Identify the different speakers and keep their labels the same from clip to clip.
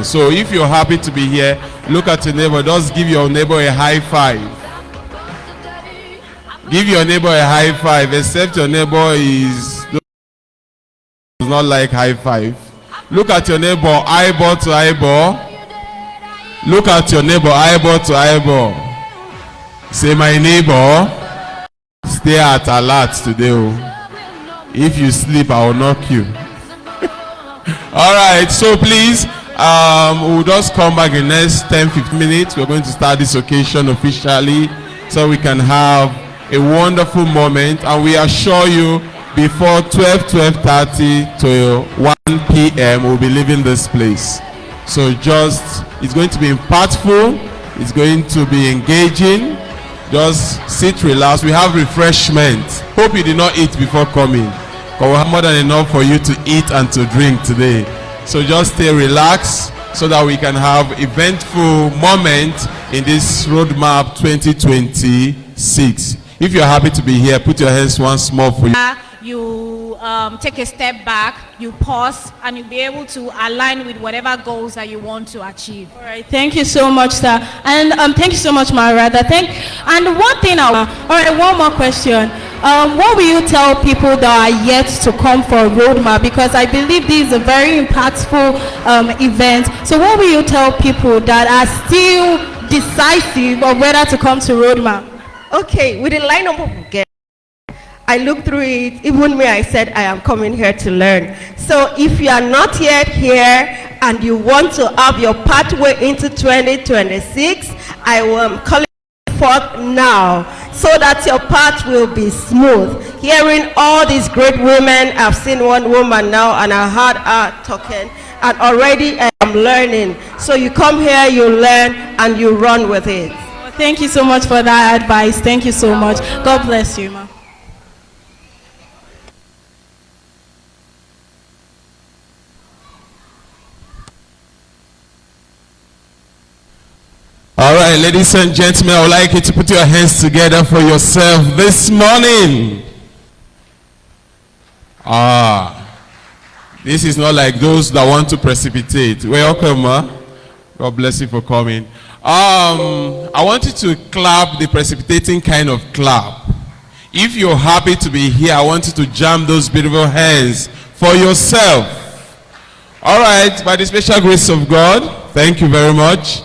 Speaker 1: So if you're happy to be here, look at your neighbor. Just give your neighbor a high five. Give your neighbor a high five, except your neighbor does not like high five. Look at your neighbor eyeball to eyeball. Look at your neighbor eyeball to eyeball. Say, my neighbor, stay at alert today. If you sleep, I will knock you. Alright, so please, we'll just come back in the next 10-15 minutes. We're going to start this occasion officially so we can have a wonderful moment, and we assure you before 12:30 to 1 p.m. we'll be leaving this place. So it's going to be impactful, it's going to be engaging. Just sit, relax. We have refreshment. Hope you did not eat before coming, because we have more than enough for you to eat and to drink today. So just stay relaxed so that we can have eventful moment in this roadmap 2026. If you're happy to be here, put your hands once more for you.
Speaker 2: You take a step back, you pause, and you'll be able to align with whatever goals that you want to achieve.
Speaker 3: All right, thank you so much, sir. And thank you so much, Marada. And one thing all right, one more question. What will you tell people that are yet to come for RoadMap? Because I believe this is a very impactful event. So what will you tell people that are still decisive of whether to come to RoadMap?
Speaker 4: Okay, with the lineup of guests, I looked through it. Even me, I said I am coming here to learn. So if you are not yet here and you want to have your pathway into 2026, I am calling forth now so that your path will be smooth. Hearing all these great women, I've seen one woman now and I heard her talking, and already I am learning. So you come here, you learn, and you run with it.
Speaker 3: Thank you so much for that advice. Thank you so much. God bless you, ma.
Speaker 1: All right, ladies and gentlemen, I would like you to put your hands together for yourself this morning. This is not like those that want to precipitate. Welcome, ma. God bless you for coming. I want you to clap the precipitating kind of clap. If you're happy to be here, I want you to jam those beautiful hands for yourself. All right, by the special grace of God, thank you very much.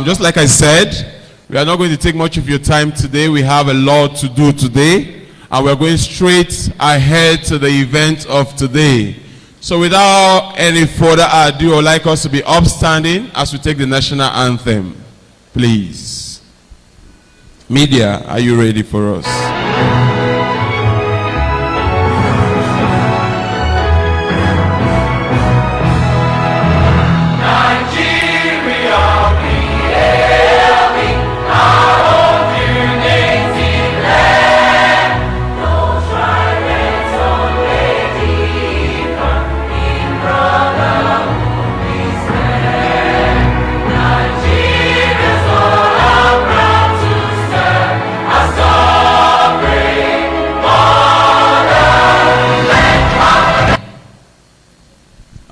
Speaker 1: Just like I said, we are not going to take much of your time today. We have a lot to do today, and we're going straight ahead to the event of today. So without any further ado, I would like us to be upstanding as we take the national anthem. Please. Media, are you ready for us?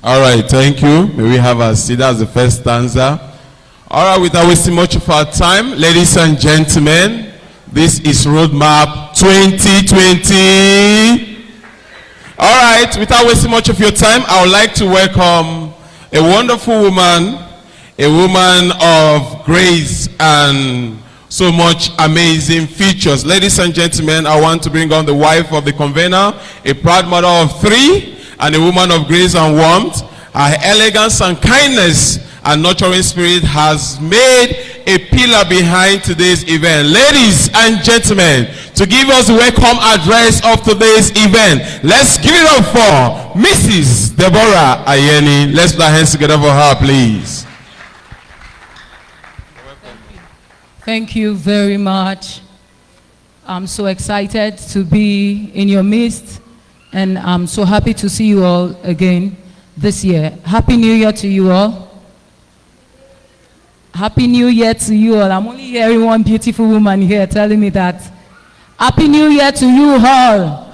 Speaker 1: All right, thank you. May we have a seat. That's the first stanza. All right, without wasting much of our time, ladies and gentlemen, this is RoadMap 2020. All right, without wasting much of your time, I would like to welcome a wonderful woman, a woman of grace and so much amazing features. Ladies and gentlemen, I want to bring on the wife of the convener, a proud mother of 3, and a woman of grace and warmth. Her elegance and kindness and nurturing spirit has made a pillar behind today's event. Ladies and gentlemen, to give us the welcome address of today's event, let's give it up for Mrs. Deborah Ayeni. Let's put our hands together for her, please.
Speaker 5: Thank you very much. I'm so excited to be in your midst, and I'm so happy to see you all again this year. Happy New Year to you all. Happy New Year to you all. I'm only hearing one beautiful woman here telling me that. Happy New Year to you all.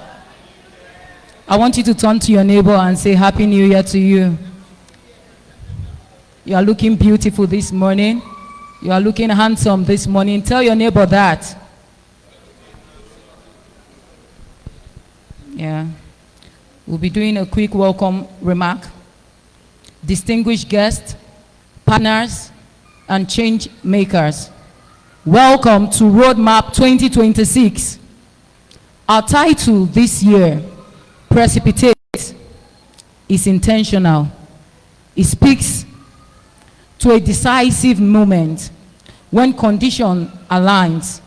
Speaker 5: I want you to turn to your neighbor and say Happy New Year to you. You are looking beautiful this morning. You are looking handsome this morning. Tell your neighbor that. Yeah. We'll be doing a quick welcome remark. Distinguished guests, partners, and change makers. Welcome to RoadMap 2026. Our title this year, Precipitate, is intentional. It speaks to a decisive moment when condition aligns,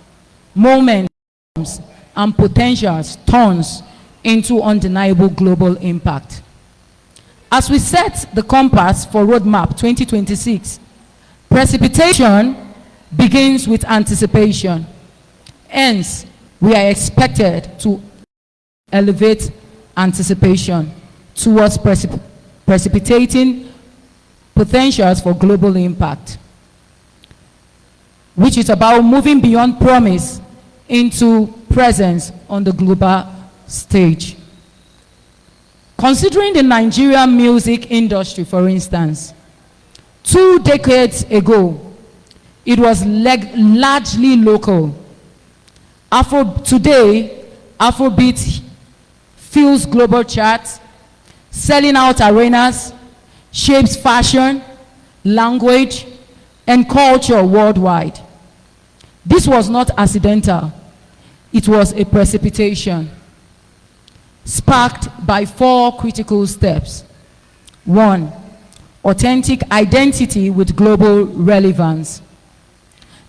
Speaker 5: moments and potentials turns into undeniable global impact. As we set the compass for RoadMap 2026, precipitation begins with anticipation. Hence, we are expected to elevate anticipation towards precipitating potentials for global impact, which is about moving beyond promise into presence on the global stage. Considering the Nigerian music industry, for instance, 2 decades ago, it was largely local. Today, Afrobeat fills global charts, selling out arenas, shapes fashion, language, and culture worldwide. This was not accidental. It was a precipitation sparked by 4 critical steps. 1, authentic identity with global relevance.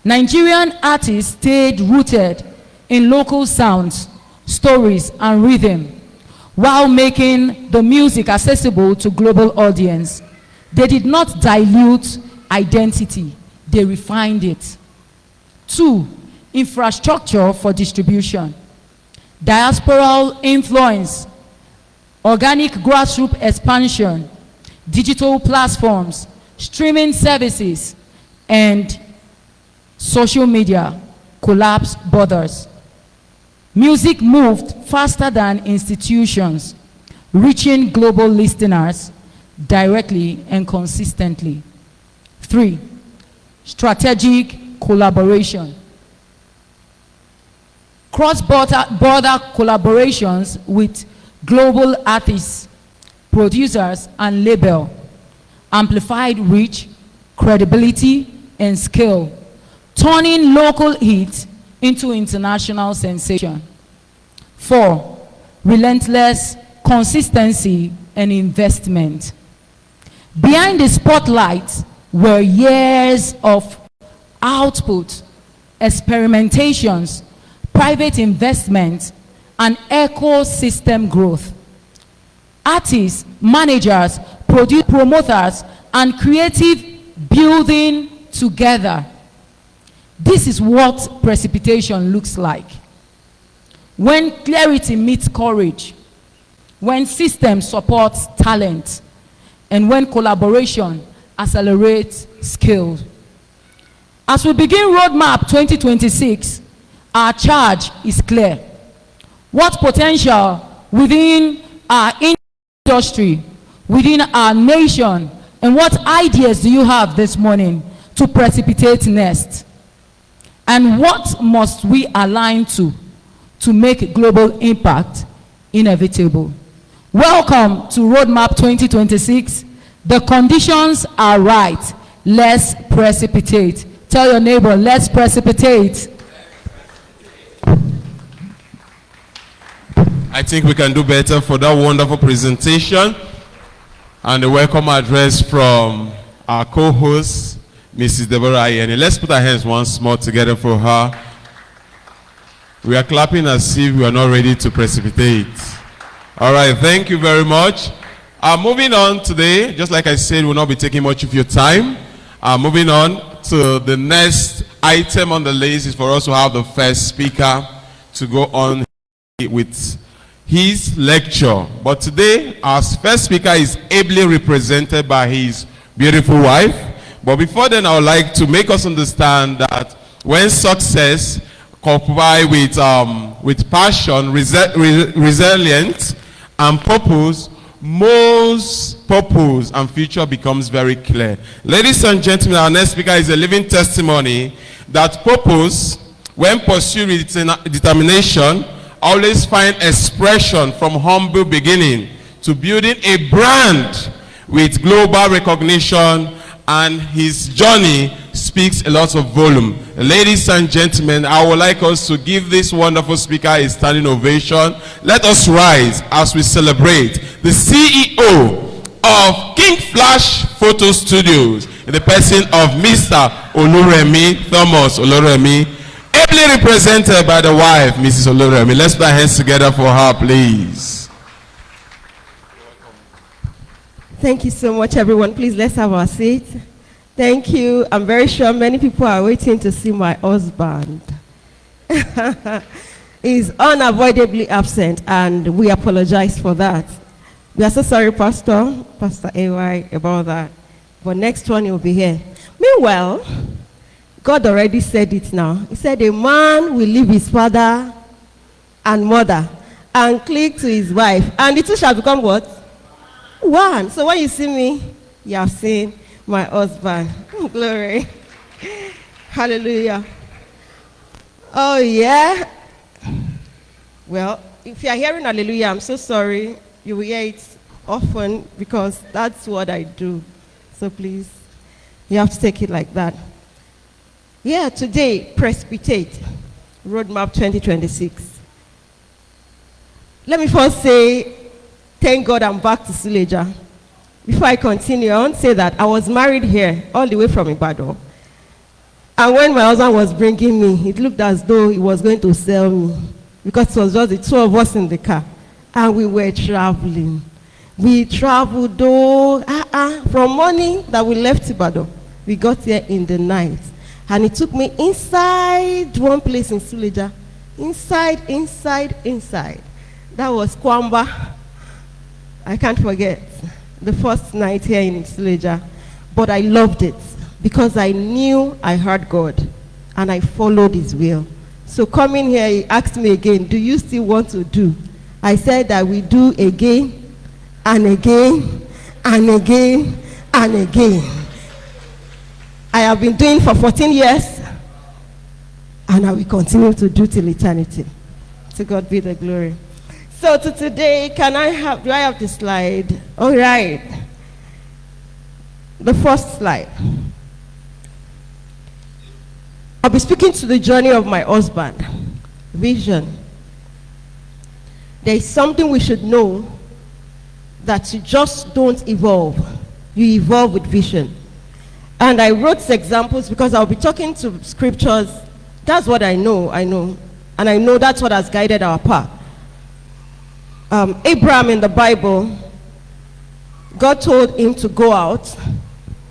Speaker 5: Nigerian artists stayed rooted in local sounds, stories, and rhythm while making the music accessible to global audience. They did not dilute identity, they refined it. 2, infrastructure for distribution. Diasporal influence, organic grassroots expansion, digital platforms, streaming services, and social media collapsed borders. Music moved faster than institutions, reaching global listeners directly and consistently. 3, strategic collaboration. Cross-border collaborations with global artists, producers, and labels amplified reach, credibility, and scale, turning local hits into international sensation. 4, relentless consistency and investment. Behind the spotlight were years of output, experimentations, private investment, and ecosystem growth. Artists, managers, promoters, and creative building together. This is what precipitation looks like. When clarity meets courage, when system supports talent, and when collaboration accelerates skills. As we begin RoadMap 2026, our charge is clear. What potential within our industry, within our nation, and what ideas do you have this morning to precipitate next? And what must we align to make global impact inevitable? Welcome to RoadMap 2026. The conditions are right. Let's precipitate. Tell your neighbor, let's precipitate.
Speaker 1: I think we can do better for that wonderful presentation and a welcome address from our co-host, Mrs. Deborah Ayeni. Let's put our hands once more together for her. We are clapping as if we are not ready to precipitate. All right, thank you very much. Moving on today, just like I said, we'll not be taking much of your time. Moving on to the next item on the list is for us to have the first speaker to go on with his lecture. But today, our first speaker is ably represented by his beautiful wife. But before then, I would like to make us understand that when success combined with passion, resilience, and purpose Mo's purpose and future becomes very clear. Ladies and gentlemen, our next speaker is a living testimony that purpose, when pursued with determination, always find expression from humble beginning to building a brand with global recognition, and his journey speaks a lot of volume. Ladies and gentlemen, I would like us to give this wonderful speaker a standing ovation. Let us rise as we celebrate the CEO of King Flash Photo Studios in the person of Mr. Oluremi Thomas Oluremi, ably represented by the wife, Mrs. Oluremi. Let's put our hands together for her, please.
Speaker 4: Thank you so much, everyone. Please, let's have our seat. Thank you. I'm very sure many people are waiting to see my husband. He's unavoidably absent, and we apologize for that. We are so sorry, Pastor AY, about that. But next one, he'll be here. Meanwhile, God already said it now. He said, a man will leave his father and mother and cling to his wife, and the two shall become what? One. So when you see me, you have seen my husband. Glory. Hallelujah. Oh, yeah. Well, if you are hearing hallelujah, I'm so sorry. You will hear it often because that's what I do. So please, you have to take it like that. Yeah, today, Precipitate, RoadMap 2026. Let me first say, thank God I'm back to Suleja. Before I continue, I want to say that I was married here, all the way from Ibadan. And when my husband was bringing me, it looked as though he was going to sell me because it was just the two of us in the car. And we were traveling. We traveled from morning that we left Ibadan. We got here in the night. And he took me inside one place in Suleja. Inside. That was Kwamba. I can't forget the first night here in Suleja. But I loved it because I knew I heard God and I followed his will. So coming here, he asked me again, do you still want to do? I said that we do again and again and again and again. I have been doing for 14 years and I will continue to do till eternity. To God be the glory. So to today, do I have the slide? All right. The first slide. I'll be speaking to the journey of my husband. Vision. There is something we should know, that you just don't evolve. You evolve with vision. And I wrote examples because I'll be talking to scriptures. That's what I know. And I know that's what has guided our path. Abraham in the Bible, God told him to go out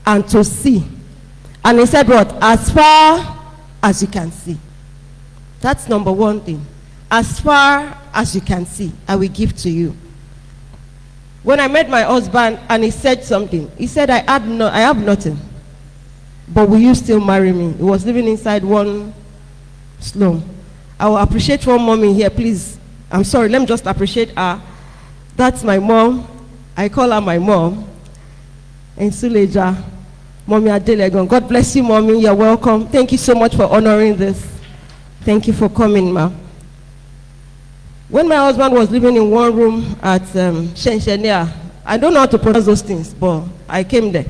Speaker 4: and to see. And he said what? As far as you can see. That's number one thing. As far as you can see, I will give to you. When I met my husband and he said something, he said, I have nothing. But will you still marry me? He was living inside one slum. I will appreciate one mommy here, please. I'm sorry, let me just appreciate her. That's my mom. I call her my mom. In Suleja, Mommy Adelegon. God bless you, Mommy. You're welcome. Thank you so much for honoring this. Thank you for coming, ma. When my husband was living in one room at Shenshenia, I don't know how to pronounce those things, but I came there.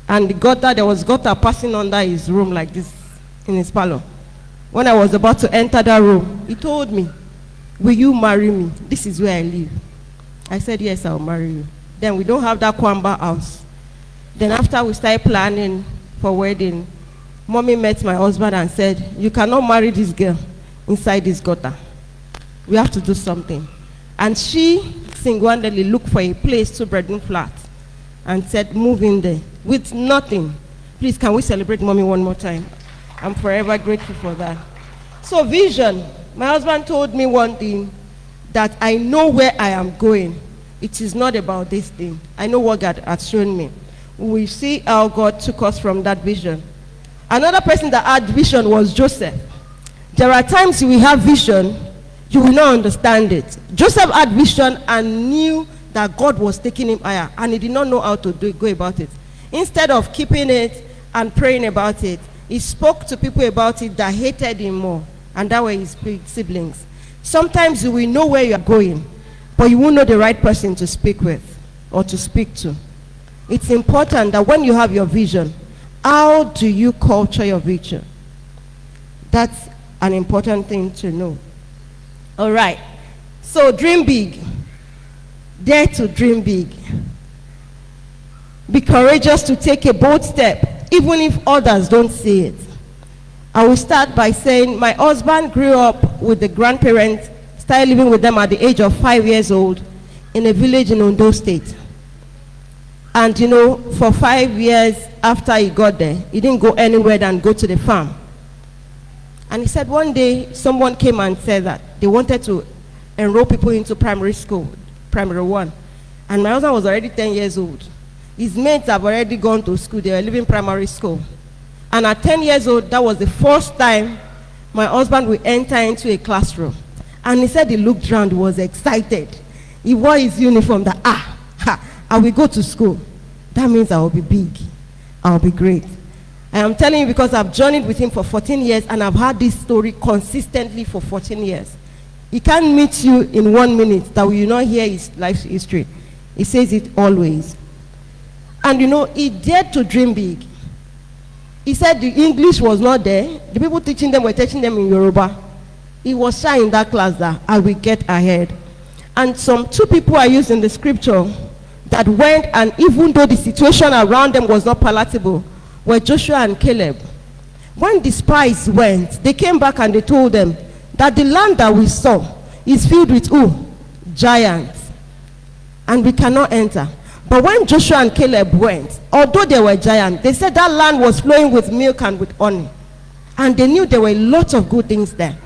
Speaker 4: And there was gutter passing under his room like this, in his parlor. When I was about to enter that room, he told me, will you marry me? This is where I live. I said, yes, I'll marry you. Then we don't have that Kwamba house. Then after we started planning for wedding, Mommy met my husband and said, you cannot marry this girl inside this gutter. We have to do something. And she single-handedly looked for a place, 2-bedroom flat, and said, move in there with nothing. Please, can we celebrate Mommy one more time? I'm forever grateful for that. So vision. My husband told me one thing, that I know where I am going. It is not about this thing. I know what God has shown me. We see how God took us from that vision. Another person that had vision was Joseph. There are times you will have vision, you will not understand it. Joseph had vision and knew that God was taking him higher, and he did not know how to go about it. Instead of keeping it and praying about it, he spoke to people about it that hated him more, and that were his big siblings. Sometimes you will know where you are going, but you won't know the right person to speak with or to speak to. It's important that when you have your vision, how do you culture your vision? That's an important thing to know. All right. So dream big. Dare to dream big. Be courageous to take a bold step, even if others don't see it. I will start by saying my husband grew up with the grandparents, started living with them at the age of 5 years old in a village in Ondo State. And you know, for 5 years after he got there, he didn't go anywhere than go to the farm. And he said one day someone came and said that they wanted to enroll people into primary school, primary 1. And my husband was already 10 years old. His mates have already gone to school. They were leaving primary school. And at 10 years old, that was the first time my husband would enter into a classroom. And he said he looked around, he was excited. He wore his uniform that, I will go to school. That means I will be big. I will be great. I am telling you because I've journeyed with him for 14 years and I've had this story consistently for 14 years. He can't meet you in 1 minute that will not hear his life history. He says it always. And you know, he dared to dream big. He said the English was not there. The people teaching them were teaching them in Yoruba. He was shy in that class that I will get ahead. And some 2 people are used in the scripture that went, and even though the situation around them was not palatable, were Joshua and Caleb. When the spies went, they came back and they told them that the land that we saw is filled with who? Giants. And we cannot enter. But when Joshua and Caleb went, although they were giants, they said that land was flowing with milk and with honey. And they knew there were lots of good things there.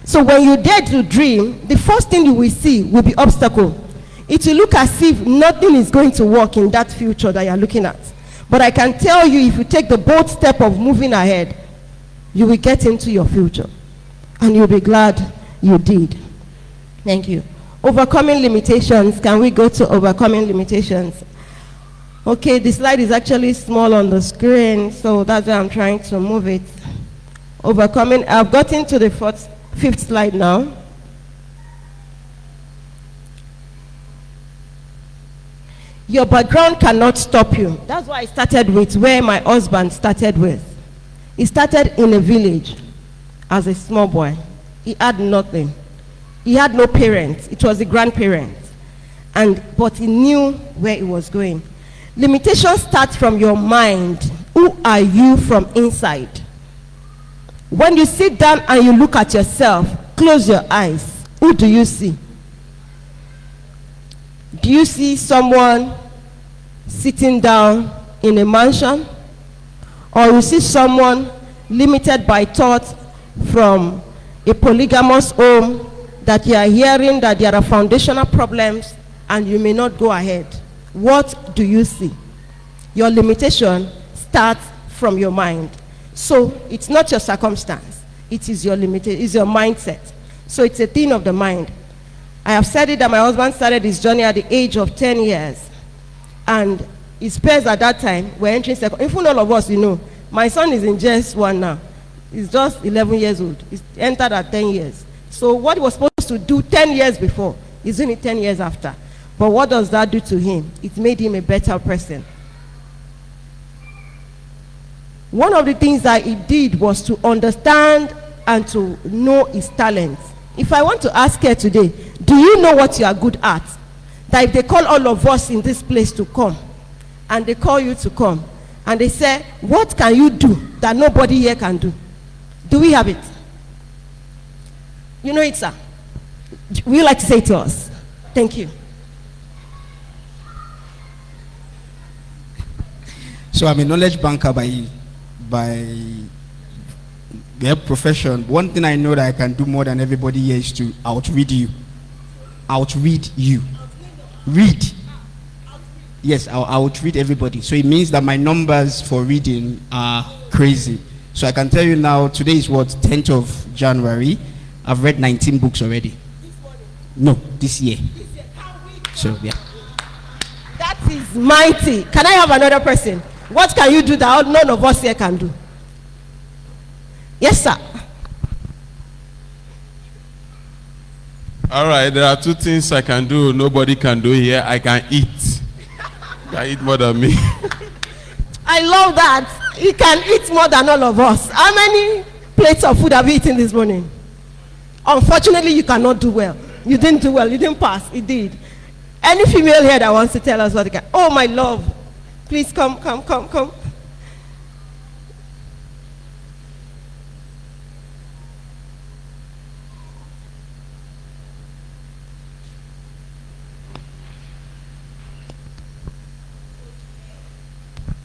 Speaker 4: So when you dare to dream, the first thing you will see will be obstacle. It will look as if nothing is going to work in that future that you're looking at. But I can tell you, if you take the bold step of moving ahead, you will get into your future. And you'll be glad you did. Thank you. Overcoming limitations. Can we go to overcoming limitations? Okay, the slide is actually small on the screen, so that's why I'm trying to move it. Overcoming. I've gotten to the 5th slide now. Your background cannot stop you. That's why I started with where my husband started with. He started in a village as a small boy. He had nothing. He had no parents. It was the grandparents. But he knew where he was going. Limitation starts from your mind. Who are you from inside? When you sit down and you look at yourself, close your eyes. Who do you see? Do you see someone sitting down in a mansion? Or you see someone limited by thought from a polygamous home that you are hearing that there are foundational problems and you may not go ahead? What do you see? Your limitation starts from your mind. So it's not your circumstance. It is your limitation. It's your mindset. So it's a thing of the mind. I have said it that my husband started his journey at the age of 10 years. And his peers at that time were entering second. Even all of us, you know, my son is in JS1 now. He's just 11 years old. He's entered at 10 years. So what he was supposed to do 10 years before, he's doing it 10 years after. But what does that do to him? It made him a better person. One of the things that he did was to understand and to know his talents. If I want to ask her today, do you know what you are good at? That if they call all of us in this place to come, and they call you to come, and they say, what can you do that nobody here can do? Do we have it? You know it, sir. Would you like to say it to us? Thank you.
Speaker 6: So I'm a knowledge banker by profession. One thing I know that I can do more than everybody here is to outread you. Outread you. Read. Yes, I'll outread everybody. So it means that my numbers for reading are crazy. So I can tell you now, today is what, 10th of January. I've read 19 books already. No, this year. So yeah.
Speaker 4: That is mighty. Can I have another person? What can you do that none of us here can do? Yes, sir.
Speaker 1: All right, there are two things I can do nobody can do here. I can eat. I eat more than me.
Speaker 4: I love that. He can eat more than all of us. How many plates of food have you eaten this morning? Unfortunately, you cannot do well. You didn't do well. You didn't pass. It did. Any female here that wants to tell us what they can? Oh, my love. Please come.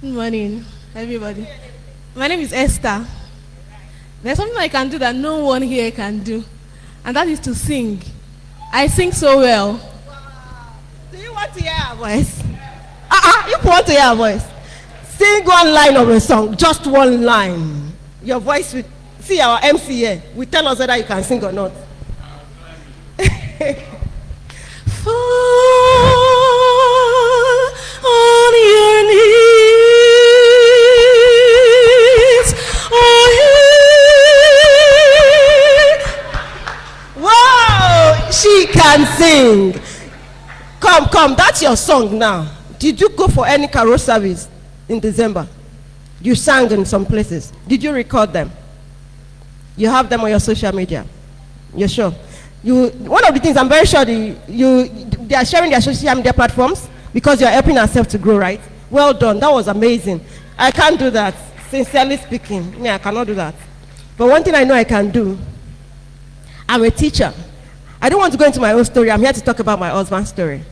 Speaker 7: Good morning, everybody. My name is Esther. There's something I can do that no one here can do, and that is to sing. I sing so well.
Speaker 4: Do you want to hear our voice? You want to hear our voice? Sing one line of a song, just one line. Your voice will, see our MC here, will tell us whether you can sing or not.
Speaker 7: Fall on your knees.
Speaker 4: Wow, she can sing. Come, that's your song now. Did you go for any carol service in December? You sang in some places. Did you record them? You have them on your social media? You're sure? One of the things I'm very sure they are sharing their social media platforms because you're helping ourselves to grow, right? Well done. That was amazing. I can't do that. Sincerely speaking, I cannot do that. But one thing I know I can do, I'm a teacher. I don't want to go into my own story. I'm here to talk about my husband's story.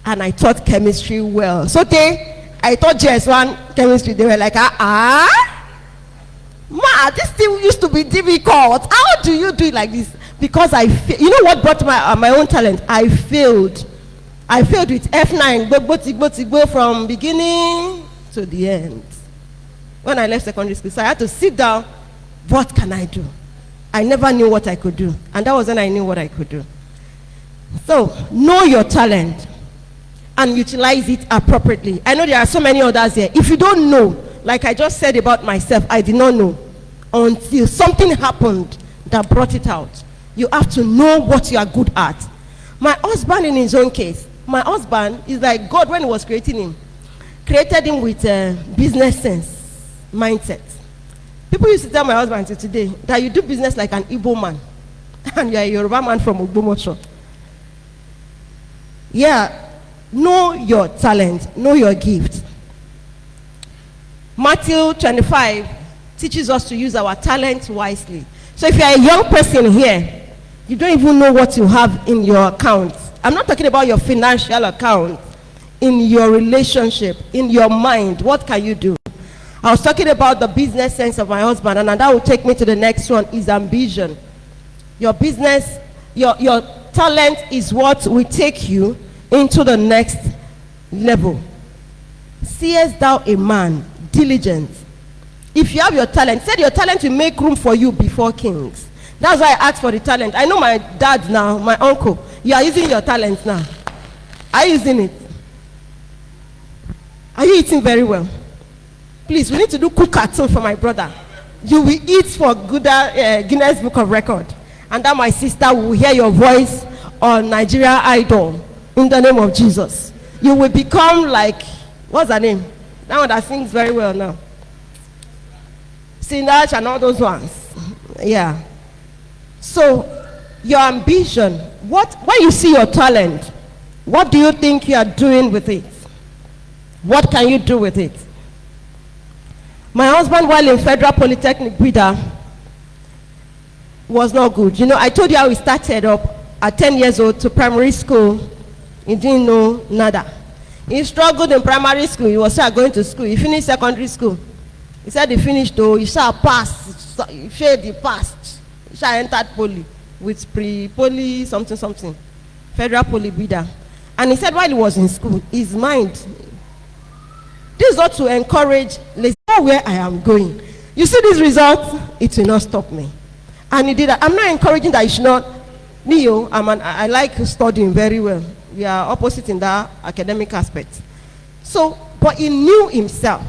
Speaker 4: And I taught chemistry well. So I taught JS1 chemistry. They were like, ma, this thing used to be difficult. How do you do it like this? Because you know what brought my own talent? I failed. I failed with F9, go from beginning to the end. When I left secondary school, so I had to sit down. What can I do? I never knew what I could do. And that was when I knew what I could do. So, know your talent and utilize it appropriately. I know there are so many others here. If you don't know, like I just said about myself, I did not know until something happened that brought it out. You have to know what you are good at. My husband, in his own case, my husband is like God when he was creating him. Created him with business sense, mindset. People used to tell my husband till today that you do business like an Igbo man. And you're a Yoruba man from Ogbomoso. Yeah, know your talent, know your gift. Matthew 25 teaches us to use our talent wisely. So if you're a young person here, you don't even know what you have in your account. I'm not talking about your financial account. In your relationship, in your mind, what can you do? I was talking about the business sense of my husband, and that will take me to the next one, is ambition. Your business, your talent is what will take you into the next level. Seest thou a man diligent? If you have your talent, said your talent will make room for you before kings. That's why I asked for the talent. I know my dad now, my uncle, you are using your talent now. Are you using it? Are you eating very well? Please, we need to do cook cartoon for my brother. You will eat for Guinness Book of Record. And that my sister will hear your voice on Nigeria Idol in the name of Jesus. You will become like, what's her name? That one that sings very well now. Sinach and all those ones. Yeah. So, your ambition, when you see your talent, what do you think you are doing with it? What can you do with it? My husband, while in Federal Polytechnic, Brida, was not good. You know, I told you how he started up at 10 years old to primary school. He didn't know nada. He struggled in primary school. He was still going to school. He finished secondary school. He said he finished though. He shall pass. He failed, he passed. He shall entered poly with pre-poly something. Federal Poly Brida. And he said while he was in school, his mind, this is not to encourage, let's know where I am going. You see these results, it will not stop me. And he did that. I'm not encouraging that you should not. I like studying very well. We are opposite in that academic aspect. So, but he knew himself.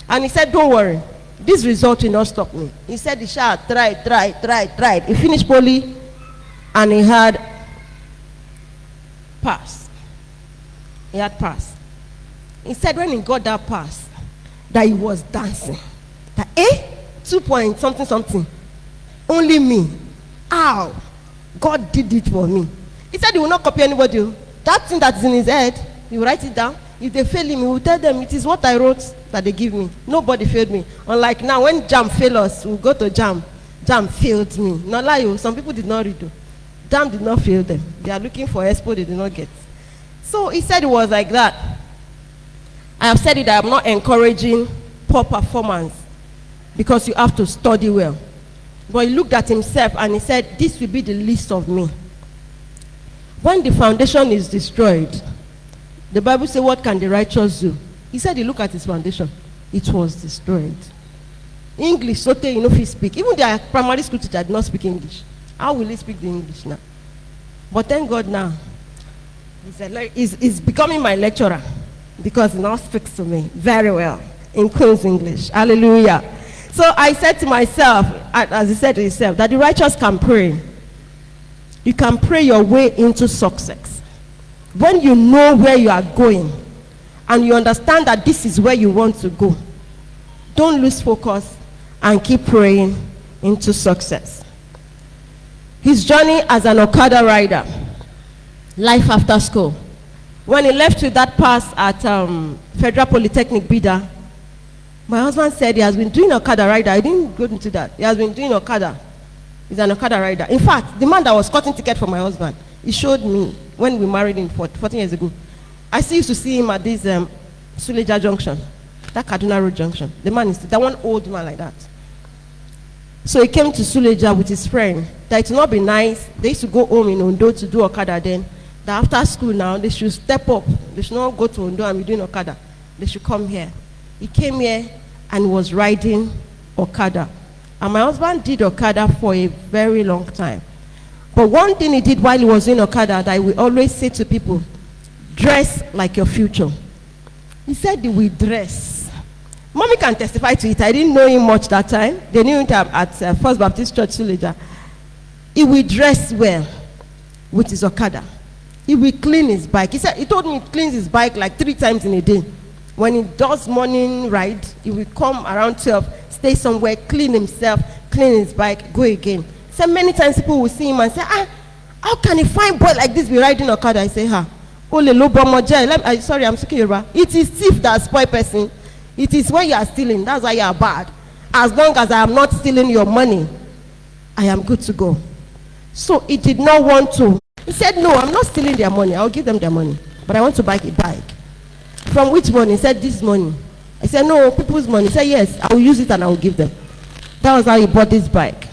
Speaker 4: And he said, don't worry, this result will not stop me. He said he shall tried. He finished poly and he had pass. He had pass. He said when he got that pass, that he was dancing. That 2 point something. Only me. Ow. God did it for me. He said he will not copy anybody. That thing that's in his head, he will write it down. If they fail him, he will tell them it is what I wrote that they give me. Nobody failed me. Unlike now, when JAM fail us, we go to JAM. JAM failed me. Not lie you. Some people did not read it. JAM did not fail them. They are looking for expo they did not get. So he said it was like that. I have said it that I'm not encouraging poor performance because you have to study well. But he looked at himself and he said, this will be the least of me. When the foundation is destroyed, the Bible says, what can the righteous do? He said he looked at his foundation. It was destroyed. English, so you know if he speak. Even the primary school teacher did not speak English. How will he speak the English now? But thank God now, he's becoming my lecturer because he now speaks to me very well in Queen's English. Hallelujah. So I said to myself, as he said to himself, that the righteous can pray. You can pray your way into success. When you know where you are going and you understand that this is where you want to go, don't lose focus and keep praying into success. His journey as an Okada rider, life after school. When he left with that pass at Federal Polytechnic Bida, my husband said he has been doing Okada rider. I didn't go into that. He has been doing Okada. He's an Okada rider. In fact, the man that was cutting ticket for my husband, he showed me when we married him 14 years ago. I still used to see him at this Suleja Junction, that Kaduna Road Junction. The man is that one old man like that. So he came to Suleja with his friend. That it would not be nice. They used to go home in Ondo to do Okada then. That after school now, they should step up. They should not go to Ondo and be doing Okada. They should come here. He came here and was riding Okada. And my husband did Okada for a very long time. But one thing he did while he was in Okada that I will always say to people, dress like your future. He said he will dress. Mommy can testify to it. I didn't know him much that time. They knew him at First Baptist Church, Suleja. He will dress well with his Okada. He will clean his bike. He said he told me he cleans his bike like 3 times in a day. When he does morning ride, he will come around 12, stay somewhere, clean himself, clean his bike, go again. So many times people will see him and say, how can a fine boy like this be riding Okada? I say, sorry, I'm speaking Yoruba. It is thief that spoil person. It is when you are stealing. That's why you are bad. As long as I am not stealing your money, I am good to go. So he did not want to. He said, no, I'm not stealing their money. I'll give them their money. But I want to buy a bike. From which money? He said, this money. I said, no, people's money. He said, yes, I will use it and I will give them. That was how he bought this bike.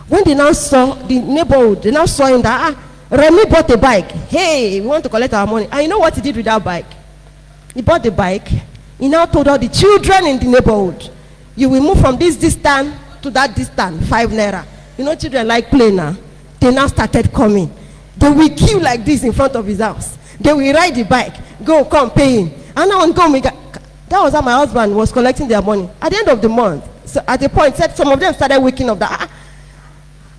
Speaker 4: When they now saw the neighborhood, they now saw him that, Remy bought a bike. Hey, we want to collect our money. And you know what he did with that bike? He bought the bike. He now told all the children in the neighborhood, you will move from this distance to that distance, 5 naira. You know, children like play now. They now started coming. They will queue like this in front of his house. They will ride the bike, go, come, pay him. And now that was how my husband was collecting their money. At the end of the month, so at a point, said some of them started waking up that,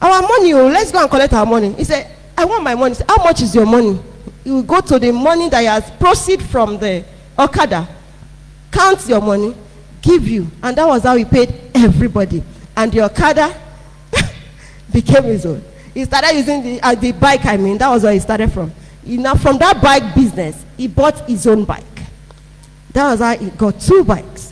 Speaker 4: our money, let's go and collect our money. He said, I want my money. He said, how much is your money? He will go to the money that he has proceed from the Okada, count your money, give you. And that was how he paid everybody. And the Okada became his own. He started using the bike, that was where he started from. Now from that bike business, he bought his own bike. That was how he got 2 bikes.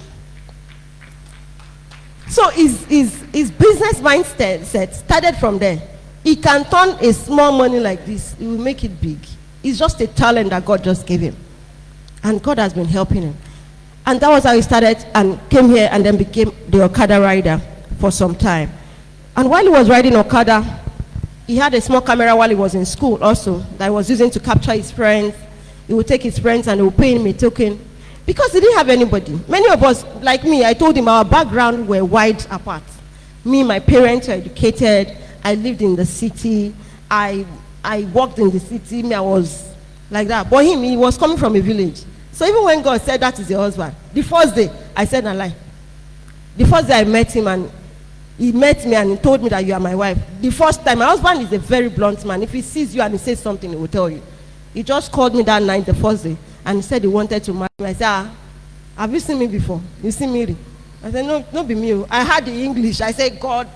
Speaker 4: So his business mindset started from there. He can turn a small money like this, he will make it big. It's just a talent that God just gave him. And God has been helping him. And that was how he started and came here and then became the Okada rider for some time. And while he was riding Okada, he had a small camera while he was in school also that he was using to capture his friends. He would take his friends and he would pay him a token. Because he didn't have anybody. Many of us, like me, I told him our background were wide apart. Me, my parents were educated. I lived in the city. I worked in the city. Me, I was like that. But him, he was coming from a village. So even when God said that is your husband, the first day, I said a lie. The first day I met him and he met me and he told me that you are my wife. The first time, my husband is a very blunt man. If he sees you and he says something, he will tell you. He just called me that night, the first day, and he said he wanted to marry me. I said, have you seen me before? You see me? I said, no, not be me. I had the English. I said, God,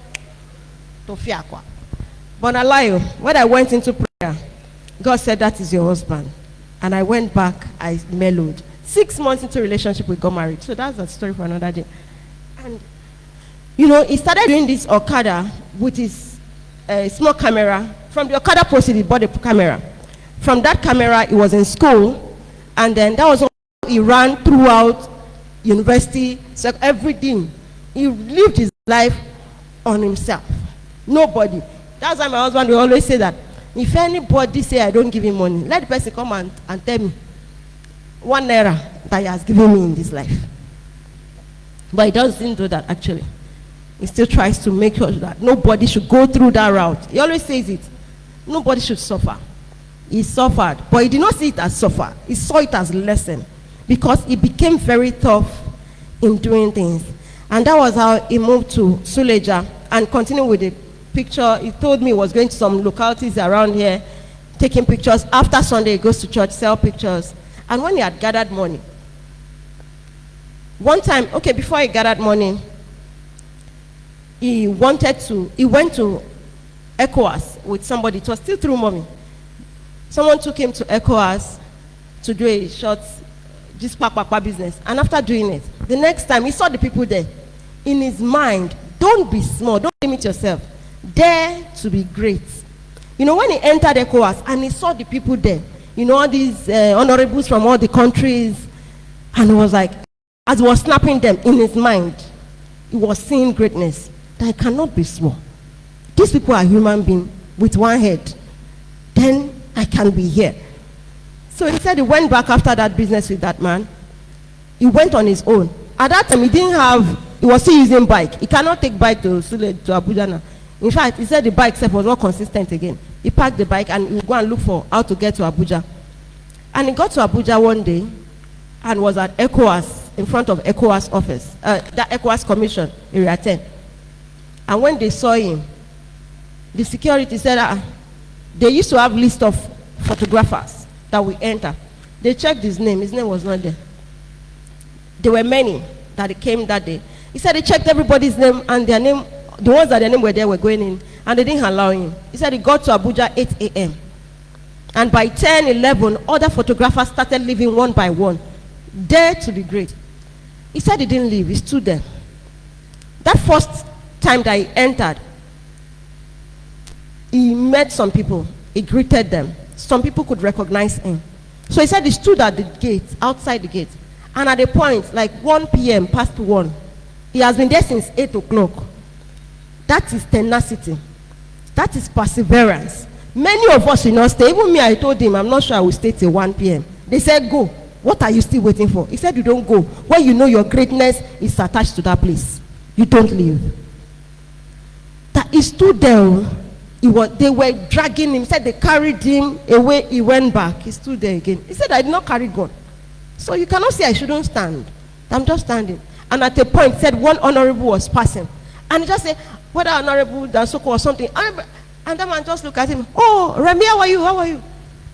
Speaker 4: to fiakwa. But I lie. When I went into prayer, God said, that is your husband. And I went back, I mellowed. 6 months into relationship, we got married. So that's a story for another day. And, you know, he started doing this Okada with his small camera. From the Okada proceed, he bought a camera. From that camera, he was in school. And then that was how he ran throughout university, so everything. He lived his life on himself. Nobody. That's why my husband will always say that if anybody say I don't give him money, let the person come and tell me 1 naira that he has given me in this life. But he doesn't do that actually. He still tries to make sure that nobody should go through that route. He always says it. Nobody should suffer. He suffered, but he did not see it as suffer. He saw it as lesson because he became very tough in doing things. And that was how he moved to Suleja and continued with the picture. He told me he was going to some localities around here, taking pictures. After Sunday, he goes to church, sell pictures. And when he had gathered money, one time, okay, before he gathered money, he went to ECOWAS with somebody. It was still through mommy. Someone took him to ECOWAS to do a short, just business. And after doing it, the next time he saw the people there, in his mind, don't be small, don't limit yourself. Dare to be great. You know, when he entered ECOWAS and he saw the people there, you know, all these honorables from all the countries, and he was like, as he was snapping them in his mind, he was seeing greatness. That I cannot be small. These people are human beings with one head. Then I can be here. So he said he went back after that business with that man. He went on his own. At that time, he was still using bike. He cannot take bike to Abuja now. In fact, he said the bike itself was not consistent again. He parked the bike and he would go and look for how to get to Abuja. And he got to Abuja one day and was at ECOWAS, in front of ECOWAS office, the ECOWAS Commission, Area 10. And when they saw him, the security said, they used to have a list of photographers that we enter. They checked his name was not there. There were many that came that day. He said they checked everybody's name and their name, the ones that their name were there were going in, and they didn't allow him. He said he got to Abuja 8 a.m. And by 10, 11, other photographers started leaving one by one. Dare to be great. He said he didn't leave, he stood there. That first time that he entered, he met some people, he greeted them. Some people could recognize him. So he said he stood at the gate, outside the gate. And at a point, like 1 p.m., past 1, he has been there since 8 o'clock. That is tenacity. That is perseverance. Many of us will not stay. Even me, I told him, I'm not sure I will stay till 1 p.m. They said, go. What are you still waiting for? He said, you don't go. When you know your greatness is attached to that place, you don't leave. That he stood there. They were dragging him. He said they carried him away. He went back. He stood there again. He said, I did not carry gun. So you cannot say I shouldn't stand. I'm just standing. And at a point, said one honorable was passing. And he just said, whether honorable than so or something. And that man just looked at him. Oh, Remy, how are you? How are you?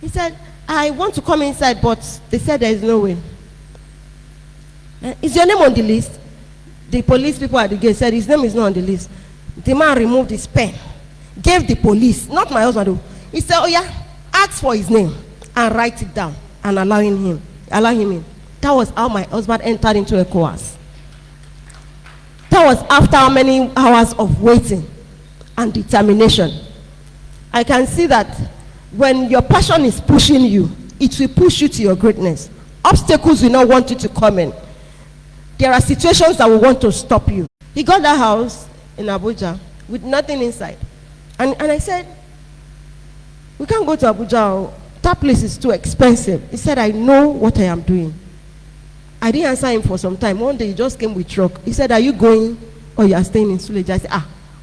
Speaker 4: He said, I want to come inside, but they said there is no way. Is your name on the list? The police people at the gate said his name is not on the list. The man removed his pen, gave the police, not my husband. He said, oh yeah, ask for his name and write it down and allow him in. That was how my husband entered into ECOWAS. That was after how many hours of waiting and determination. I can see that when your passion is pushing you, it will push you to your greatness. Obstacles will not want you to come in. There are situations that will want to stop you. He got that house in Abuja with nothing inside. And I said, we can't go to Abuja. That place is too expensive. He said, I know what I am doing. I didn't answer him for some time. One day he just came with truck. He said, are you going or you are staying in Suleja? I said,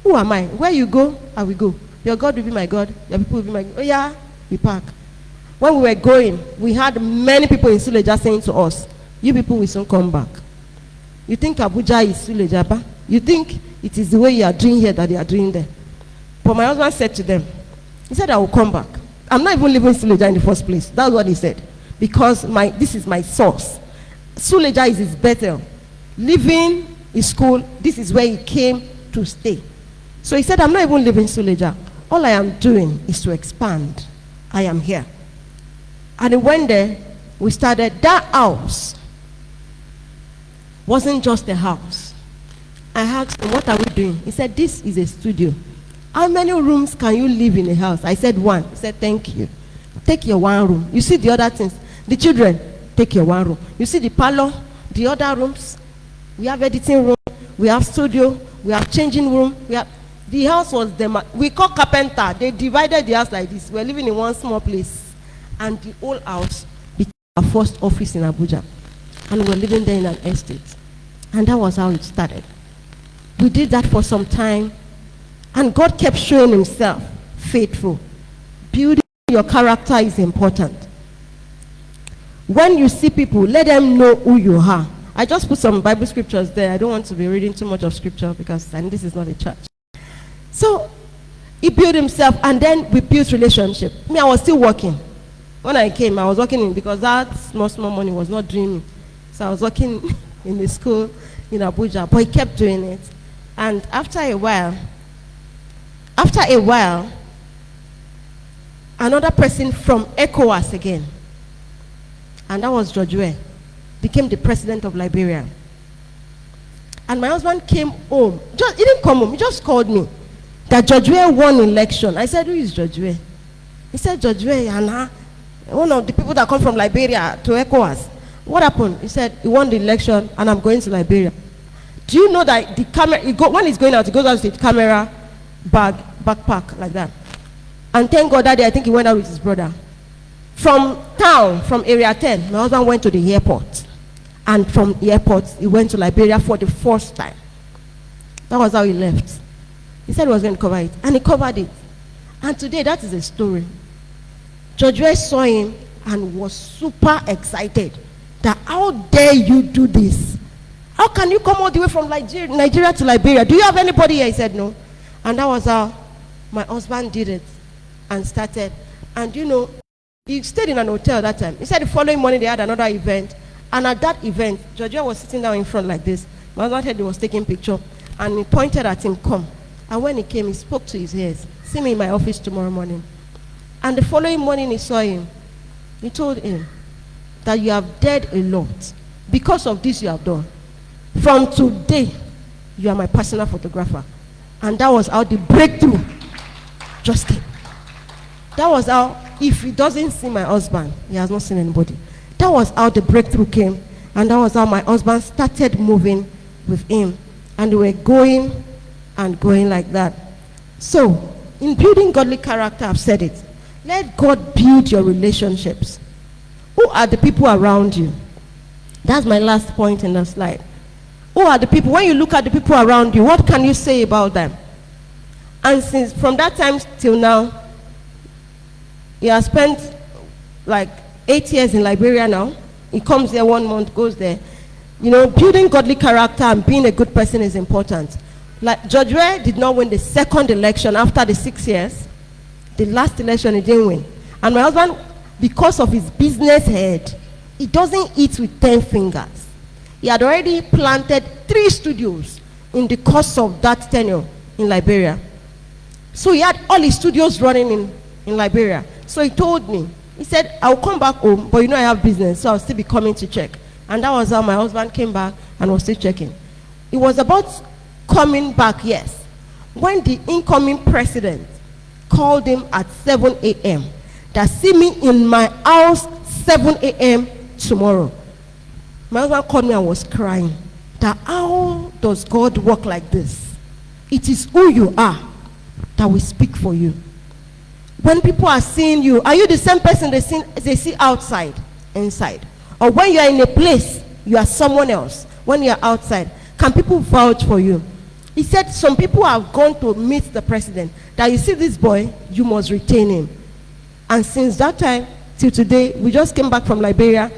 Speaker 4: who am I? Where you go, I will go. Your God will be my God. Your people will be my God. Oh yeah, we park. When we were going, we had many people in Suleja saying to us, you people will soon come back. You think Abuja is Suleja, ba? You think it is the way you are doing here that they are doing there. But my husband said to them, he said, I will come back. I'm not even living in Suleja in the first place. That's what he said. Because this is my source. Suleja is his Bethel. Living his school, this is where he came to stay. So he said, I'm not even living in Suleja. All I am doing is to expand. I am here. And he went there. We started. That house wasn't just a house. I asked him, what are we doing? He said, this is a studio. How many rooms can you live in a house? I said, one. He said, thank you. Take your one room. You see the other things. The children, take your one room. You see the parlor, the other rooms. We have editing room. We have studio. We have changing room. The house was we call carpenter. They divided the house like this. We're living in one small place. And the whole house became our first office in Abuja. And we're living there in an estate. And that was how it started. We did that for some time. And God kept showing himself faithful. Building your character is important. When you see people, let them know who you are. I just put some Bible scriptures there. I don't want to be reading too much of scripture because this is not a church. So he built himself, and then we built relationship. I was still working. When I came, I was working because that small money was not doing me. So I was working in the school in Abuja, but he kept doing it. And after a while, another person from ECOWAS again, and that was George, became the president of Liberia. And my husband came home. He didn't come home, he just called me. That George won election. I said, who is George? He said, George Yana, one of the people that come from Liberia to ECOWAS. What happened? He said, he won the election and I'm going to Liberia. Do you know that the camera, when he's going out, he goes out with the camera, backpack, like that. And thank God that day, I think he went out with his brother. From town, from area 10, my husband went to the airport. And from the airport, he went to Liberia for the first time. That was how he left. He said he was going to cover it. And he covered it. And today, that is a story. George saw him and was super excited. That how dare you do this? How can you come all the way from Nigeria to Liberia? Do you have anybody here? He said no. And that was how my husband did it and started. And you know, he stayed in an hotel that time. He said the following morning they had another event. And at that event, Georgia was sitting down in front like this. My husband said he was taking a picture. And he pointed at him, come. And when he came, he spoke to his ears. See me in my office tomorrow morning. And the following morning he saw him. He told him that you have dared a lot. Because of this you have done. From today, you are my personal photographer. And that was how the breakthrough just came. That was how, if he doesn't see my husband, he has not seen anybody. That was how the breakthrough came. And that was how my husband started moving with him. And we were going and going like that. So, in building godly character, I've said it. Let God build your relationships. Who are the people around you? That's my last point in the slide. Who are the people? When you look at the people around you, what can you say about them? And since from that time till now, he has spent like 8 years in Liberia now. He comes there 1 month, goes there. You know, building godly character and being a good person is important. Like George Ray did not win the second election after the 6 years. The last election he didn't win. And my husband, because of his business head, he doesn't eat with 10 fingers. He had already planted 3 studios in the course of that tenure in Liberia. So he had all his studios running in Liberia. So he told me, he said, I'll come back home, but you know I have business, so I'll still be coming to check. And that was how my husband came back and was still checking. It was about coming back, yes. When the incoming president called him at 7 a.m. that see me in my house 7 a.m. tomorrow. My husband called me and was crying. That how does God work like this? It is who you are that will speak for you. When people are seeing you, are you the same person they see outside, inside? Or when you are in a place, you are someone else. When you are outside, can people vouch for you? He said some people have gone to meet the president. That you see this boy, you must retain him. And since that time, till today. We just came back from Liberia.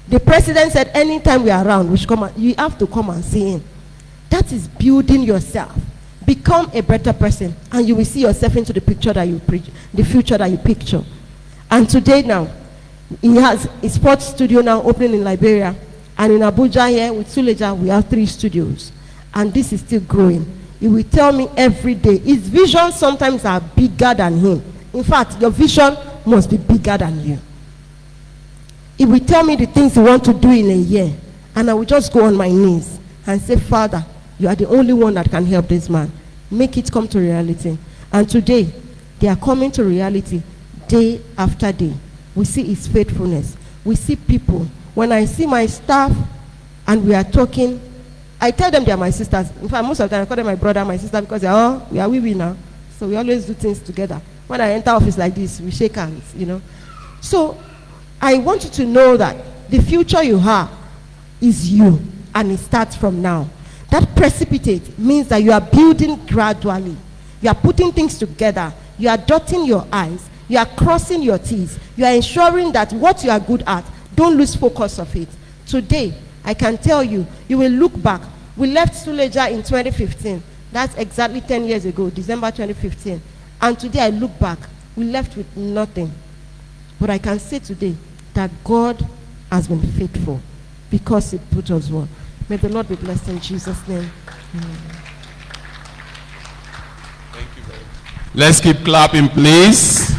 Speaker 4: The president said anytime we are around, we should come and, you have to come and see him. That is building yourself. Become a better person, and you will see yourself into the picture that you preach, the future that you picture. And today now, he has a sports studio now opening in Liberia, and in Abuja here with Suleja, we have 3 studios, and this is still growing. He will tell me every day. His visions sometimes are bigger than him. In fact, your vision must be bigger than you. He will tell me the things he wants to do in a year, and I will just go on my knees and say, Father, you are the only one that can help this man. Make it come to reality. And today, they are coming to reality day after day. We see his faithfulness. We see people. When I see my staff and we are talking, I tell them they are my sisters. In fact, most of the time I call them my brother, my sister, because they are, we are we now. So we always do things together. When I enter office like this, we shake hands, you know. So I want you to know that the future you have is you, and it starts from now. That precipitate means that you are building gradually. You are putting things together. You are dotting your I's. You are crossing your T's. You are ensuring that what you are good at, don't lose focus of it. Today, I can tell you, you will look back. We left Suleja in 2015. That's exactly 10 years ago, December 2015. And today I look back, we left with nothing. But I can say today that God has been faithful because he put us one. May the Lord be blessed in Jesus' name. Amen.
Speaker 1: Thank you very much. Let's keep clapping, please.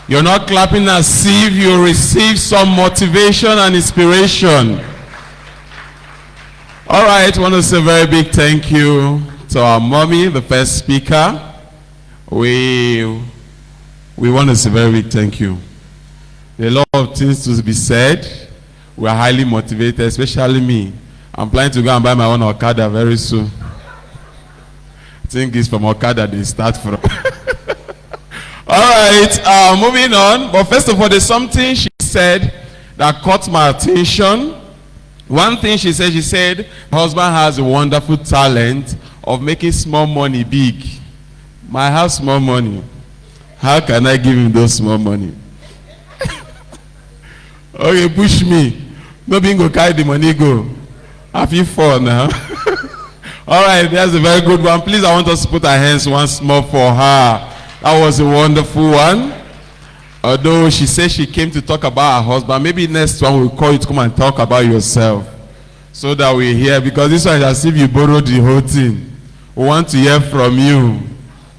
Speaker 1: You're not clapping as if you receive some motivation and inspiration. All right, I want to say a very big thank you to our mommy, the first speaker. We want to say a very big thank you. There are a lot of things to be said. We are highly motivated, especially me. I'm planning to go and buy my own Okada very soon. I think it's from Okada they start from. All right, moving on. But first of all, there's something she said that caught my attention. One thing she said, my husband has a wonderful talent of making small money big. I have small money. How can I give him those small money? Okay, push me. No being go carry the money go. I feel fall now. All right, that's a very good one. Please, I want us to put our hands once more for her. That was a wonderful one. Although she said she came to talk about her husband, maybe next one we'll call you to come and talk about yourself. So that we hear, because this one is as if you borrowed the whole thing. We want to hear from you.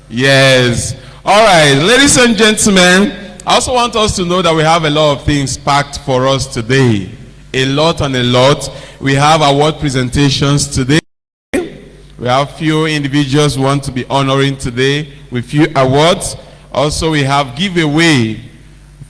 Speaker 1: Yes. All right, ladies and gentlemen, I also want us to know that we have a lot of things packed for us today. A lot and a lot. We have award presentations today. We have few individuals who want to be honoring today with few awards. Also, we have giveaway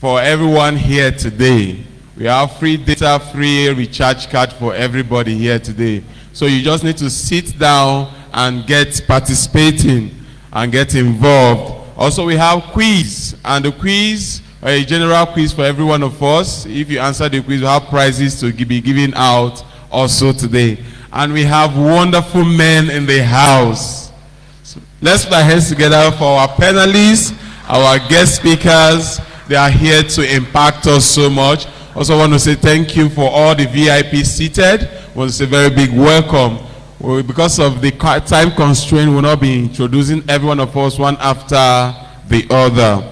Speaker 1: for everyone here today. We have free data, free recharge card for everybody here today. So you just need to sit down and get participating and get involved. Also, we have quiz, and the quiz, a general quiz for every one of us. If you answer the quiz, we have prizes to be given out also today. And we have wonderful men in the house. So let's put our hands together for our panelists, our guest speakers. They are here to impact us so much. Also want to say thank you for all the VIPs seated. I want to say very big welcome. Well, because of the time constraint, we'll not be introducing every one of us one after the other.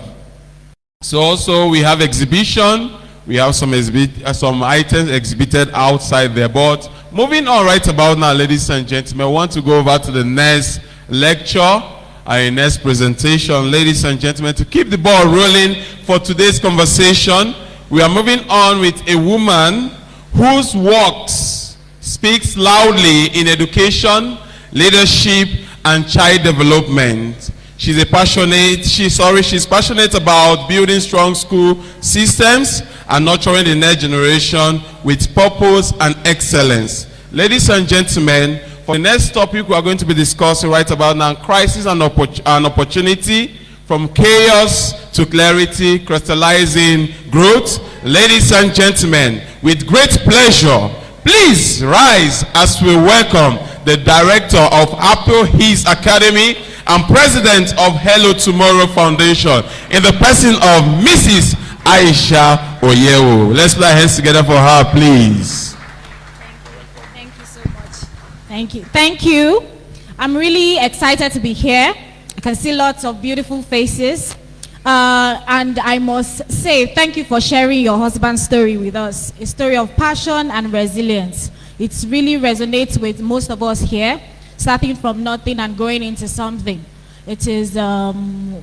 Speaker 1: So also we have exhibition. We have some items exhibited outside there. But moving on right about now, ladies and gentlemen, I want to go over to the next lecture, next presentation. Ladies and gentlemen, to keep the ball rolling for today's conversation, we are moving on with a woman whose works speaks loudly in education, leadership, and child development. She's passionate about building strong school systems and nurturing the next generation with purpose and excellence. Ladies and gentlemen, for the next topic we are going to be discussing right about now, crisis and opportunity, from chaos to clarity, crystallizing growth. Ladies and gentlemen, with great pleasure, please rise as we welcome the director of Apple His Academy and president of Hello Tomorrow Foundation in the person of Mrs. Aisha Oyewo. Let's put our hands together for her, please.
Speaker 2: Thank you so much. Thank you. Thank you. I'm really excited to be here. I can see lots of beautiful faces. And I must say thank you for sharing your husband's story with us. A story of passion and resilience. It really resonates with most of us here, starting from nothing and growing into something. It is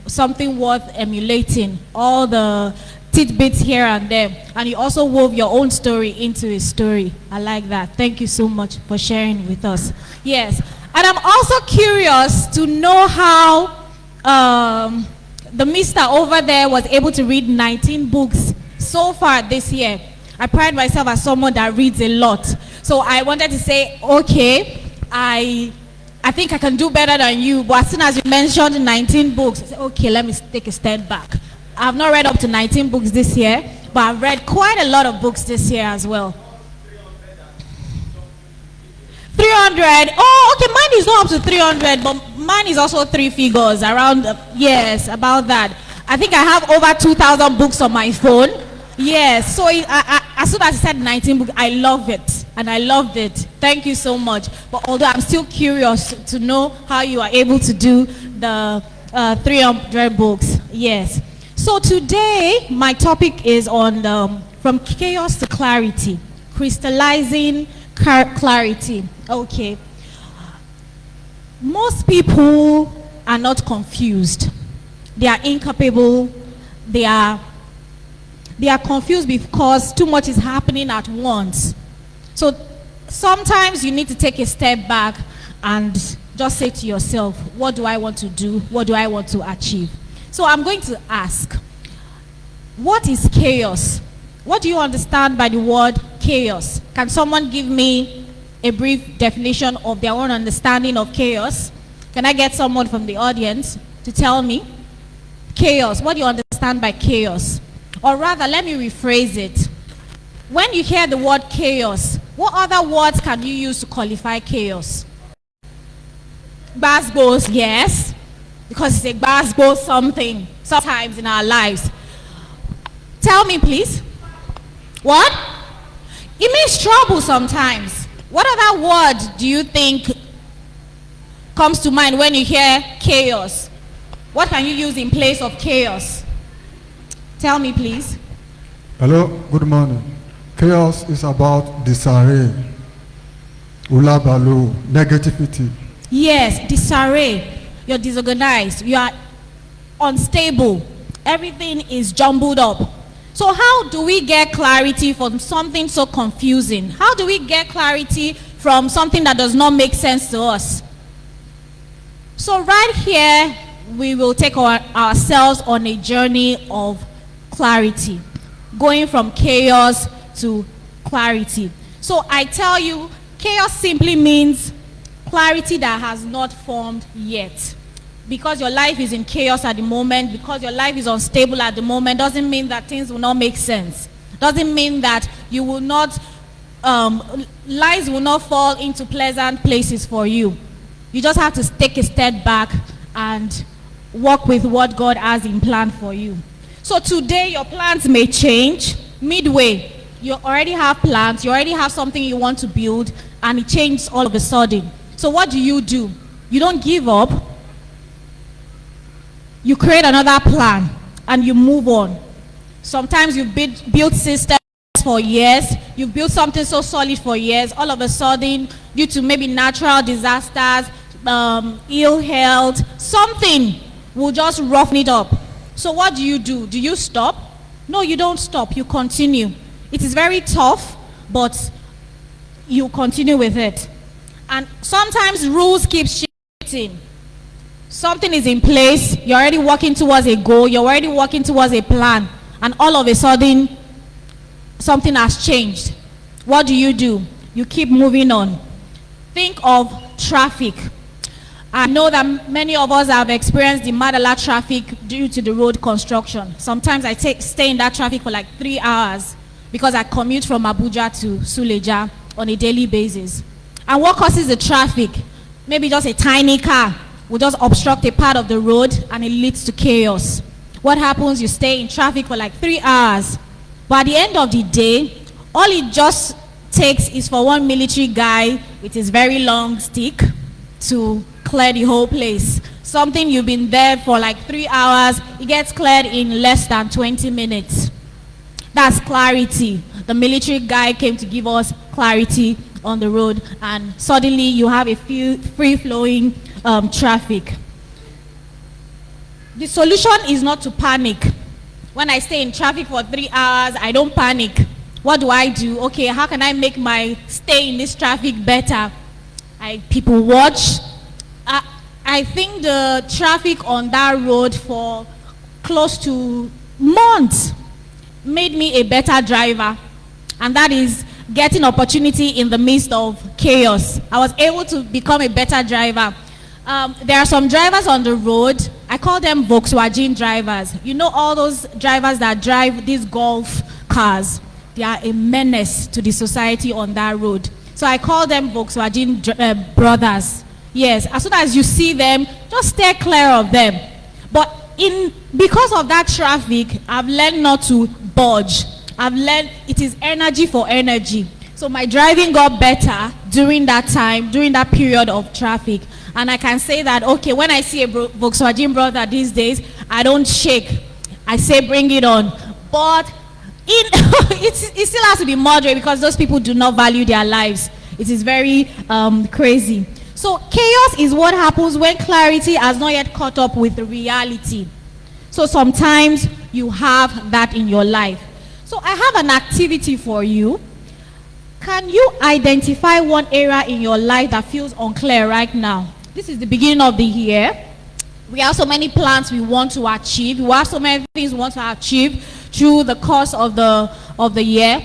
Speaker 2: something worth emulating. All the tidbits here and there. And you also wove your own story into a story. I like that. Thank you so much for sharing with us. Yes. And I'm also curious to know how the mister over there was able to read 19 books so far this year. I pride myself as someone that reads a lot. So I wanted to say, okay, I think I can do better than you. But as soon as you mentioned 19 books, I said, okay, let me take a step back. I've not read up to 19 books this year, but I've read quite a lot of books this year as well. 300. Oh, okay, mine is not up to 300, but mine is also 3 figures around, yes, about that. I think I have over 2,000 books on my phone. Yes, so as soon as I said 19 books, I love it, and I loved it. Thank you so much. But although I'm still curious to know how you are able to do the 300 books. Yes. So today, my topic is on from chaos to clarity, crystallizing clarity. Okay. Most people are not confused. They are incapable. They are confused because too much is happening at once. So sometimes you need to take a step back and just say to yourself, what do I want to do? What do I want to achieve? So I'm going to ask, what is chaos? What do you understand by the word chaos? Can someone give me a brief definition of their own understanding of chaos? Can I get someone from the audience to tell me? Chaos, what do you understand by chaos? Or rather, let me rephrase it. When you hear the word chaos, what other words can you use to qualify chaos? Basbos, yes, because it's a basbo something sometimes in our lives. Tell me, please. What? It means trouble sometimes. What other word do you think comes to mind when you hear chaos? What can you use in place of chaos? Tell me, please.
Speaker 8: Hello, good morning. Chaos is about disarray, ulabalu, negativity.
Speaker 2: Yes, disarray. You're disorganized. You are unstable. Everything is jumbled up. So how do we get clarity from something so confusing? How do we get clarity from something that does not make sense to us? So right here, we will take ourselves on a journey of clarity, going from chaos to clarity. So I tell you, chaos simply means clarity that has not formed yet. Because your life is in chaos at the moment, because your life is unstable at the moment, doesn't mean that things will not make sense. Doesn't mean that you will not, lies will not fall into pleasant places for you. You just have to take a step back and work with what God has in plan for you. So today your plans may change midway. You already have plans, you already have something you want to build, and it changes all of a sudden. So what do? You don't give up. You create another plan and you move on. Sometimes you've built systems for years. You've built something so solid for years. All of a sudden, due to maybe natural disasters, ill health, something will just roughen it up. So what do? Do you stop? No, you don't stop. You continue. It is very tough, but you continue with it. And sometimes rules keep shifting. Something is in place, you're already working towards a goal, you're already working towards a plan, and all of a sudden, something has changed. What do? You keep moving on. Think of traffic. I know that many of us have experienced the Madala traffic due to the road construction. Sometimes I stay in that traffic for like 3 hours because I commute from Abuja to Suleja on a daily basis. And what causes the traffic? Maybe just a tiny car will just obstruct a part of the road and it leads to chaos. What happens? You stay in traffic for like 3 hours. But at the end of the day, all it just takes is for one military guy with his very long stick to clear the whole place. Something you've been there for like 3 hours, it gets cleared in less than 20 minutes. That's clarity. The military guy came to give us clarity on the road, and suddenly you have a free-flowing traffic. The solution is not to panic. When I stay in traffic for 3 hours, I don't panic. What do? Okay, how can I make my stay in this traffic better? People watch. I think the traffic on that road for close to months made me a better driver. And that is getting opportunity in the midst of chaos. I was able to become a better driver. There are some drivers on the road, I call them Volkswagen drivers. You know all those drivers that drive these golf cars? They are a menace to the society on that road. So I call them Volkswagen brothers. Yes, as soon as you see them, just stay clear of them. But because of that traffic, I've learned not to budge. I've learned it is energy for energy. So my driving got better during that time, during that period of traffic. And I can say that, okay, when I see a Volkswagen brother these days, I don't shake. I say, bring it on. But it still has to be moderate because those people do not value their lives. It is very crazy. So chaos is what happens when clarity has not yet caught up with the reality. So sometimes you have that in your life. So I have an activity for you. Can you identify one area in your life that feels unclear right now? This is the beginning of the year. We have so many plans we want to achieve. We have so many things we want to achieve through the course of the year.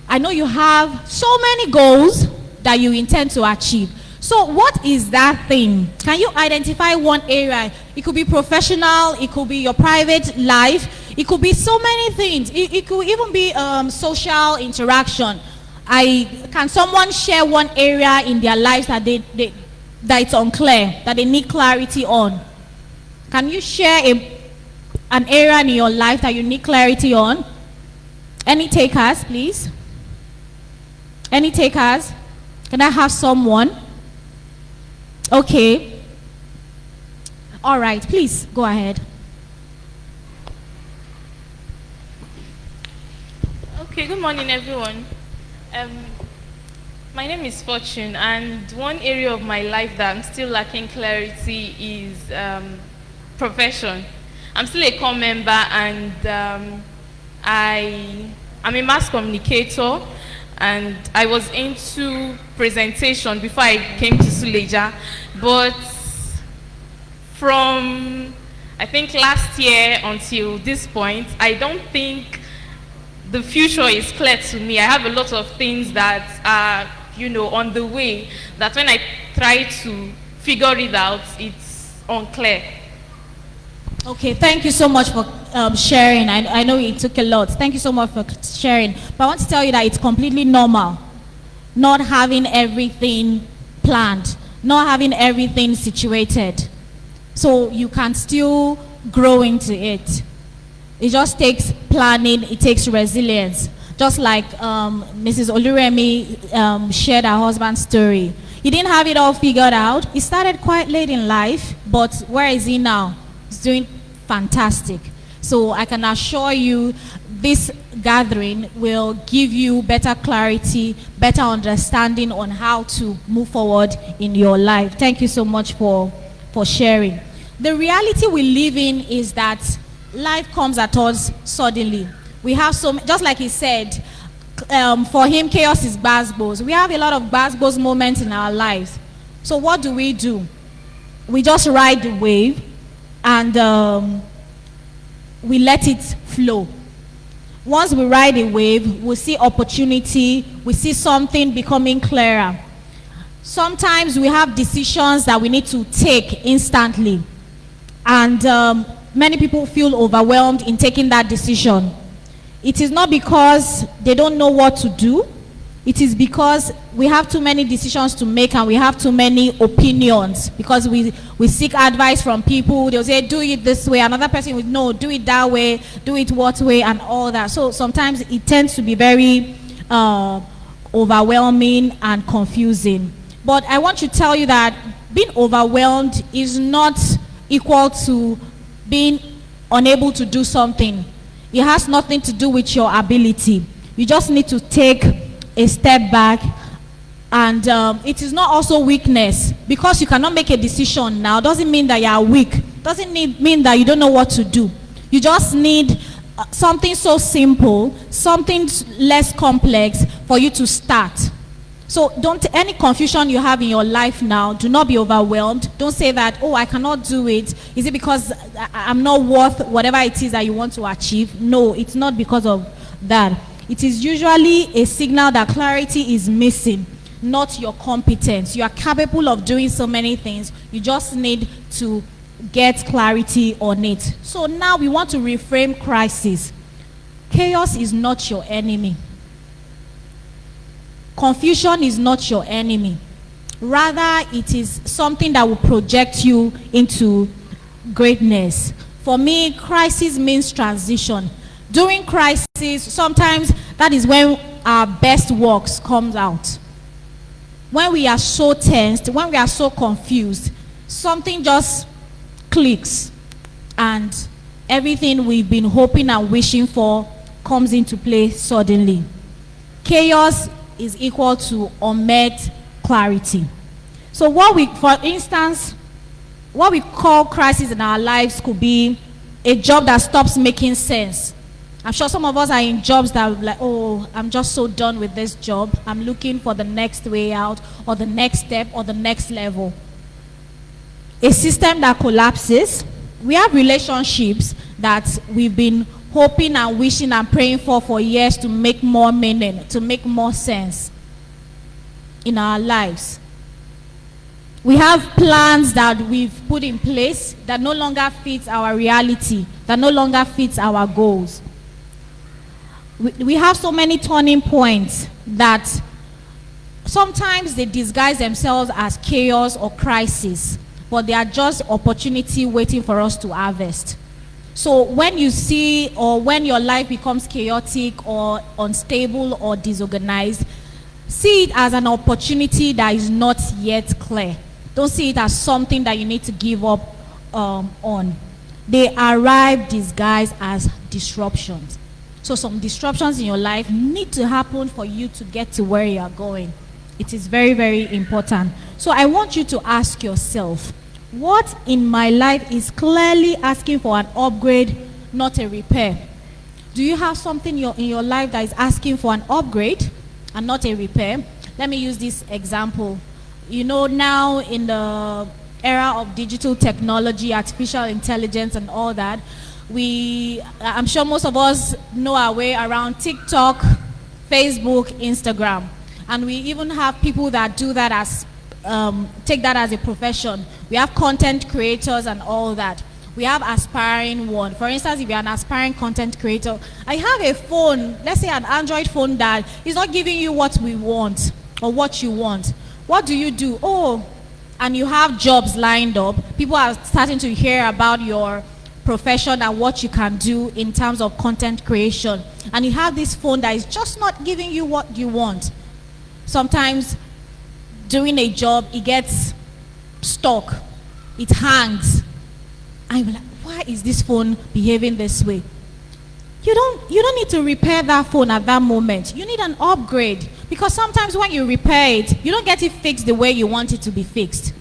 Speaker 2: I know you have so many goals that you intend to achieve. So what is that thing? Can you identify one area? It could be professional, it could be your private life, it could be so many things. It could even be social interaction. Can someone share one area in their lives that that it's unclear, that they need clarity on? Can you share an area in your life that you need clarity on? Any takers, please? Any takers? Can I have someone? Okay. All right, please go ahead.
Speaker 9: Okay, good morning, everyone. My name is Fortune, and one area of my life that I'm still lacking clarity is profession. I'm still a core member, and I'm a mass communicator, and I was into presentation before I came to Suleja, but from I think last year until this point, I don't think the future is clear to me. I have a lot of things that are, on the way, that when I try to figure it out, it's unclear.
Speaker 2: Okay, thank you so much for sharing. I know it took a lot. Thank you so much for sharing. But I want to tell you that it's completely normal not having everything planned, not having everything situated. So you can still grow into it. It just takes planning, it takes resilience. Just like Mrs. Oluremi shared her husband's story. He didn't have it all figured out. He started quite late in life, but where is he now? He's doing fantastic. So I can assure you this gathering will give you better clarity, better understanding on how to move forward in your life. Thank you so much for sharing. The reality we live in is that life comes at us suddenly. We have just like he said, for him, chaos is basbos. We have a lot of basbos moments in our lives. So what do? We just ride the wave and we let it flow. Once we ride a wave, we see opportunity, we see something becoming clearer. Sometimes we have decisions that we need to take instantly. And many people feel overwhelmed in taking that decision. It is not because they don't know what to do. It is because we have too many decisions to make and we have too many opinions, because we seek advice from people. They'll say, do it this way. Another person will, no, do it that way, do it what way, and all that. So sometimes it tends to be very overwhelming and confusing. But I want to tell you that being overwhelmed is not equal to being unable to do something. It has nothing to do with your ability. You just need to take a step back, and it is not also weakness. Because you cannot make a decision now doesn't mean that you are weak. Doesn't mean that you don't know what to do. You just need something so simple, something less complex for you to start. So any confusion you have in your life now, do not be overwhelmed. Don't say that, oh, I cannot do it. Is it because I'm not worth whatever it is that you want to achieve? No, it's not because of that. It is usually a signal that clarity is missing, not your competence. You are capable of doing so many things. You just need to get clarity on it. So now we want to reframe crisis. Chaos is not your enemy. Confusion is not your enemy. Rather, it is something that will project you into greatness. For me, crisis means transition. During crisis, sometimes that is when our best works comes out. When we are so tensed, when we are so confused, something just clicks and everything we've been hoping and wishing for comes into play suddenly. Chaos is equal to unmet clarity. So for instance, what we call crisis in our lives could be a job that stops making sense. I'm sure some of us are in jobs that are like, oh, I'm just so done with this job. I'm looking for the next way out, or the next step, or the next level. A system that collapses. We have relationships that we've been hoping and wishing and praying for years to make more meaning, to make more sense in our lives. We have plans that we've put in place that no longer fit our reality, that no longer fits our goals. We have so many turning points that sometimes they disguise themselves as chaos or crisis, but they are just opportunity waiting for us to harvest. So when you see, or when your life becomes chaotic or unstable or disorganized, see it as an opportunity that is not yet clear. Don't see it as something that you need to give up on. They arrive disguised as disruptions. So some disruptions in your life need to happen for you to get to where you are going. It is very, very important. So I want you to ask yourself, what in my life is clearly asking for an upgrade, not a repair? Do you have something in your life that is asking for an upgrade and not a repair? Let me use this example. You know, now in the era of digital technology, artificial intelligence and all that, I'm sure most of us know our way around TikTok, Facebook, Instagram. And we even have people that do that take that as a profession. We have content creators and all that. We have aspiring one. For instance, if you're an aspiring content creator, I have a phone, let's say an Android phone that is not giving you what we want or what you want. What do? Oh, and you have jobs lined up. People are starting to hear about your profession and what you can do in terms of content creation. And you have this phone that is just not giving you what you want. Sometimes doing a job, it gets stuck. It hangs. I'm like, why is this phone behaving this way? You don't need to repair that phone at that moment. You need an upgrade. Because sometimes when you repair it, you don't get it fixed the way you want it to be fixed.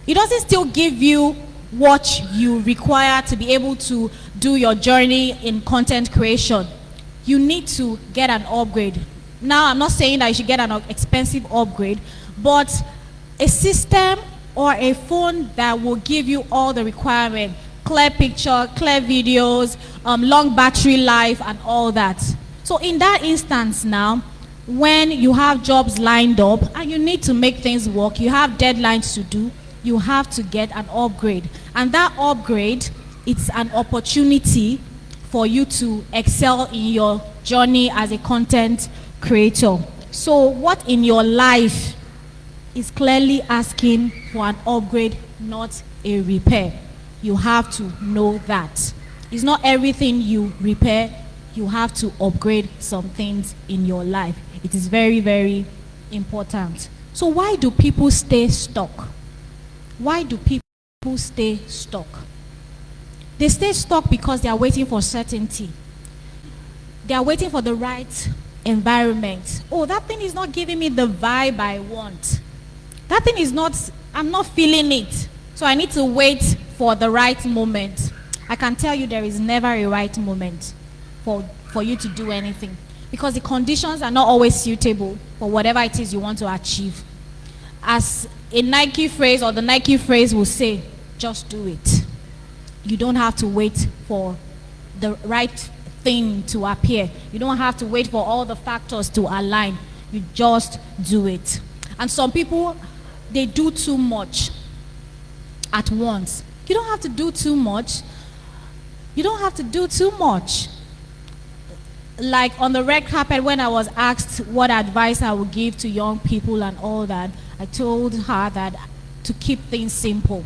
Speaker 2: It doesn't still give you what you require to be able to do your journey in content creation. You need to get an upgrade. Now, I'm not saying that you should get an expensive upgrade, but a system or a phone that will give you all the requirement, clear picture, clear videos, long battery life and all that. So in that instance now, when you have jobs lined up and you need to make things work, you have deadlines to do, you have to get an upgrade. And that upgrade, it's an opportunity for you to excel in your journey as a content creator. So what in your life is clearly asking for an upgrade, not a repair? You have to know that. It's not everything you repair, you have to upgrade some things in your life. It is very, very important. So why do people stay stuck? Why do people stay stuck? They stay stuck because they are waiting for certainty. They are waiting for the right environment. Oh, that thing is not giving me the vibe I want. That thing is not, I'm not feeling it. So I need to wait for the right moment. I can tell you there is never a right moment for you to do anything, because the conditions are not always suitable for whatever it is you want to achieve. As a Nike phrase, or the Nike phrase will say, just do it. You don't have to wait for the right thing to appear. You don't have to wait for all the factors to align. You just do it. And some people, they do too much at once. You don't have to do too much. You don't have to do too much. Like on the red carpet, when I was asked what advice I would give to young people and all that, I told her that to keep things simple.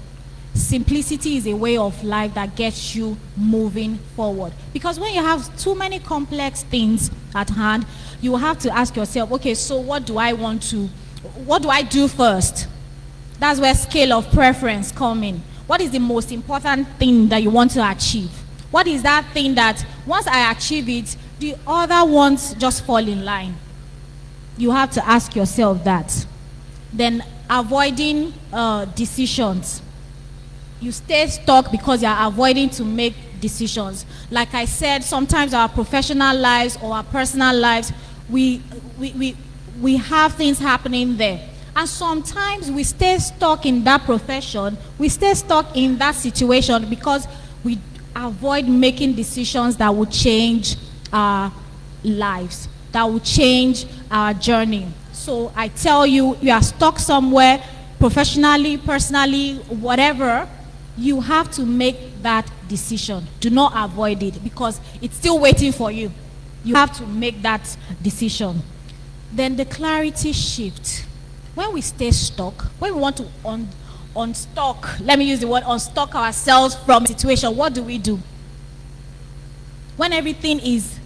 Speaker 2: Simplicity is a way of life that gets you moving forward. Because when you have too many complex things at hand, you have to ask yourself, okay, so what do I do first? That's where scale of preference come in. What is the most important thing that you want to achieve? What is that thing that once I achieve it, the other ones just fall in line? You have to ask yourself that. Then avoiding decisions. You stay stuck because you are avoiding to make decisions. Like I said, sometimes our professional lives or our personal lives, we have things happening there. And sometimes we stay stuck in that profession, we stay stuck in that situation because we avoid making decisions that will change our lives, that will change our journey. So I tell you, you are stuck somewhere, professionally, personally, whatever, you have to make that decision. Do not avoid it because it's still waiting for you. You have to make that decision. Then the clarity shift. When we stay stuck, when we want to unstuck, let me use the word unstuck ourselves from a situation, what do? When everything is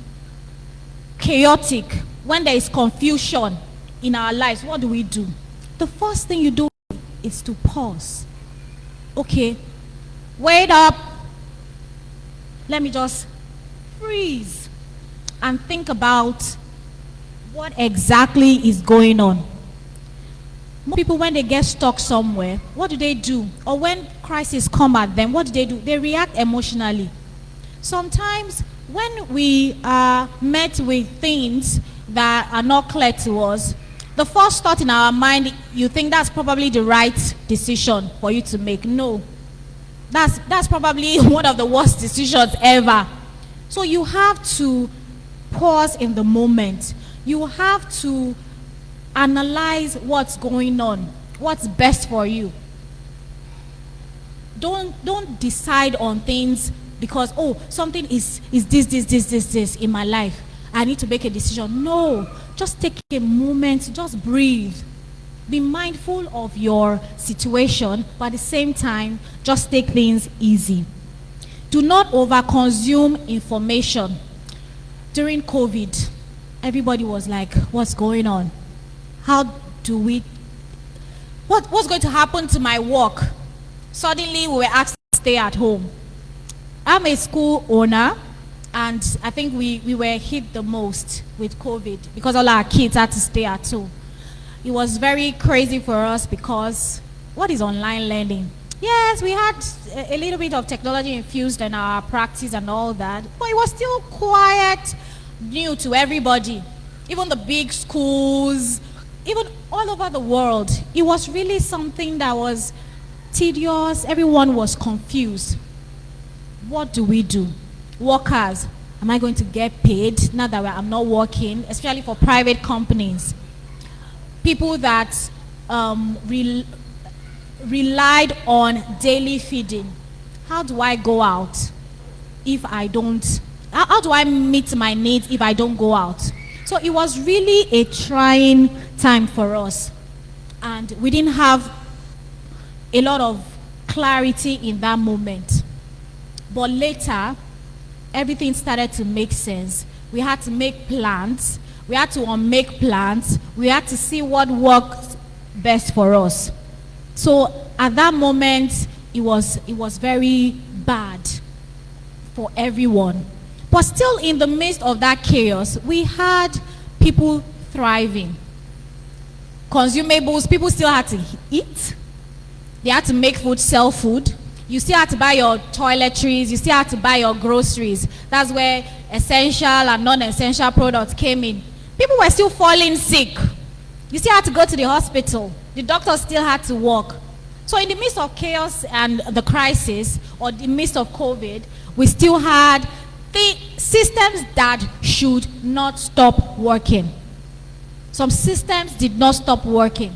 Speaker 2: chaotic, when there is confusion in our lives, what do? The first thing you do is to pause. Okay, wait up. Let me just freeze and think about what exactly is going on. Most people, when they get stuck somewhere, what do? Or when crisis come at them, what do? They react emotionally. Sometimes when we are met with things that are not clear to us, the first thought in our mind, you think that's probably the right decision for you to make. No. That's probably one of the worst decisions ever. So you have to pause in the moment. You have to analyze what's going on, what's best for you. Don't decide on things because, oh, something is this in my life. I need to make a decision. No, just take a moment, just breathe. Be mindful of your situation, but at the same time, just take things easy. Do not overconsume information. During COVID, everybody was like, what's going on? What's going to happen to my work? Suddenly, we were asked to stay at home. I'm a school owner, and I think we were hit the most with COVID because all our kids had to stay at home. It was very crazy for us because what is online learning? Yes, we had a little bit of technology infused in our practice and all that, but it was still quite new to everybody. Even the big schools, even all over the world. It was really something that was tedious. Everyone was confused. What do? Workers, am I going to get paid now that I'm not working? Especially for private companies. People that relied on daily feeding. How do I go out if I don't? How do I meet my needs if I don't go out? So it was really a trying time for us. And we didn't have a lot of clarity in that moment. But later, everything started to make sense. We had to make plans. We had to unmake plans. We had to see what worked best for us. So at that moment, it was very bad for everyone. But still in the midst of that chaos, we had people thriving. Consumables, people still had to eat. They had to make food, sell food. You still had to buy your toiletries. You still had to buy your groceries. That's where essential and non-essential products came in. People were still falling sick. You still had to go to the hospital. The doctors still had to work. So in the midst of chaos and the crisis, or the midst of COVID, we still had the systems that should not stop working. Some systems did not stop working.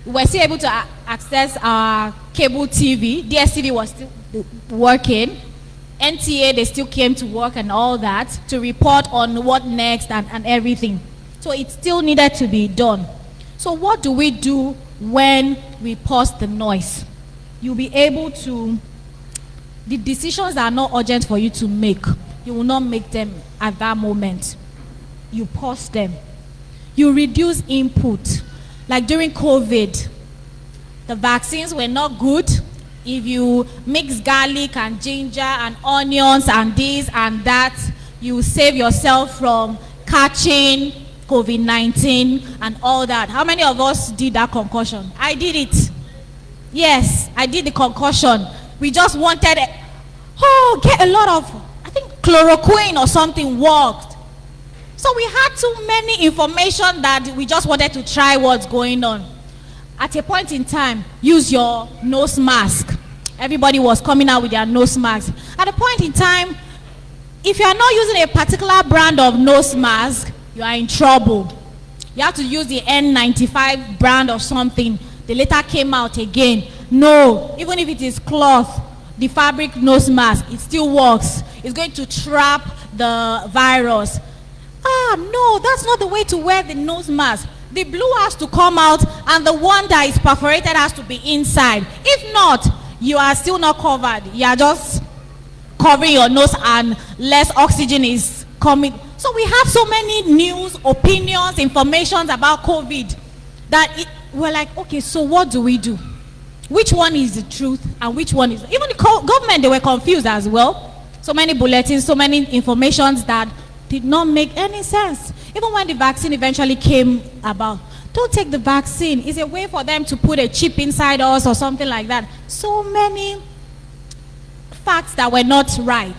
Speaker 2: We were still able to access our cable TV. DSTV was still working. NTA, they still came to work and all that to report on what next and everything. So it still needed to be done. So what do we do when we pause the noise? You'll be able to, the decisions that are not urgent for you to make, you will not make them at that moment. You pause them. You reduce input. Like during COVID, the vaccines were not good. If you mix garlic and ginger and onions and this and that, you save yourself from catching COVID-19 and all that. How many of us did that concoction? I did it. Yes, I did the concoction. We just wanted, get a lot of, I think chloroquine or something worked. So we had too many information that we just wanted to try what's going on. At a point in time, use your nose mask. Everybody was coming out with their nose masks. At a point in time, if you are not using a particular brand of nose mask, you are in trouble. You have to use the N95 brand or something. They later came out again. No, even if it is cloth, the fabric nose mask, it still works. It's going to trap the virus. No, that's not the way to wear the nose mask. The blue has to come out and the one that is perforated has to be inside. If not, you are still not covered. You are just covering your nose and less oxygen is coming. So we have so many news, opinions, information about COVID that we're like, okay, so what do we do? Which one is the truth and which one is... Even the government, they were confused as well. So many bulletins, so many informations that did not make any sense. Even when the vaccine eventually came about, don't take the vaccine. It's a way for them to put a chip inside us or something like that. So many facts that were not right.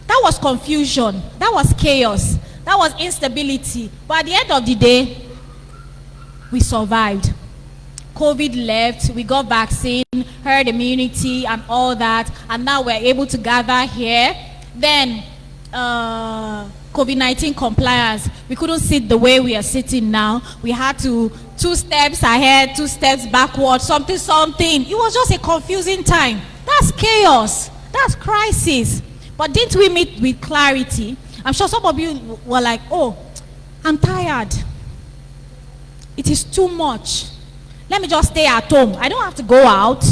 Speaker 2: That was confusion. That was chaos. That was instability. But at the end of the day, we survived. COVID left, we got vaccine, herd immunity and all that, and now we're able to gather here. Then COVID-19 compliance, we couldn't sit the way we are sitting now. We had to 2 steps ahead, 2 steps backward, something. It was just a confusing time. That's chaos. That's crisis. But didn't we meet with clarity? I'm sure some of you were like, oh, I'm tired. It is too much. Let me just stay at home. I don't have to go out.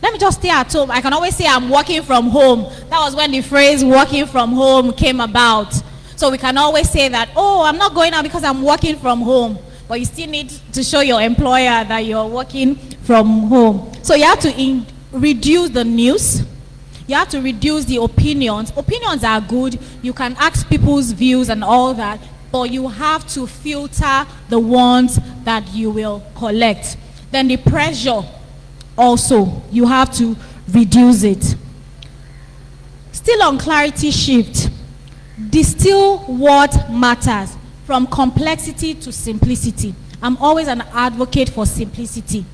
Speaker 2: Let me just stay at home. I can always say I'm working from home. That was when the phrase working from home came about. So we can always say that, oh, I'm not going out because I'm working from home. But you still need to show your employer that you're working from home. So you have to reduce the news. You have to reduce the opinions. Opinions are good. You can ask people's views and all that. But you have to filter the ones that you will collect. Then the pressure also, you have to reduce it. Still on clarity shift. Distill what matters from complexity to simplicity. I'm always an advocate for simplicity.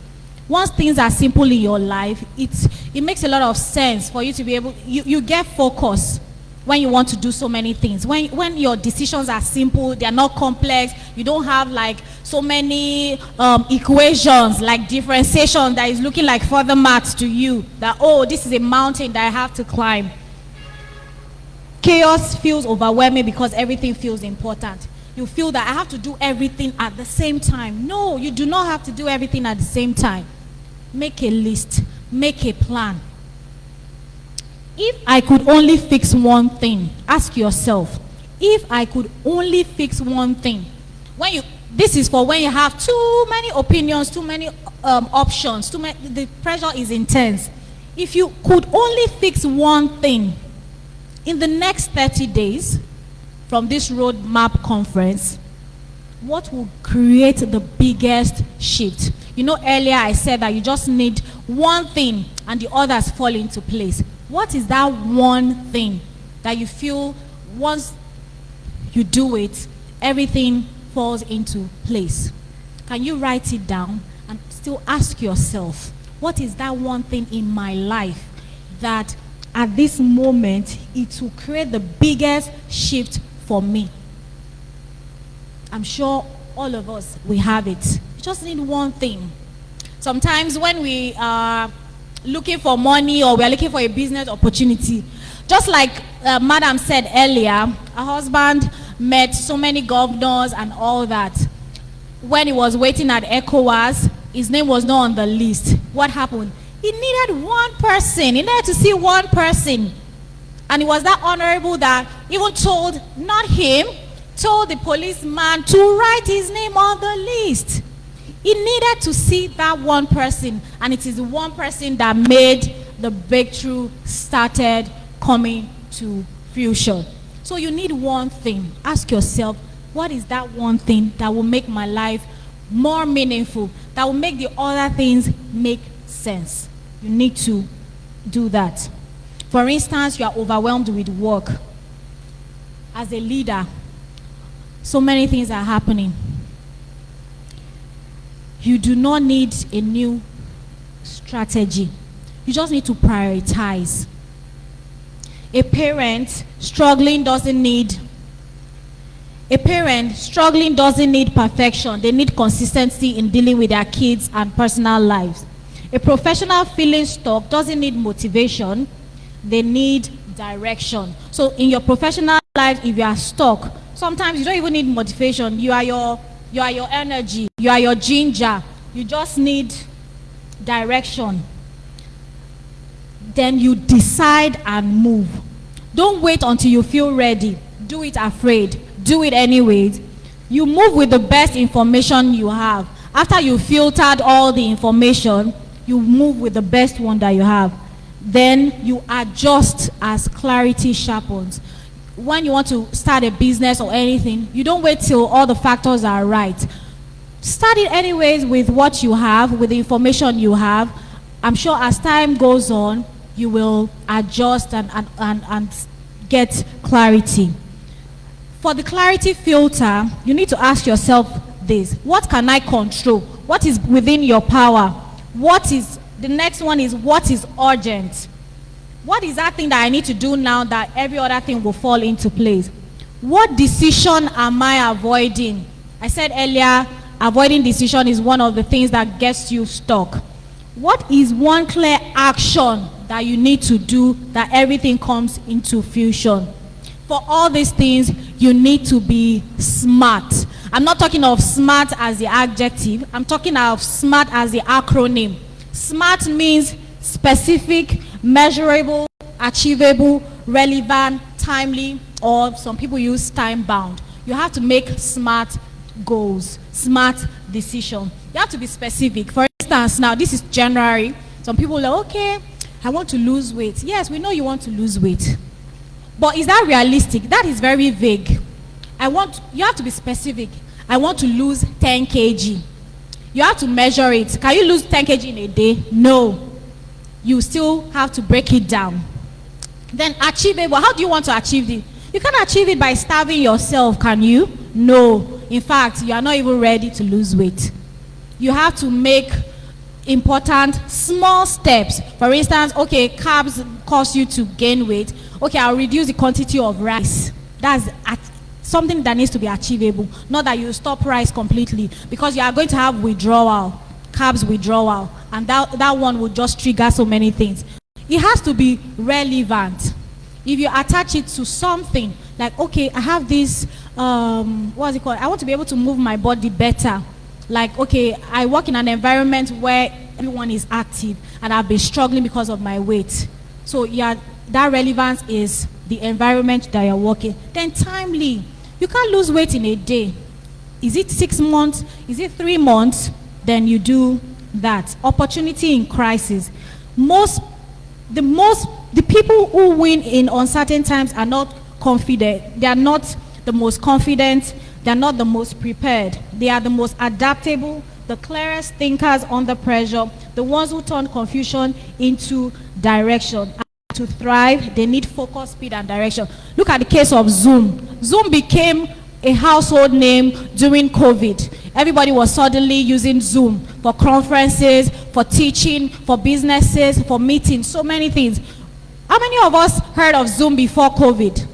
Speaker 2: Once things are simple in your life, it makes a lot of sense for you to be able, you get focus when you want to do so many things. When your decisions are simple, they are not complex, you don't have like so many equations like differentiation that is looking like further maths to you, that oh, this is a mountain that I have to climb. Chaos feels overwhelming because everything feels important. you feel that I have to do everything at the same time. No, you do not have to do everything at the same time. Make a list, make a plan. If I could only fix one thing, ask yourself, if I could only fix one thing. This is for when you have too many opinions, too many options, the pressure is intense. If you could only fix one thing in the next 30 days from this RoadMap conference, what will create the biggest shift? You know, earlier I said that you just need one thing and the others fall into place. What is that one thing that you feel once you do it, everything falls into place? Can you write it down and still ask yourself, what is that one thing in my life that at this moment it will create the biggest shift for me? I'm sure all of us, we have it. You just need one thing. Sometimes when we are looking for money or we are looking for a business opportunity, just like Madam said earlier, her husband met so many governors and all that. When he was waiting at ECOWAS, his name was not on the list. What happened? He needed one person. He needed to see one person. And he was that honorable that even told, not him, told the policeman to write his name on the list. He needed to see that one person, and it is the one person that made the breakthrough started coming to fruition. So you need one thing. Ask yourself, what is that one thing that will make my life more meaningful, that will make the other things make sense? You need to do that. For instance, you are overwhelmed with work. As a leader, so many things are happening. You do not need a new strategy. You just need to prioritize. A parent struggling doesn't need perfection. They need consistency in dealing with their kids and personal lives. A professional feeling stuck doesn't need motivation. They need direction. So in your professional life, if you are stuck, sometimes you don't even need motivation. You are your energy. You are your ginger. You just need direction. Then you decide and move. Don't wait until you feel ready. Do it afraid. Do it anyways. You move with the best information you have. After you filtered all the information, you move with the best one that you have. Then you adjust as clarity sharpens. When you want to start a business or anything, you don't wait till all the factors are right. Start it anyways with what you have, with the information you have. I'm sure as time goes on, you will adjust and get clarity. For the clarity filter, you need to ask yourself this: what can I control? What is within your power? The next one is, what is urgent? What is that thing that I need to do now that every other thing will fall into place? What decision am I avoiding? I said earlier, avoiding decision is one of the things that gets you stuck. What is one clear action that you need to do that everything comes into fusion? For all these things, you need to be smart. I'm not talking of smart as the adjective. I'm talking of smart as the acronym. SMART means specific, measurable, achievable, relevant, timely, or some people use time-bound. You have to make SMART goals, SMART decision. You have to be specific. For instance, now this is January. Some people are like, okay, I want to lose weight. Yes, we know you want to lose weight. But is that realistic? That is very vague. You have to be specific. I want to lose 10 kg. You have to measure it. Can you lose 10 kg in a day? No. You still have to break it down. Then achievable. How do you want to achieve it? You can't achieve it by starving yourself, can you? No. In fact, you are not even ready to lose weight. You have to make important small steps. For instance, okay, carbs cause you to gain weight. Okay, I'll reduce the quantity of rice. That's something that needs to be achievable. Not that you stop rice completely, because you are going to have withdrawal, carbs withdrawal, and that one will just trigger so many things. It has to be relevant. If you attach it to something Like, okay, I have this, what's it called? I want to be able to move my body better. Like, okay, I work in an environment where everyone is active and I've been struggling because of my weight. So yeah, that relevance is the environment that you're working. Then timely. You can't lose weight in a day. Is it 6 months? Is it 3 months? Then you do that. Opportunity in crisis. The people who win in uncertain times are not confident. They are not the most confident. They are not the most prepared. They are the most adaptable, the clearest thinkers under pressure, the ones who turn confusion into direction. And to thrive, they need focus, speed, and direction. Look at the case of Zoom. Zoom became a household name during COVID. Everybody was suddenly using Zoom for conferences, for teaching, for businesses, for meetings, so many things. How many of us heard of Zoom before COVID?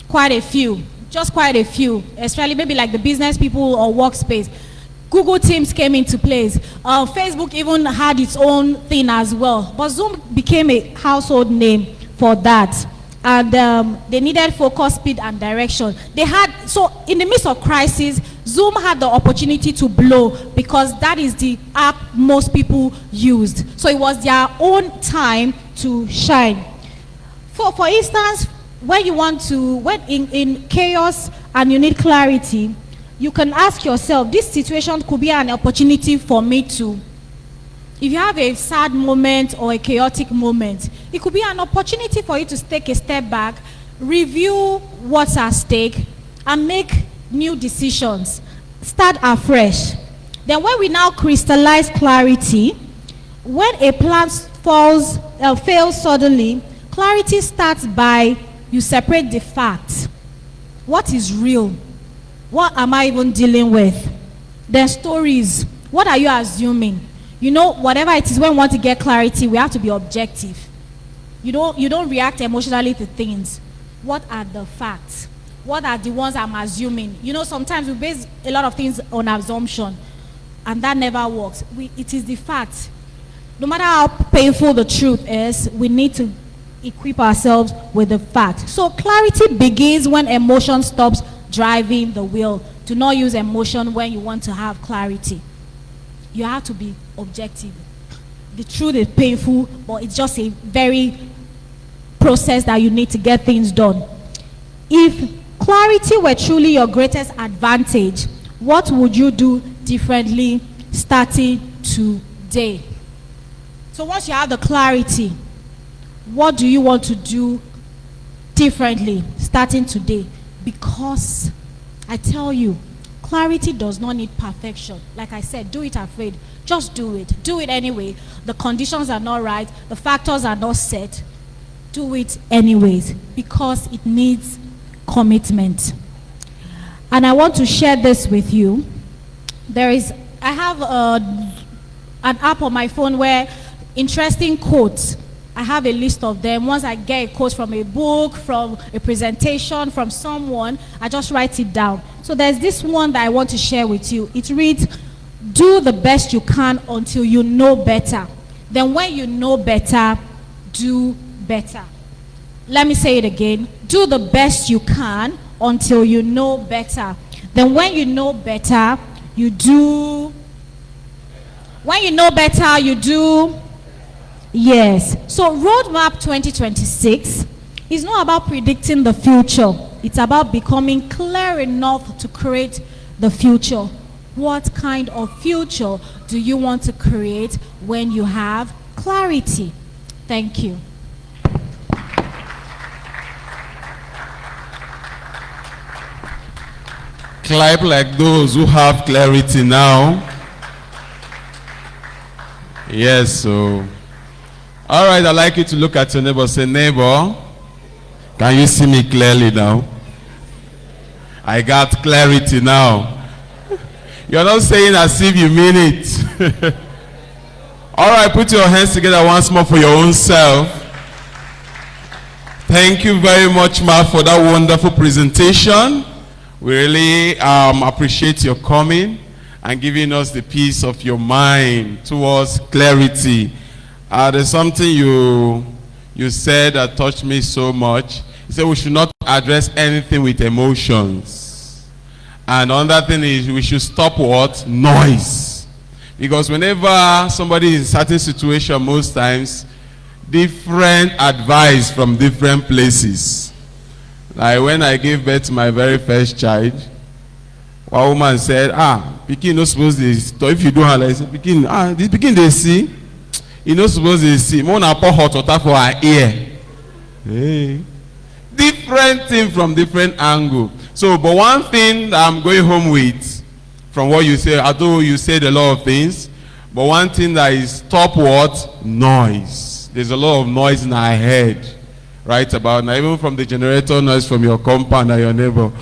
Speaker 2: Quite a few, just quite a few, especially maybe like the business people or workspace. Google Teams came into place. Facebook even had its own thing as well. But Zoom became a household name for that. And they needed focus, speed, and direction. So in the midst of crisis, Zoom had the opportunity to blow because that is the app most people used. So it was their own time to shine. For instance, when in chaos and you need clarity, you can ask yourself, this situation could be an opportunity for me to. If you have a sad moment or a chaotic moment, it could be an opportunity for you to take a step back, review what's at stake, and make new decisions. Start afresh. Then when we now crystallize clarity, when a plan fails suddenly, clarity starts by you separate the facts. What is real? What am I even dealing with? Then stories. What are you assuming? You know, whatever it is, when we want to get clarity, we have to be objective. You don't react emotionally to things. What are the facts? What are the ones I'm assuming? You know, sometimes we base a lot of things on assumption, and that never works. It is the fact. No matter how painful the truth is, we need to equip ourselves with the fact. So clarity begins when emotion stops driving the wheel. Do not use emotion when you want to have clarity. You have to be objective. The truth is painful, but it's just a very process that you need to get things done. If clarity were truly your greatest advantage, what would you do differently starting today? So once you have the clarity, what do you want to do differently starting today? Because I tell you, clarity does not need perfection. Like I said, do it afraid. Just do it. Do it anyway. The conditions are not right. The factors are not set. Do it anyways because it needs commitment. And I want to share this with you. I have an app on my phone where interesting quotes, I have a list of them. Once I get a quote from a book, from a presentation, from someone, I just write it down. So there's this one that I want to share with you. It reads, do the best you can until you know better. Then when you know better, do better. Let me say it again. Do the best you can until you know better. Then when you know better, you do. When you know better, you do. Yes. So RoadMap 2026 is not about predicting the future. It's about becoming clear enough to create the future. What kind of future do you want to create when you have clarity? Thank you.
Speaker 1: Clap like those who have clarity now. Yes, so. All right, I'd like you to look at your neighbor. Say, neighbor, can you see me clearly now? I got clarity now. You're not saying as if you mean it. All right, put your hands together once more for your own self. Thank you very much, Ma, for that wonderful presentation. We really appreciate your coming and giving us the peace of your mind towards clarity. There's something you said that touched me so much. You said we should not address anything with emotions. And another thing is we should stop what? Noise. Because whenever somebody is in a certain situation, most times, different advice from different places. Like when I gave birth to my very first child, one woman said, Pikin not supposed to see. If you don't have like, Pikin, this Pikin they see. You not supposed to see. More na pour hot water for her ear. Hey. Different thing from different angle. So, but one thing that I'm going home with, from what you say, although you said a lot of things, but one thing that is stop what? Noise. There's a lot of noise in our head right about now, even from the generator noise from your compound and your neighbor.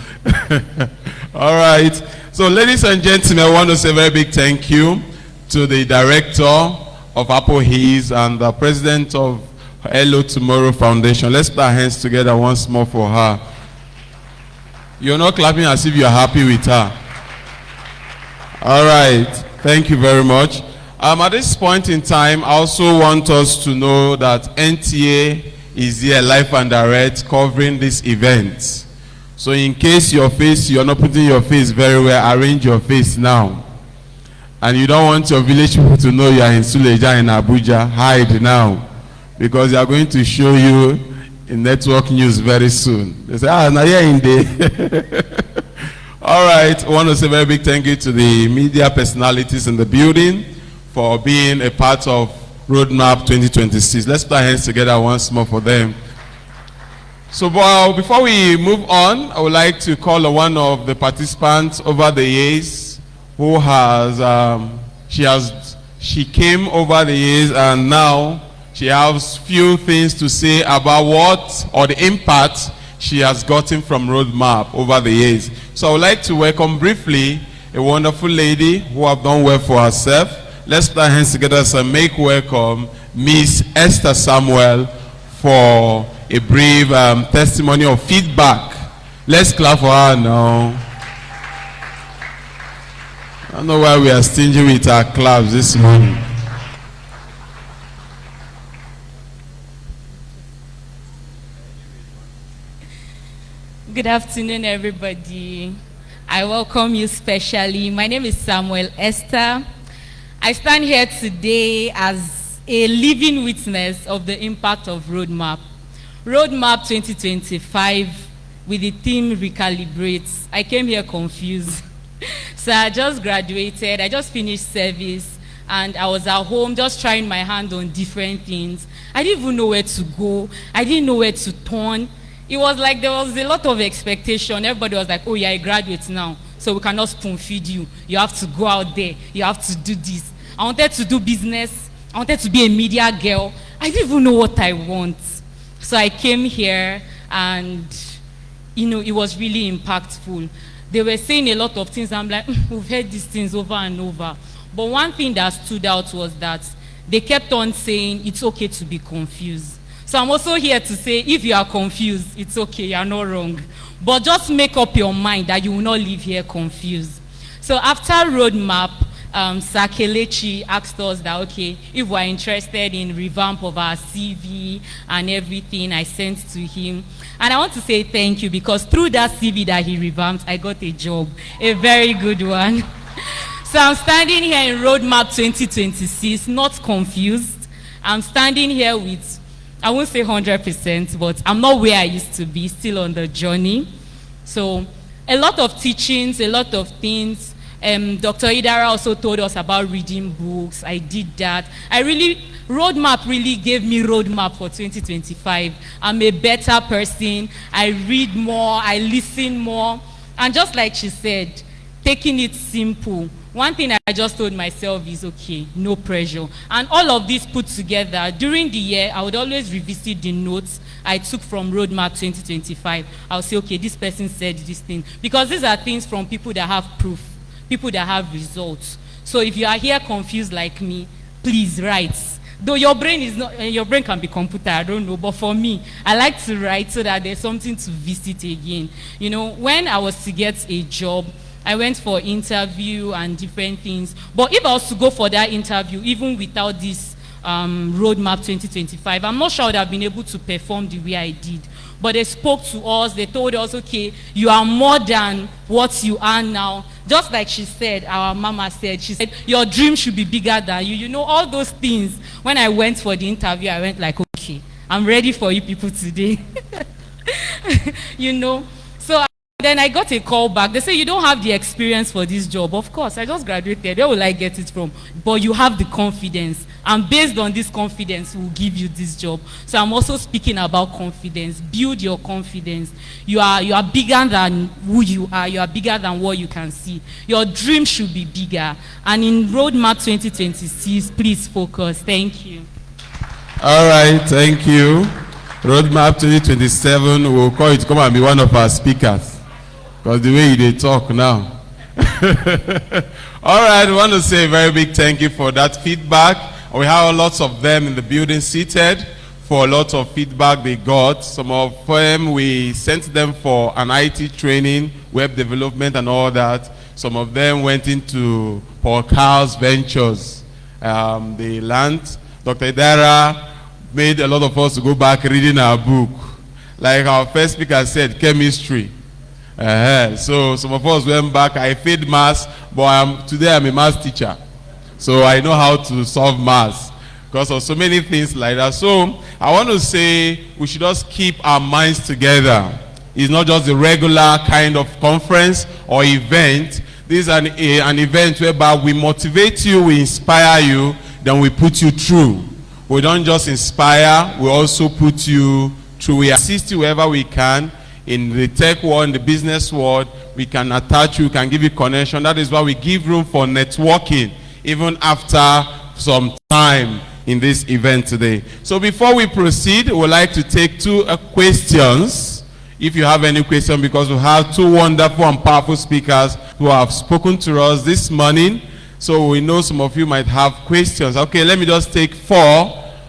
Speaker 1: All right. So, ladies and gentlemen, I want to say a very big thank you to the director of Apple Hills and the president of Hello Tomorrow Foundation. Let's put our hands together once more for her. You're not clapping as if you're happy with her. All right. Thank you very much. At this point in time, I also want us to know that NTA is here live and direct covering this event. So in case you're not putting your face very well, arrange your face now. And you don't want your village people to know you are in Suleja in Abuja, hide now. Because they are going to show you in network news very soon. They say, now you're in there. All right, I want to say a very big thank you to the media personalities in the building for being a part of RoadMap 2026. Let's put our hands together once more for them. So before we move on, I would like to call on one of the participants over the years who has, she came over the years and now she has few things to say about what, or the impact she has gotten from RoadMap over the years. So I would like to welcome briefly a wonderful lady who have done well for herself. Let's put our hands together and make welcome Miss Esther Samuel for a brief testimony of feedback. Let's clap for her now. I don't know why we are stingy with our claps this morning.
Speaker 10: Good afternoon, everybody. I welcome you specially. My name is Samuel Esther. I stand here today as a living witness of the impact of RoadMap. RoadMap 2025 with the theme Recalibrate. I came here confused. So I just graduated, I just finished service, and I was at home just trying my hand on different things. I didn't even know where to go. I didn't know where to turn. It was like there was a lot of expectation. Everybody was like, oh, you're a graduate now, so we cannot spoon feed you. You have to go out there. You have to do this. I wanted to do business. I wanted to be a media girl. I didn't even know what I want. So I came here and, it was really impactful. They were saying a lot of things. I'm like, we've heard these things over and over. But one thing that stood out was that they kept on saying it's okay to be confused. So I'm also here to say, if you are confused, it's okay, you're not wrong. But just make up your mind that you will not leave here confused. So after RoadMap, Sir Kelechi asked us that, okay, if we're interested in revamp of our CV and everything, I sent to him. And I want to say thank you, because through that CV that he revamped, I got a job, a very good one. So I'm standing here in RoadMap 2026, not confused. I'm standing here with, I won't say 100%, but I'm not where I used to be, still on the journey. So a lot of teachings, a lot of things. Dr. Idara also told us about reading books. I did that. RoadMap really gave me RoadMap for 2025. I'm a better person. I read more, I listen more. And just like she said, taking it simple. One thing I just told myself is, okay, no pressure. And all of this put together, during the year, I would always revisit the notes I took from RoadMap 2025. I'll say, okay, this person said this thing. Because these are things from people that have proof, people that have results. So if you are here confused like me, please write. Though your brain can be computer, I don't know, but for me, I like to write so that there's something to visit again. When I was to get a job, I went for interview and different things. But if I was to go for that interview, even without this RoadMap 2025, I'm not sure I would have been able to perform the way I did. but they spoke to us. They told us, okay, you are more than what you are now. Just like she said, our mama said, she said, your dream should be bigger than you. You know, all those things. When I went for the interview, I went like, okay, I'm ready for you people today. You know, so then I got a call back. They say, you don't have the experience for this job. Of course, I just graduated. Where will I get it from? But you have the confidence. And based on this confidence, we'll give you this job. So I'm also speaking about confidence. Build your confidence. You are bigger than who you are. You are bigger than what you can see. Your dream should be bigger. And in RoadMap 2026, please focus. Thank you.
Speaker 1: All right, thank you. RoadMap 2027, we'll call you to come and be one of our speakers. Because the way they talk now. All right, I want to say a very big thank you for that feedback. We have lots of them in the building seated for a lot of feedback they got. Some of them we sent them for an IT training, web development and all that. Some of them went into Paul Carl's ventures. They learned. Dr. Idara made a lot of us to go back reading our book. Like our first speaker said, chemistry. So some of us went back. I failed maths, but today I'm a maths teacher. So I know how to solve maths because of so many things like that. So I want to say we should just keep our minds together. It's not just a regular kind of conference or event. This is an event whereby we motivate you, we inspire you, then we put you through. We don't just inspire, we also put you through. We assist you wherever we can. In the tech world, in the business world, we can attach you, can give you connection. That is why we give room for networking, even after some time in this event today. So before we proceed, we would like to take two questions. If you have any question, because we have two wonderful and powerful speakers who have spoken to us this morning. So we know some of you might have questions. Okay, let me just take 4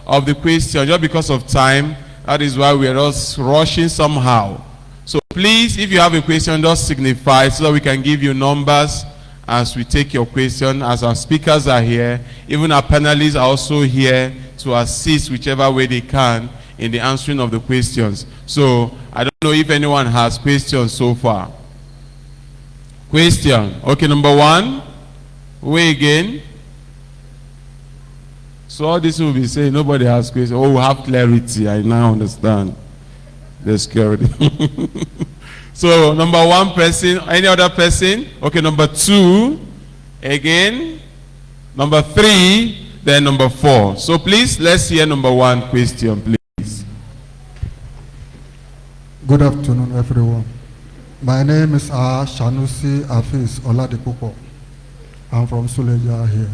Speaker 1: of the questions just because of time. That is why we are just rushing somehow. So please, if you have a question, just signify so that we can give you numbers as we take your question, as our speakers are here. Even our panelists are also here to assist whichever way they can in the answering of the questions. So I don't know if anyone has questions so far. Question. Okay, number 1. Wait again. So all this will be saying nobody has questions. Oh, we have clarity. I now understand. The security. So number 1 person, any other person? Okay, number 2, again, number 3, then number 4. So please, let's hear number 1 question, please.
Speaker 8: Good afternoon, everyone. My name is Shanusi Afis Oladipupo. I'm from Suleja here.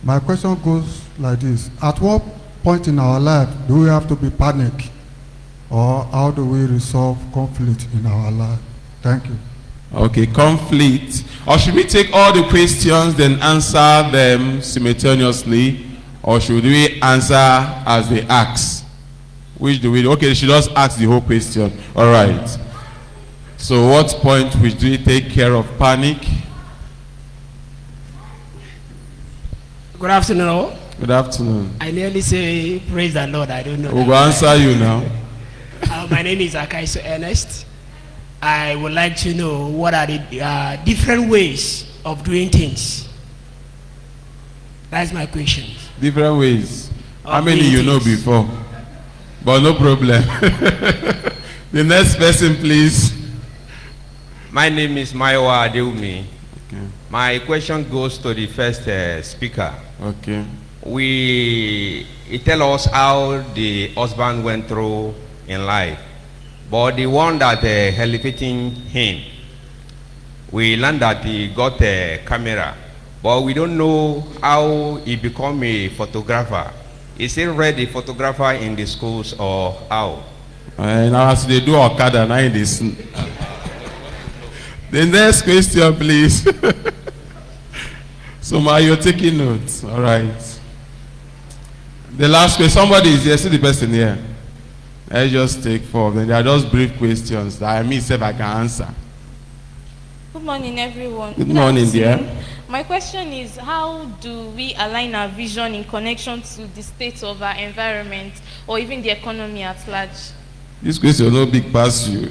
Speaker 8: My question goes like this. At what point in our life do we have to be panicked? Or how do we resolve conflict in our life? Thank you.
Speaker 1: Okay, conflict. Or should we take all the questions then answer them simultaneously? Or should we answer as they ask? Which do we do? Okay, they should just ask the whole question. All right. So what point which do we take care of panic?
Speaker 11: Good afternoon all.
Speaker 1: Good afternoon.
Speaker 11: I nearly say praise the Lord. I don't know.
Speaker 1: We'll answer you now.
Speaker 11: My name is Akaiso Ernest. I would like to know what are the different ways of doing things. That's my question.
Speaker 1: Different ways. How many you know before? But no problem. The next person, please.
Speaker 12: My name is Maiwa Adeumi. Okay. My question goes to the first speaker.
Speaker 1: Okay.
Speaker 12: He tell us how the husband went through in life, but the one that elevating him, we learned that he got a camera, but we don't know how he become a photographer. Is he already a photographer in the schools or how?
Speaker 1: Now as they do Okada, now in this. The next question, please. So, Ma, you're taking notes. All right. The last question. Somebody is here. See the person here. Let's just take 4 of them. They are just brief questions that I myself I can answer.
Speaker 9: Good morning, everyone.
Speaker 1: Good morning, dear.
Speaker 9: My question is, how do we align our vision in connection to the state of our environment or even the economy at large?
Speaker 1: This question will not big past you.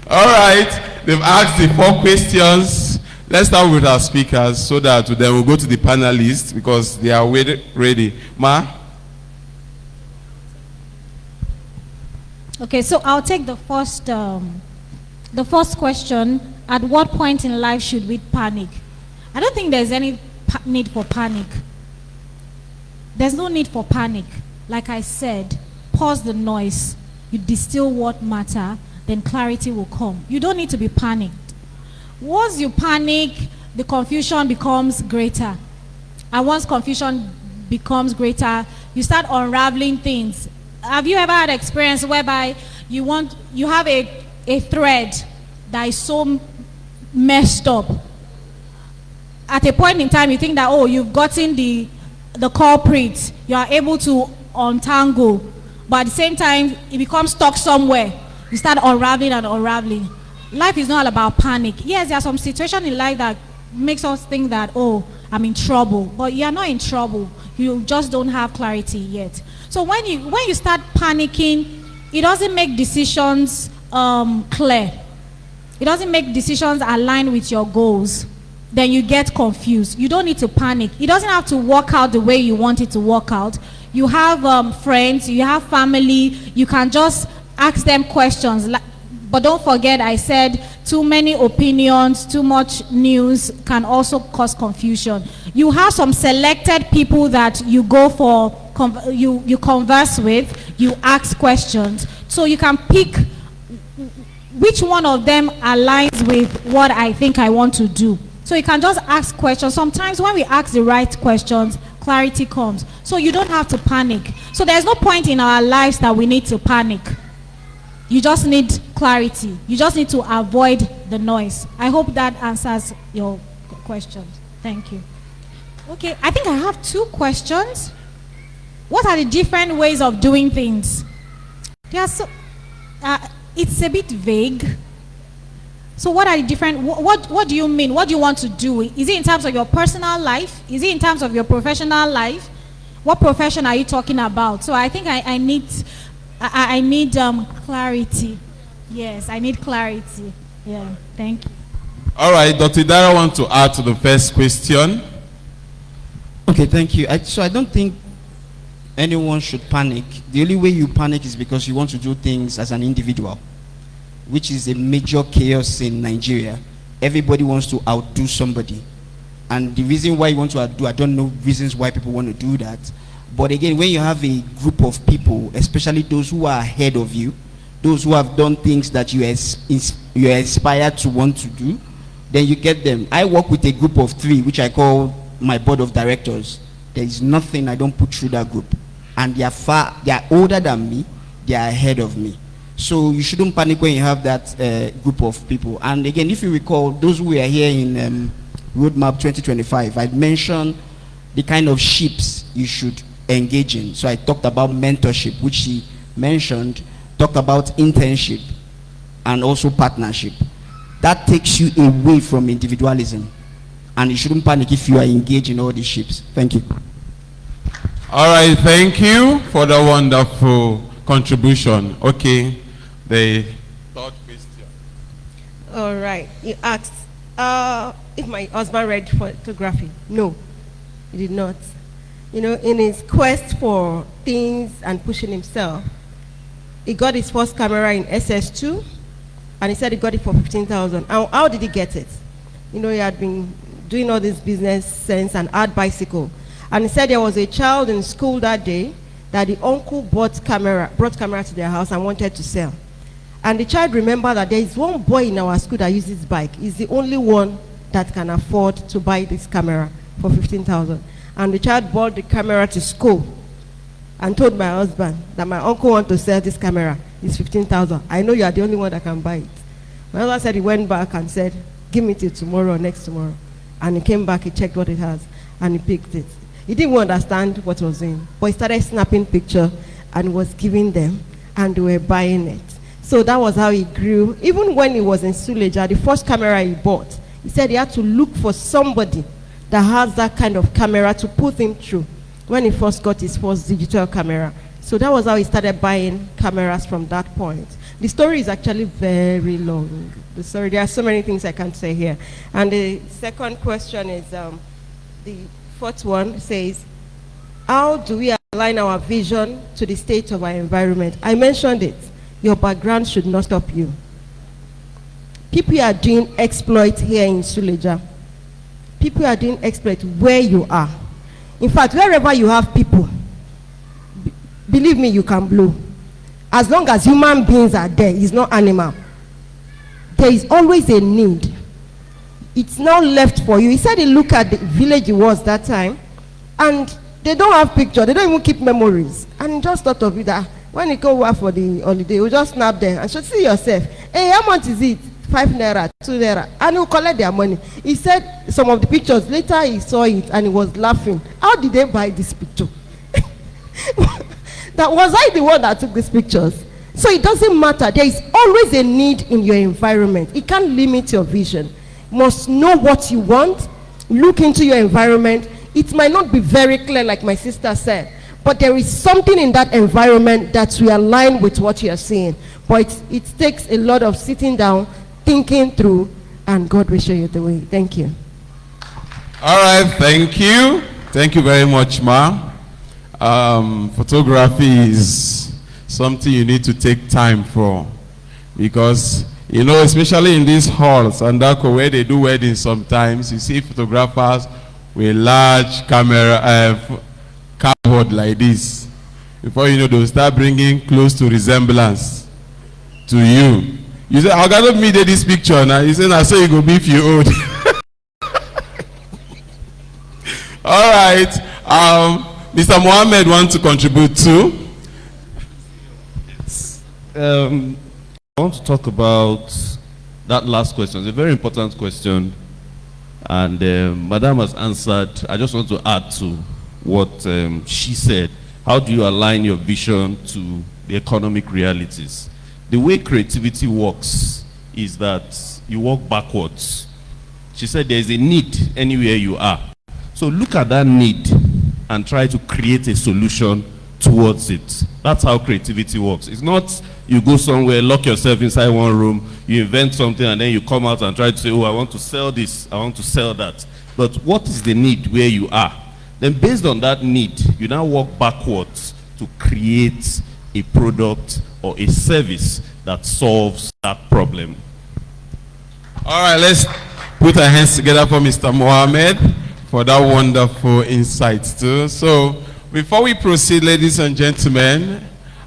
Speaker 1: All right, they've asked the 4 questions. Let's start with our speakers so that then we'll go to the panelists because they are ready. Ma?
Speaker 2: Okay, so I'll take the first question. At what point in life should we panic? I don't think there's any need for panic. There's no need for panic. Like I said, pause the noise. You distill what matter, then clarity will come. You don't need to be panicked. Once you panic, the confusion becomes greater. And once confusion becomes greater, you start unraveling things. Have you ever had experience whereby you have a thread that is so messed up? At a point in time, you think that, oh, you've gotten the culprit. You are able to untangle. But at the same time, it becomes stuck somewhere. You start unraveling and unraveling. Life is not all about panic. Yes, there are some situations in life that makes us think that, oh, I'm in trouble. But you are not in trouble. You just don't have clarity yet. So when you start panicking, it doesn't make decisions clear. It doesn't make decisions aligned with your goals. Then you get confused. You don't need to panic. It doesn't have to work out the way you want it to work out. You have friends, you have family. You can just ask them questions. But don't forget, I said too many opinions, too much news can also cause confusion. You have some selected people that you go for, you converse with, you ask questions. So you can pick which one of them aligns with what I think I want to do. So you can just ask questions. Sometimes when we ask the right questions, clarity comes. So you don't have to panic. So there's no point in our lives that we need to panic. You just need clarity. You just need to avoid the noise. I hope that answers your questions. Thank you. Okay, I think I have 2 questions. What are the different ways of doing things? It's a bit vague. So what are the different, what do you mean? What do you want to do? Is it in terms of your personal life? Is it in terms of your professional life? What profession are you talking about? So I think I need clarity. Yes, I need clarity. Yeah, thank you.
Speaker 1: All right, Dr. Dara wants to add to the first question.
Speaker 6: Okay, thank you. So I don't think anyone should panic. The only way you panic is because you want to do things as an individual, which is a major chaos in Nigeria. Everybody wants to outdo somebody. And the reason why you want to outdo, I don't know reasons why people want to do that. But again, when you have a group of people, especially those who are ahead of you, those who have done things that you are inspired to want to do, then you get them. I work with a group of 3, which I call my board of directors. There is nothing I don't put through that group. And they are older than me, they are ahead of me. So you shouldn't panic when you have that group of people. And again, if you recall, those who were here in RoadMap 2025, I mentioned the kind of ships you should engage in. So I talked about mentorship, which he mentioned, talked about internship, and also partnership. That takes you away from individualism. And you shouldn't panic if you are engaged in all these ships. Thank you.
Speaker 1: All right, thank you for the wonderful contribution. Okay, the third question.
Speaker 4: All right, you asked if my husband read photography. No, he did not. You know, in his quest for things and pushing himself, he got his first camera in SS2, and he said he got it for 15,000. How did he get it? You know, he had been doing all this business sense and art bicycle. And he said there was a child in school that day that the uncle brought camera to their house and wanted to sell. And the child remembered that there is one boy in our school that uses bike. He's the only one that can afford to buy this camera for 15,000. And the child brought the camera to school and told my husband that my uncle wants to sell this camera. It's 15,000. I know you are the only one that can buy it. My husband said he went back and said, give me till tomorrow or next tomorrow. And he came back, he checked what it has, and he picked it. He didn't understand what was in, but he started snapping pictures and was giving them, and they were buying it. So that was how he grew. Even when he was in Suleja, the first camera he bought, he said he had to look for somebody that has that kind of camera to put him through. When he first got his first digital camera, So that was how he started buying cameras from that point. The story is actually very long. There are so many things I can't say here. And the second question is, the fourth one says, how do we align our vision to the state of our environment? I mentioned it. Your background should not stop you. People are doing exploits here in Suleja. People are doing exploits where you are. In fact, wherever you have people, believe me, you can blow. As long as human beings are there, it's not animal. There is always a need. It's now left for you. He said he looked at the village he was that time, and they don't have picture. They don't even keep memories. And he just thought of it that when you go work for the holiday, you just snap them and should see yourself. Hey, how much is it? 5 naira, 2 naira, and he'll collect their money. He said some of the pictures, later he saw it and he was laughing. How did they buy this picture? That was I the one that took these pictures? So it doesn't matter. There is always a need in your environment. It can't limit your vision. You must know what you want. Look into your environment. It might not be very clear like my sister said, but there is something in that environment that will align with what you are seeing. But it takes a lot of sitting down, thinking through, and God will show you the way. Thank you.
Speaker 1: All right, thank you. Thank you very much, Ma. Photography is something you need to take time for, because, you know, especially in these halls and where they do weddings sometimes, you see photographers with large camera, cardboard like this. Before you know, they'll start bringing close to resemblance to you. You say, "I gotta meet this picture now." You say, "I say you go be if you old." All right. Mr. Mohammed wants to contribute too.
Speaker 13: I want to talk about that last question. It's a very important question, and Madam has answered. I just want to add to what she said. How do you align your vision to the economic realities? The way creativity works is that you work backwards. She said there is a need anywhere you are. So look at that need and try to create a solution towards it. That's how creativity works. It's not you go somewhere, lock yourself inside one room, you invent something, and then you come out and try to say, "Oh, I want to sell this, I want to sell that." But what is the need where you are? Then based on that need, you now work backwards to create a product or a service that solves that problem.
Speaker 1: All right, let's put our hands together for Mr. Mohammed for that wonderful insight too. So before we proceed, ladies and gentlemen,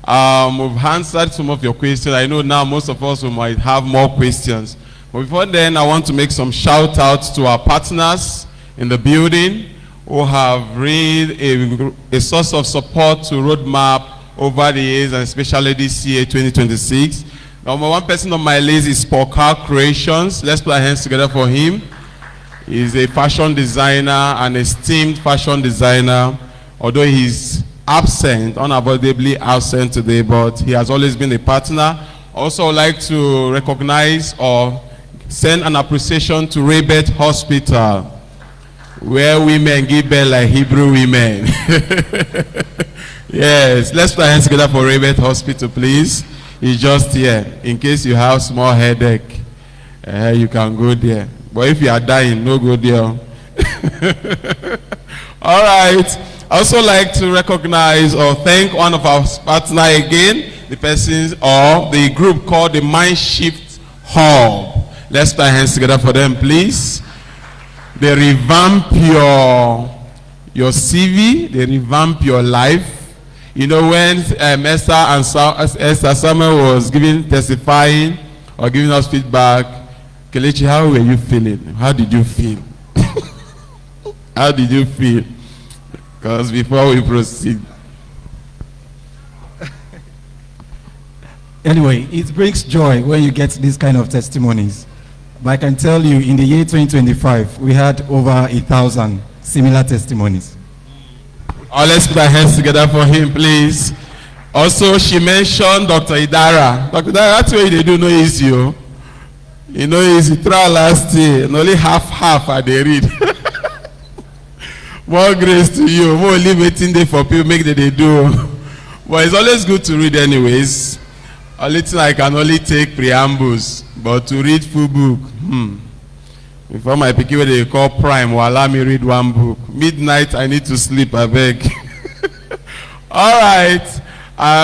Speaker 1: we've answered some of your questions. I know now most of us might have more questions. But before then, I want to make some shout outs to our partners in the building who have been a source of support to RoadMap over the years, and especially this year, 2026. Number one person on my list is Car Creations. Let's put our hands together for him. He's a fashion designer, an esteemed fashion designer. Although he's absent, unavoidably absent today, but he has always been a partner. Also, I'd like to recognize or send an appreciation to Rebet Hospital, where women give birth like Hebrew women. Yes, let's put our hands together for Rebet Hospital, please. He's just here. In case you have small headache, you can go there. But if you are dying, no go there. All right. I also like to recognize or thank one of our partners again, the persons or the group called the Mind Shift Hub. Let's put our hands together for them, please. They revamp your CV, they revamp your life. You know, when Esther Samuel was testifying or giving us feedback, Kelechi, how were you feeling? How did you feel? How did you feel? Because before we proceed.
Speaker 14: Anyway, it brings joy when you get these kind of testimonies. But I can tell you, in the year 2025, we had over 1,000 similar testimonies.
Speaker 1: Let's put our hands together for him, please. Also, she mentioned Dr. Idara. Dr. Idara, that's what they do, no easy. You know, easy trial last year, and only half I they read. More grace to you. More limiting day for people, make that they do. Well, it's always good to read anyways. A little I can only take preambles, but to read full book, Before my picky what they call prime will allow me read one book. Midnight I need to sleep, I beg. All right.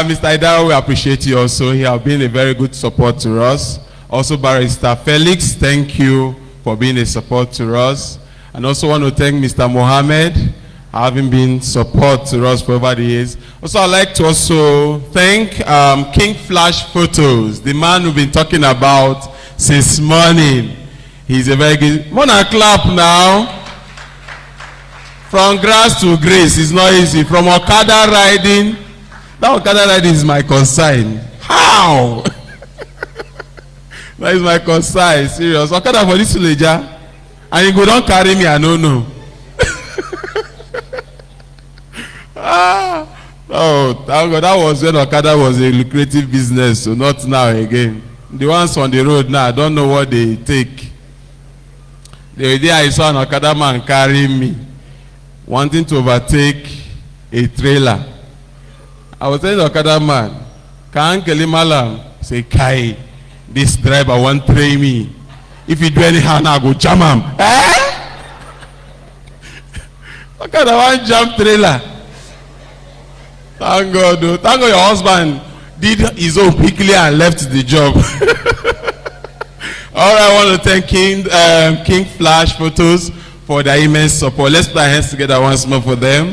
Speaker 1: Mr. Idao, we appreciate you also. He has been a very good support to us. Also, Barrister Felix, thank you for being a support to us. And also want to thank Mr. Mohammed, having been support to us for over the years. Also, I'd like to also thank King Flash Photos, the man we've been talking about since morning. He's a very good... Mona, clap now. From grass to grace, it's not easy. From Okada riding, that Okada riding is my consign. How? That is my consign, serious. Okada for this villager, and you go don't carry me, I don't know. Oh, thank God, that was when Okada was a lucrative business, so not now again. The ones on the road now, I don't know what they take. The day I saw an Okada man carrying me, wanting to overtake a trailer. I was telling the Okada man, "Can Malam say, Kai, this driver won't train me. If you do anyhow, now go jam him." Eh? Okada one jump trailer. Thank God, though. Thank God your husband did his own quickly and left the job. All right, I want to thank King Flash Photos for their immense support. Let's put our hands together once more for them.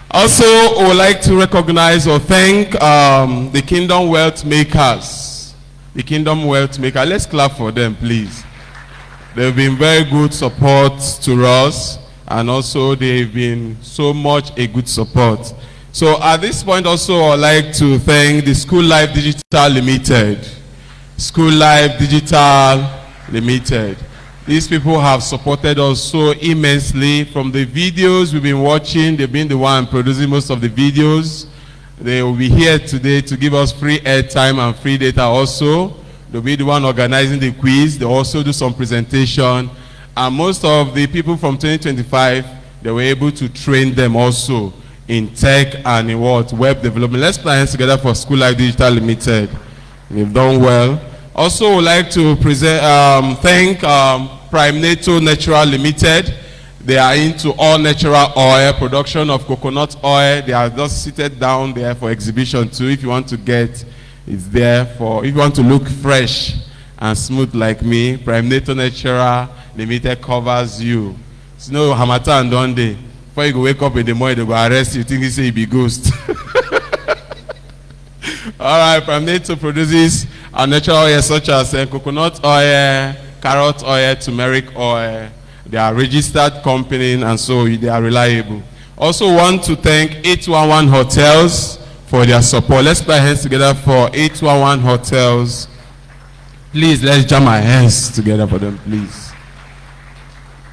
Speaker 1: Also, I would like to recognize or thank the Kingdom Wealth Makers. The Kingdom Wealth Makers. Let's clap for them, please. They've been very good support to us, and also they've been so much a good support. So at this point also, I'd like to thank the School Life Digital Limited. School Life Digital Limited. These people have supported us so immensely from the videos we've been watching. They've been the one producing most of the videos. They will be here today to give us free airtime and free data also. They'll be the one organizing the quiz. They also do some presentation. And most of the people from 2025, they were able to train them also in tech and in web development. Let's put our hands together for School Life Digital Limited. You've done well. Also, would like to thank Prime NATO Natural Limited. They are into all natural oil, production of coconut oil. They are just seated down there for exhibition too. If you want to get, it's there for, if you want to look fresh and smooth like me, Prime NATO Natural Limited covers you. It's no Hamatan, don't they? Before you go wake up in the morning, they go arrest you, think you say you be ghost. All right, Prime NATO produces natural oils such as coconut oil, carrot oil, turmeric oil. They are registered company and so they are reliable. Also want to thank 811 Hotels for their support. Let's put our hands together for 811 Hotels. Please, let's jam our hands together for them, please.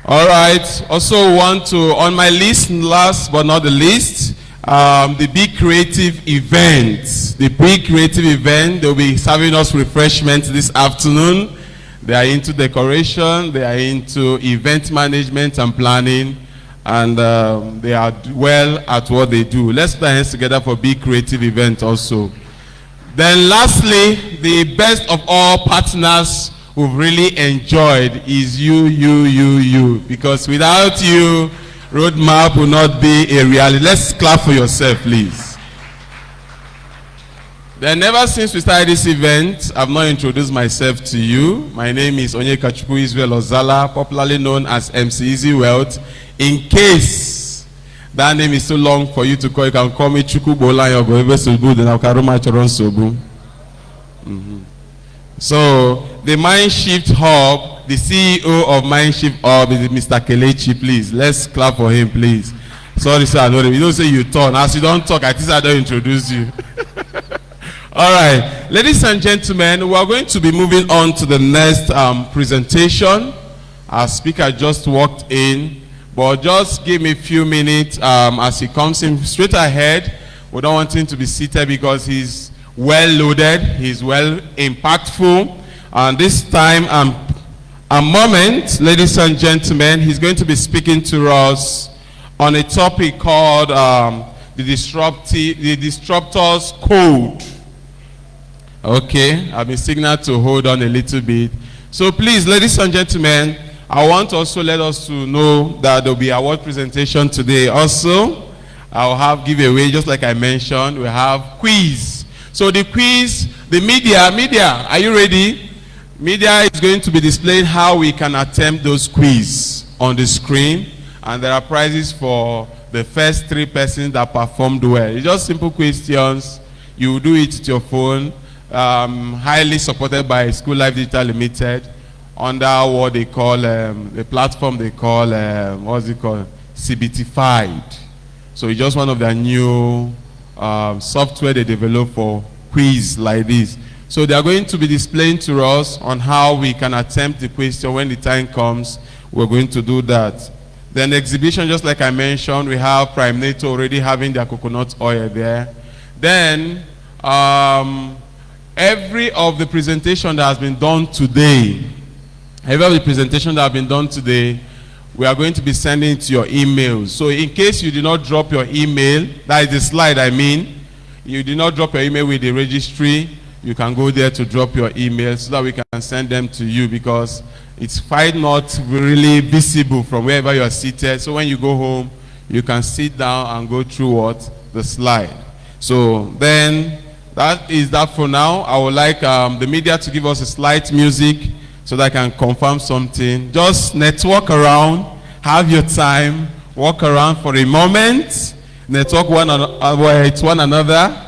Speaker 1: All right. Also want to, on my list, last but not the least, the Big Creative event. The Big Creative event, they'll be serving us refreshments this afternoon. They are into decoration, they are into event management and planning, and they are well at what they do. Let's put our hands together for Big Creative event also. Then lastly, the best of all partners who've really enjoyed is you. Because without you, RoadMap will not be a reality. Let's clap for yourself, please. Then ever since we started this event, I've not introduced myself to you. My name is Onyekachuku Israel Ozala, popularly known as MC Easy Wealth. In case that name is too long for you to call, you can call me Chuku Bola Yogo Sobu, then Akaruma Choron Sobu. So, the Mindshift Hub, the CEO of Mindshift Hub is Mr. Kelechi, please. Let's clap for him, please. Sorry, sir, I know you don't say you turn. As you don't talk, I think I don't introduce you. All right, ladies and gentlemen, we are going to be moving on to the next presentation. Our speaker just walked in, but just give me a few minutes as he comes in straight ahead. We don't want him to be seated because he's well loaded, he's well impactful. And this time, a moment, ladies and gentlemen, he's going to be speaking to us on a topic called the disruptors code. Okay, I've been signaled to hold on a little bit. So please, ladies and gentlemen, I want also let us to know that there will be award presentation today. Also, I'll have giveaway, just like I mentioned. We have quiz. So the quiz, the media, are you ready? Media is going to be displaying how we can attempt those quiz on the screen, and there are prizes for the first 3 persons that performed well. It's just simple questions. You do it with your phone. Highly supported by School Life Digital Limited under what they call the platform they call what's it called, CBTified. So it's just one of their new software they develop for quiz like this. So they are going to be displaying to us on how we can attempt the question. When the time comes, we're going to do that. Then exhibition, just like I mentioned, we have Prime NATO already having their coconut oil there. Then every of the presentation that has been done today, we are going to be sending to your emails. So in case you did not drop your email, that is the slide I mean, you did not drop your email with the registry, you can go there to drop your email so that we can send them to you, because it's quite not really visible from wherever you are seated. So when you go home, you can sit down and go through what? The slide. So then, that is that for now. I would like the media to give us a slight music so that I can confirm something. Just network around, have your time, walk around for a moment, network one another.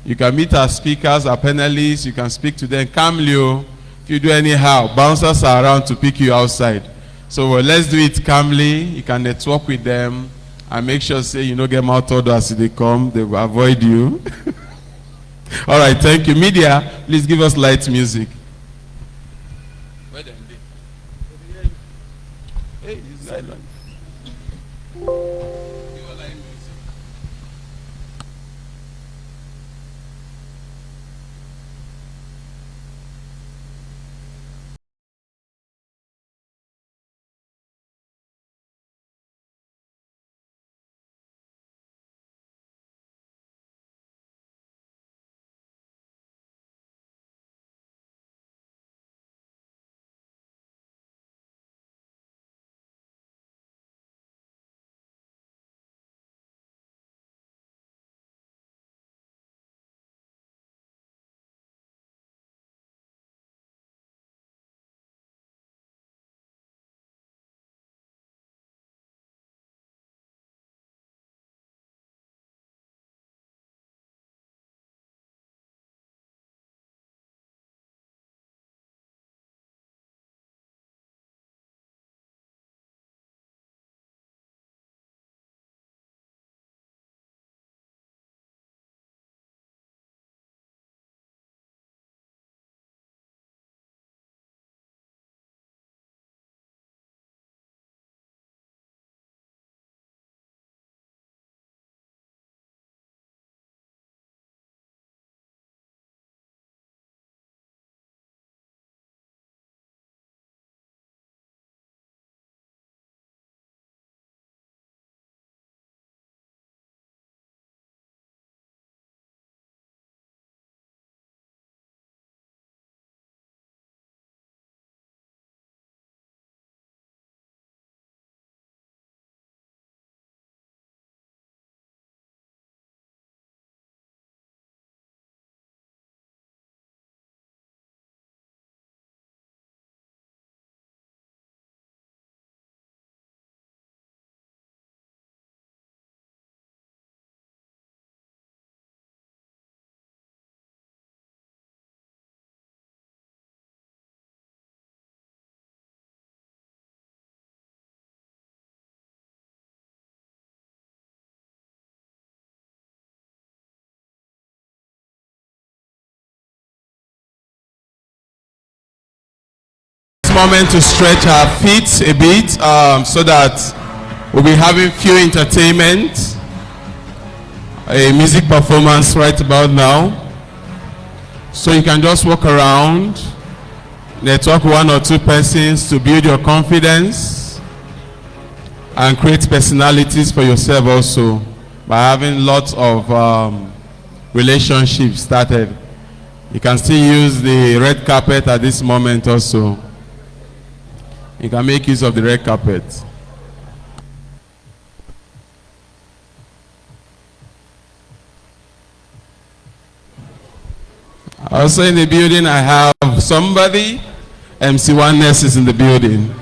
Speaker 1: You can meet our speakers, our panelists, you can speak to them calmly. If you do anyhow, bouncers are around to pick you outside. So let's do it calmly. You can network with them and make sure say you don't get outdoors as they come, they will avoid you. All right, thank you. Media, please give us light music. Moment to stretch our feet a bit so that we'll be having few entertainment, a music performance right about now. So you can just walk around, network 1 or 2 persons to build your confidence and create personalities for yourself also. by having lots of relationships started. You can still use the red carpet at this moment also. You can make use of the red carpet. Also in the building, I have somebody. MC1 Ness is in the building.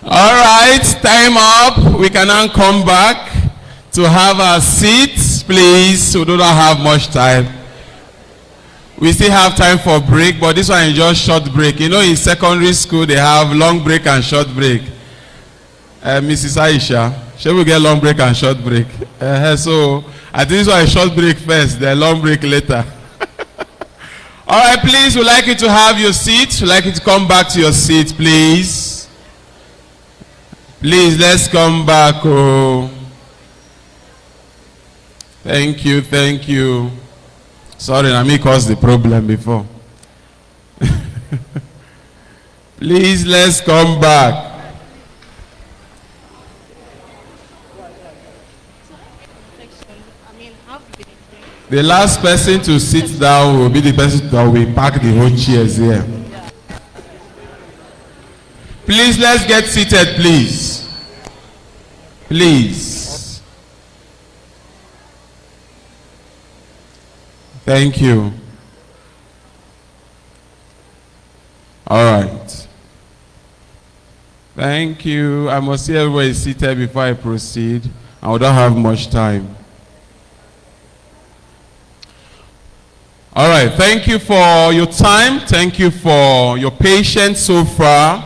Speaker 1: All right, time up. We can now come back to have our seats, please. We do not have much time. We still have time for break, but this one is just short break. You know, in secondary school, they have long break and short break. Mrs. Aisha, shall we get long break and short break? So, I think this one is short break first, then long break later. All right, please, we'd like you to have your seat. We'd like you to come back to your seat, please. Please, let's come back. Oh. Thank you, thank you. Sorry, I may cause the problem before. Please, let's come back. The last person to sit down will be the person that will pack the whole chairs here. Please, let's get seated, please. Please. Thank you. All right. Thank you. I must see everybody seated before I proceed. I don't have much time. All right. Thank you for your time. Thank you for your patience so far.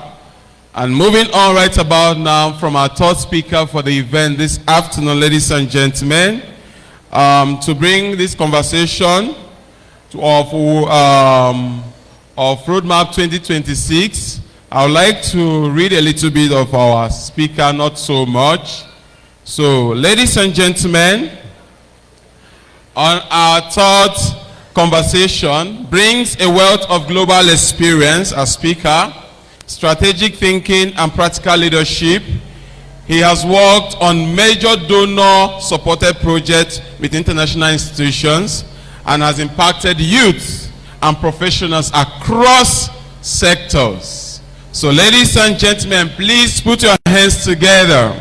Speaker 1: And moving on right about now from our third speaker for the event this afternoon, ladies and gentlemen, to bring this conversation of RoadMap 2026, I would like to read a little bit of our speaker, not so much. So, ladies and gentlemen, on our third conversation brings a wealth of global experience as speaker, strategic thinking and practical leadership. He has worked on major donor-supported projects with international institutions and has impacted youth and professionals across sectors. So, ladies and gentlemen, please put your hands together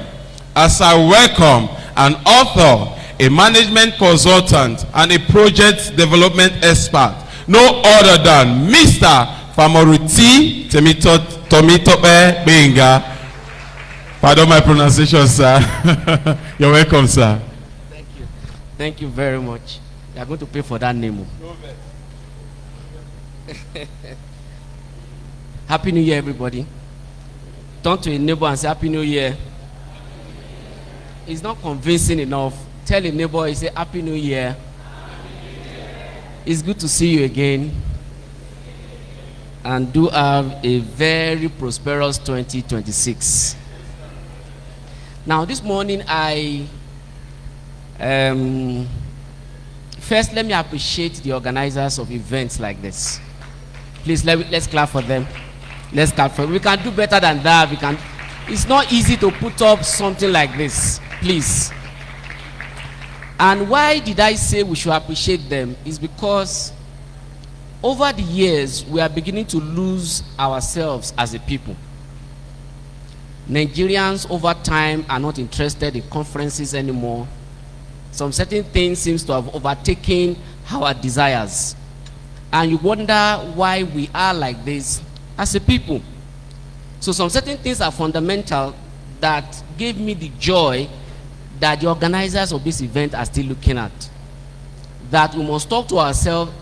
Speaker 1: as I welcome an author, a management consultant, and a project development expert, no other than Mr. Famoruti Tomitope Benga. Pardon my pronunciation, sir. You're welcome, sir.
Speaker 15: Thank you. Thank you very much. You are going to pay for that name. Happy New Year, everybody. Turn to a neighbor and say, Happy New Year. It's not convincing enough. Tell a neighbor, you say, Happy New Year. It's good to see you again. And do have a very prosperous 2026. Now, this morning, first, let me appreciate the organizers of events like this. Please, let's clap for them. Let's clap for them. We can do better than that. It's not easy to put up something like this. Please. And why did I say we should appreciate them? Is because over the years, we are beginning to lose ourselves as a people. Nigerians over time are not interested in conferences anymore. Some certain things seems to have overtaken our desires. And you wonder why we are like this as a people. So some certain things are fundamental that gave me the joy that the organizers of this event are still looking at. That we must talk to ourselves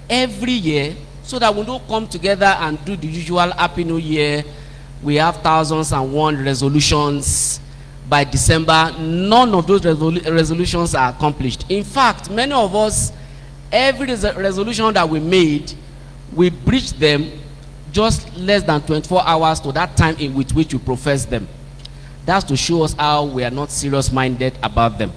Speaker 15: every year so that we don't come together and do the usual Happy New Year. We have 1,001 resolutions. By December, none of those resolutions are accomplished. In fact, many of us, every resolution that we made, we breached them just less than 24 hours to that time in which we profess them. That's to show us how we are not serious-minded about them.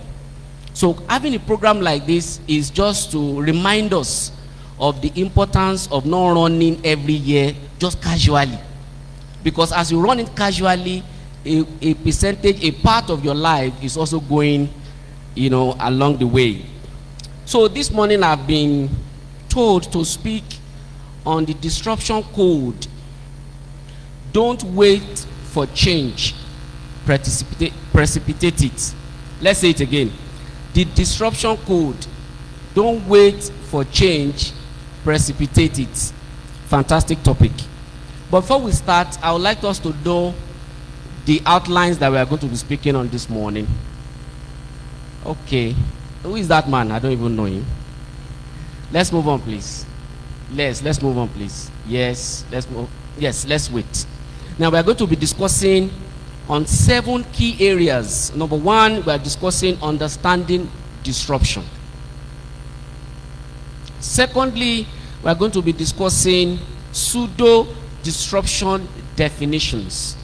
Speaker 15: So having a program like this is just to remind us of the importance of not running every year just casually. Because as you run it casually, a percentage, a part of your life is also going, along the way. So this morning I've been told to speak on the disruption code. Don't wait for change, precipitate it. Let's say it again. The disruption code. Don't wait for change, precipitate it. Fantastic topic. But before we start, I would like us to know the outlines that we are going to be speaking on this morning. Okay. Who is that man? I don't even know him. Let's move on, please. Let's move on, please. Yes, let's move. Yes, let's wait. Now we are going to be discussing on 7 key areas. Number 1, we are discussing understanding disruption. Secondly, we are going to be discussing pseudo disruption definitions.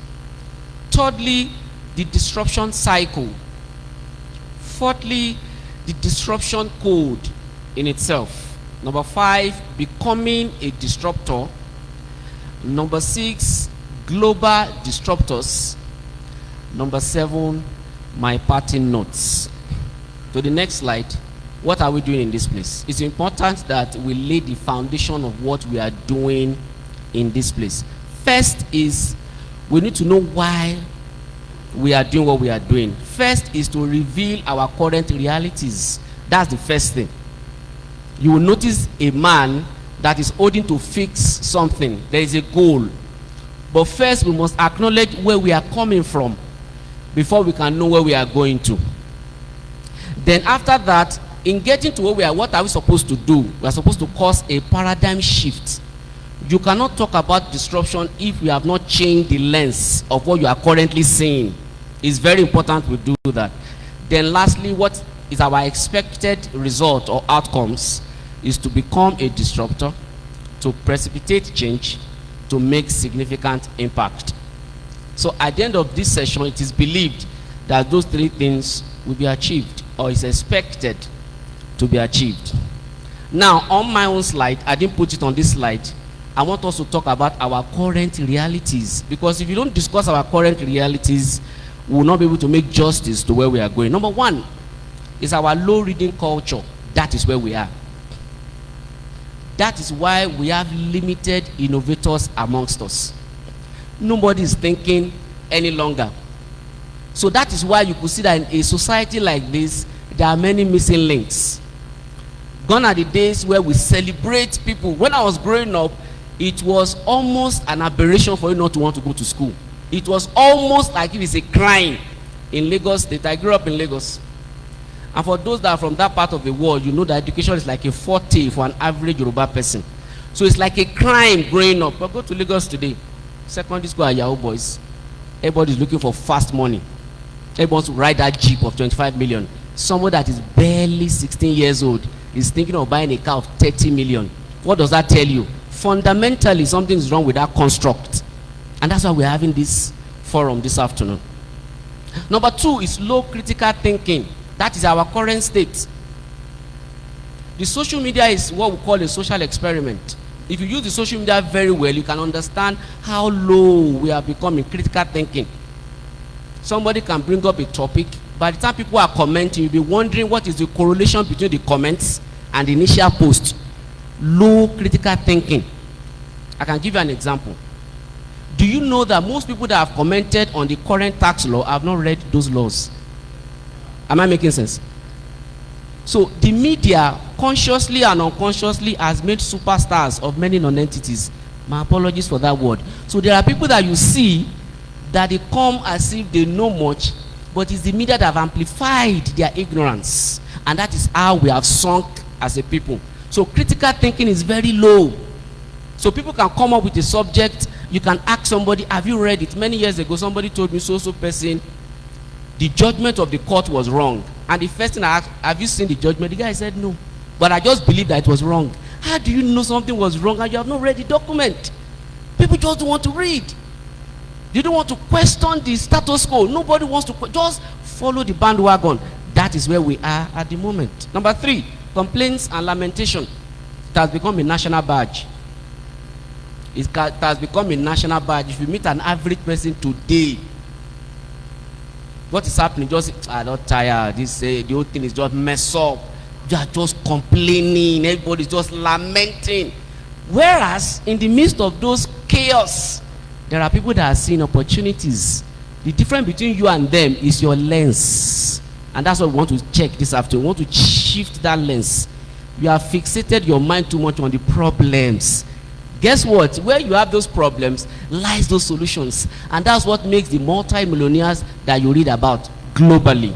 Speaker 15: Thirdly, the disruption cycle. Fourthly, the disruption code in itself. Number 5, becoming a disruptor. Number 6, global disruptors. Number 7, my parting notes. To the next slide. What are we doing in this place? It's important that we lay the foundation of what we are doing in this place. First is we need to know why we are doing what we are doing. First is to reveal our current realities. That's the first thing. You will notice a man that is holding to fix something. There is a goal. But first we must acknowledge where we are coming from before we can know where we are going to. Then after that, in getting to where we are, what are we supposed to do? We are supposed to cause a paradigm shift. You cannot talk about disruption if you have not changed the lens of what you are currently seeing. It's very important we do that. Then lastly, what is our expected result or outcomes is to become a disruptor, to precipitate change, to make significant impact. So at the end of this session, it is believed that those 3 things will be achieved or is expected to be achieved. Now, on my own slide, I didn't put it on this slide. I want us to talk about our current realities, because if you don't discuss our current realities, we will not be able to make justice to where we are going. Number 1 is our low reading culture. That is where we are. That is why we have limited innovators amongst us. Nobody is thinking any longer. So that is why you could see that in a society like this, there are many missing links. Gone are the days where we celebrate people. When I was growing up, it was almost an aberration for you not to want to go to school. It was almost like if it's a crime in Lagos State. I grew up in Lagos. And for those that are from that part of the world, you know that education is like a forte for an average Yoruba person. So it's like a crime growing up. But go to Lagos today, secondary school are Yahoo boys. Everybody's looking for fast money. Everybody wants to ride that Jeep of 25 million. Someone that is barely 16 years old is thinking of buying a car of 30 million. What does that tell you? Fundamentally, something is wrong with that construct. And that's why we're having this forum this afternoon. Number 2 is low critical thinking. That is our current state. The social media is what we call a social experiment. If you use the social media very well, you can understand how low we are becoming critical thinking. Somebody can bring up a topic. By the time people are commenting, you'll be wondering what is the correlation between the comments and the initial post. Low critical thinking. I can give you an example. Do you know that most people that have commented on the current tax law have not read those laws? Am I making sense? So the media, consciously and unconsciously, has made superstars of many non-entities. My apologies for that word. So there are people that you see that they come as if they know much, but it's the media that have amplified their ignorance. And that is how we have sunk as a people. So critical thinking is very low. So people can come up with a subject. You can ask somebody, have you read it? Many years ago, somebody told me, so person, the judgment of the court was wrong. And the first thing I asked, have you seen the judgment? The guy said no. But I just believed that it was wrong. How do you know something was wrong and you have not read the document? People just don't want to read. They don't want to question the status quo. Nobody wants to just follow the bandwagon. That is where we are at the moment. Number 3, complaints and lamentation. It has become a national badge. It has become a national badge. If you meet an average person today, what is happening? Just, I'm not tired. The whole thing is just messed up. You are just complaining. Everybody's just lamenting. Whereas, in the midst of those chaos, there are people that are seeing opportunities. The difference between you and them is your lens. And that's what we want to check this afternoon. We want to shift that lens. You have fixated your mind too much on the problems. Guess what? Where you have those problems lies those solutions. And that's what makes the multi-millionaires that you read about globally.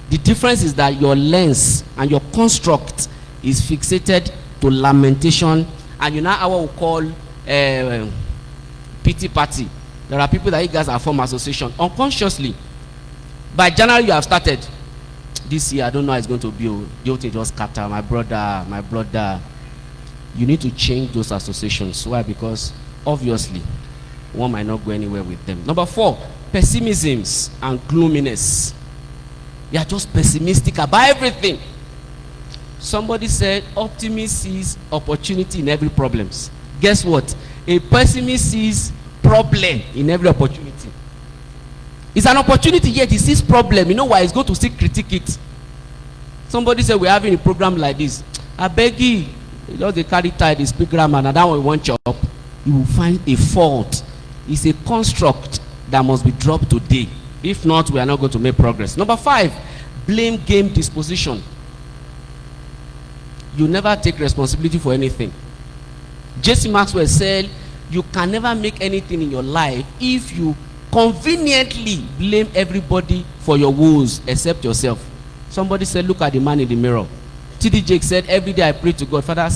Speaker 15: The difference is that your lens and your construct is fixated to lamentation. And you know how what we call pity party. There are people that you guys are form association unconsciously. By January you have started. This year I don't know how it's going to be. The whole thing just scatter. My brother. You need to change those associations. Why? Because obviously one might not go anywhere with them. Number 4, pessimisms and gloominess. You are just pessimistic about everything. Somebody said optimist sees opportunity in every problem. Guess what? A pessimist sees problem in every opportunity. It's an opportunity, yet he sees problem. You know why? He's going to still critique it. Somebody said we're having a program like this. I beg you, just they carry tight, they speak grammar, and that one won't chop. You will find a fault. It's a construct that must be dropped today. If not, we are not going to make progress. Number 5, blame game disposition. You never take responsibility for anything. J.C. Maxwell said, you can never make anything in your life if you conveniently blame everybody for your woes except yourself. Somebody said, look at the man in the mirror. T.D. Jakes said, every day I pray to God, Father,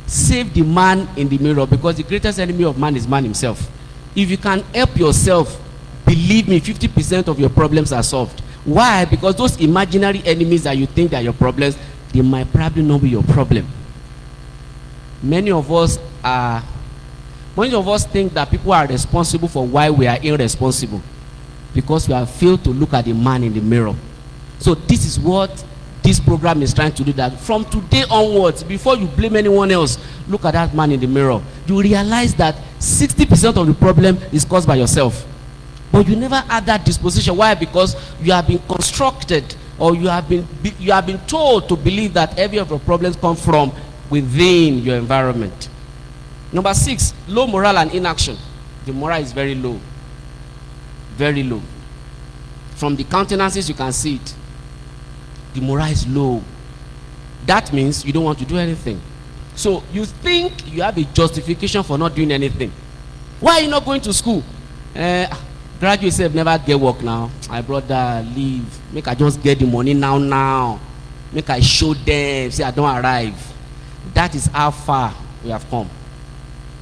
Speaker 15: save the man in the mirror, because the greatest enemy of man is man himself. If you can help yourself, believe me, 50% of your problems are solved. Why? Because those imaginary enemies that you think are your problems, they might probably not be your problem. Many of us think that people are responsible for why we are irresponsible, because we have failed to look at the man in the mirror. So this is what this program is trying to do, that from today onwards, before you blame anyone else, look at that man in the mirror. You realize that 60% of the problem is caused by yourself. But you never had that disposition. Why? Because you have been constructed, or you have been told to believe that every of your problems come from within your environment. Number 6, low morale and inaction. The morale is very low. Very low. From the countenances you can see it. The morale is low. That means you don't want to do anything. So you think you have a justification for not doing anything. Why are you not going to school? Graduates say never get work now. My brother, leave. Make I just get the money now. Make I show them, say I don't arrive. That is how far we have come.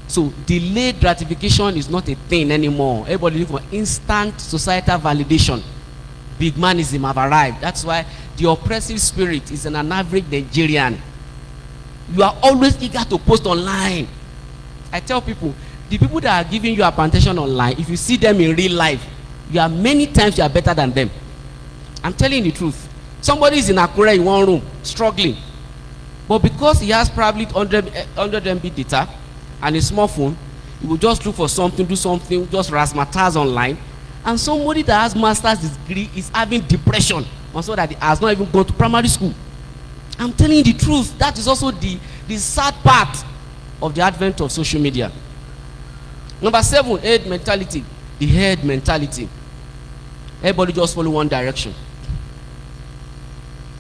Speaker 15: So delayed gratification is not a thing anymore. Everybody looking for instant societal validation. Big manism have arrived. That's why the oppressive spirit is an average Nigerian. You are always eager to post online. I tell people, the people that are giving you attention online, if you see them in real life, you are many times you are better than them. I'm telling you the truth. Somebody is in Akure in one room, struggling. But because he has probably 100 MB data and a smartphone, he will just look for something, do something, just razzmatazz online. And somebody that has master's degree is having depression, and so that he has not even gone to primary school. I'm telling you the truth. That is also the sad part of the advent of social media. Number 7, herd mentality. The herd mentality. Everybody just follow one direction.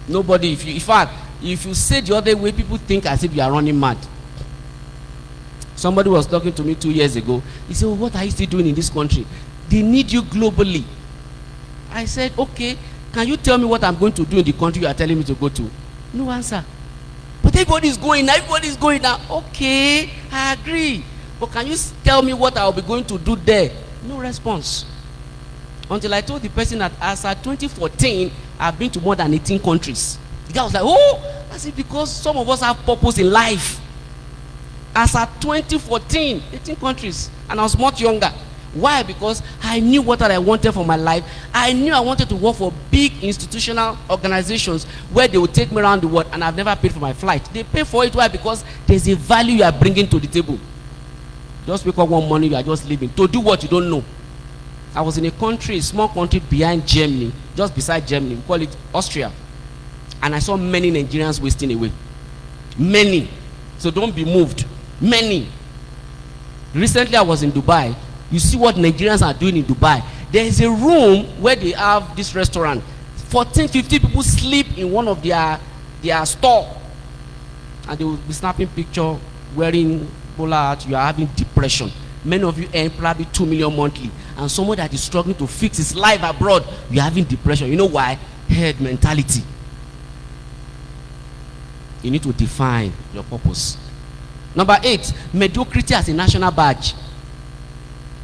Speaker 15: Nobody, in fact, if you say the other way, people think as if you are running mad. Somebody was talking to me 2 years ago. He said, oh, what are you still doing in this country? They need you globally. I said, okay, can you tell me what I'm going to do in the country you are telling me to go to? No answer. But everybody is going now. Okay, I agree. But can you tell me what I'll be going to do there? No response. Until I told the person that as at 2014, I've been to more than 18 countries. The guy was like, oh, that's it, because some of us have purpose in life. As at 2014, 18 countries, and I was much younger. Why? Because I knew what I wanted for my life. I knew I wanted to work for big institutional organizations where they would take me around the world, and I've never paid for my flight. They pay for it. Why? Because there's a value you are bringing to the table. Just wake up one morning, you are just living to do what you don't know. I was in a country, a small country behind Germany, just beside Germany. We call it Austria. And I saw many Nigerians wasting away. Many. So don't be moved. Many. Recently I was in Dubai. You see what Nigerians are doing in Dubai. There is a room where they have this restaurant. 14, 15 people sleep in one of their store. And they will be snapping picture, wearing bowler hat. You are having depression. Many of you earn probably 2 million monthly. And someone that is struggling to fix his life abroad, you are having depression. You know why? Herd mentality. You need to define your purpose. Number 8, mediocrity as a national badge.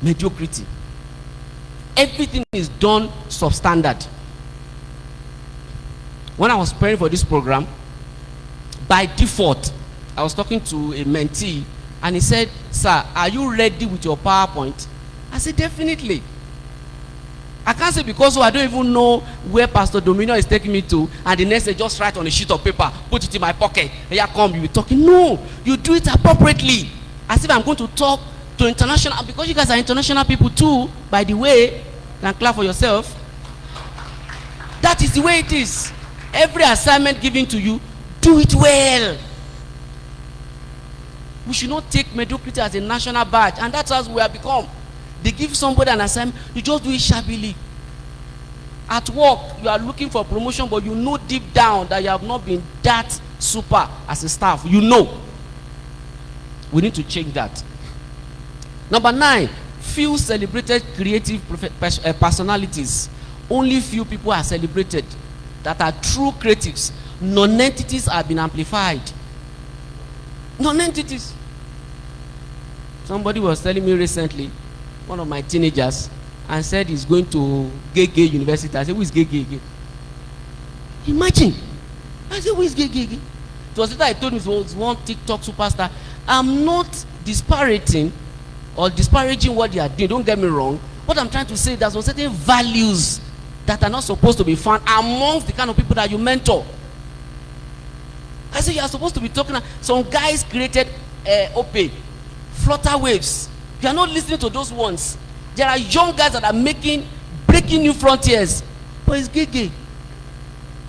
Speaker 15: Mediocrity. Everything is done substandard. When I was preparing for this program, by default, I was talking to a mentee, and he said, sir, are you ready with your PowerPoint? I said, definitely. I can't say because I don't even know where Pastor Domino is taking me to, and the next day just write on a sheet of paper, put it in my pocket, and here come, you be talking. No, you do it appropriately. As if I'm going to talk to international, because you guys are international people too, by the way, and clap for yourself. That is the way it is. Every assignment given to you, do it well. We should not take mediocrity as a national badge, and that's how we have become. They give somebody an assignment, you just do it shabbily. At work, you are looking for promotion, but you know deep down that you have not been that super as a staff. You know. We need to change that. Number 9, few celebrated creative personalities. Only few people are celebrated that are true creatives. Non-entities have been amplified. Non-entities. Somebody was telling me recently, one of my teenagers, and said he's going to Gege University. I said, who is Gege? Imagine. I said, who is Gege? It was later I told him it was one TikTok superstar. I'm not disparaging what they are doing. Don't get me wrong. What I'm trying to say, there's some certain values that are not supposed to be found amongst the kind of people that you mentor. I said, you are supposed to be talking. Some guys created OPE, flutter waves. You are not listening to those ones. There are young guys that are breaking new frontiers. But it's Gege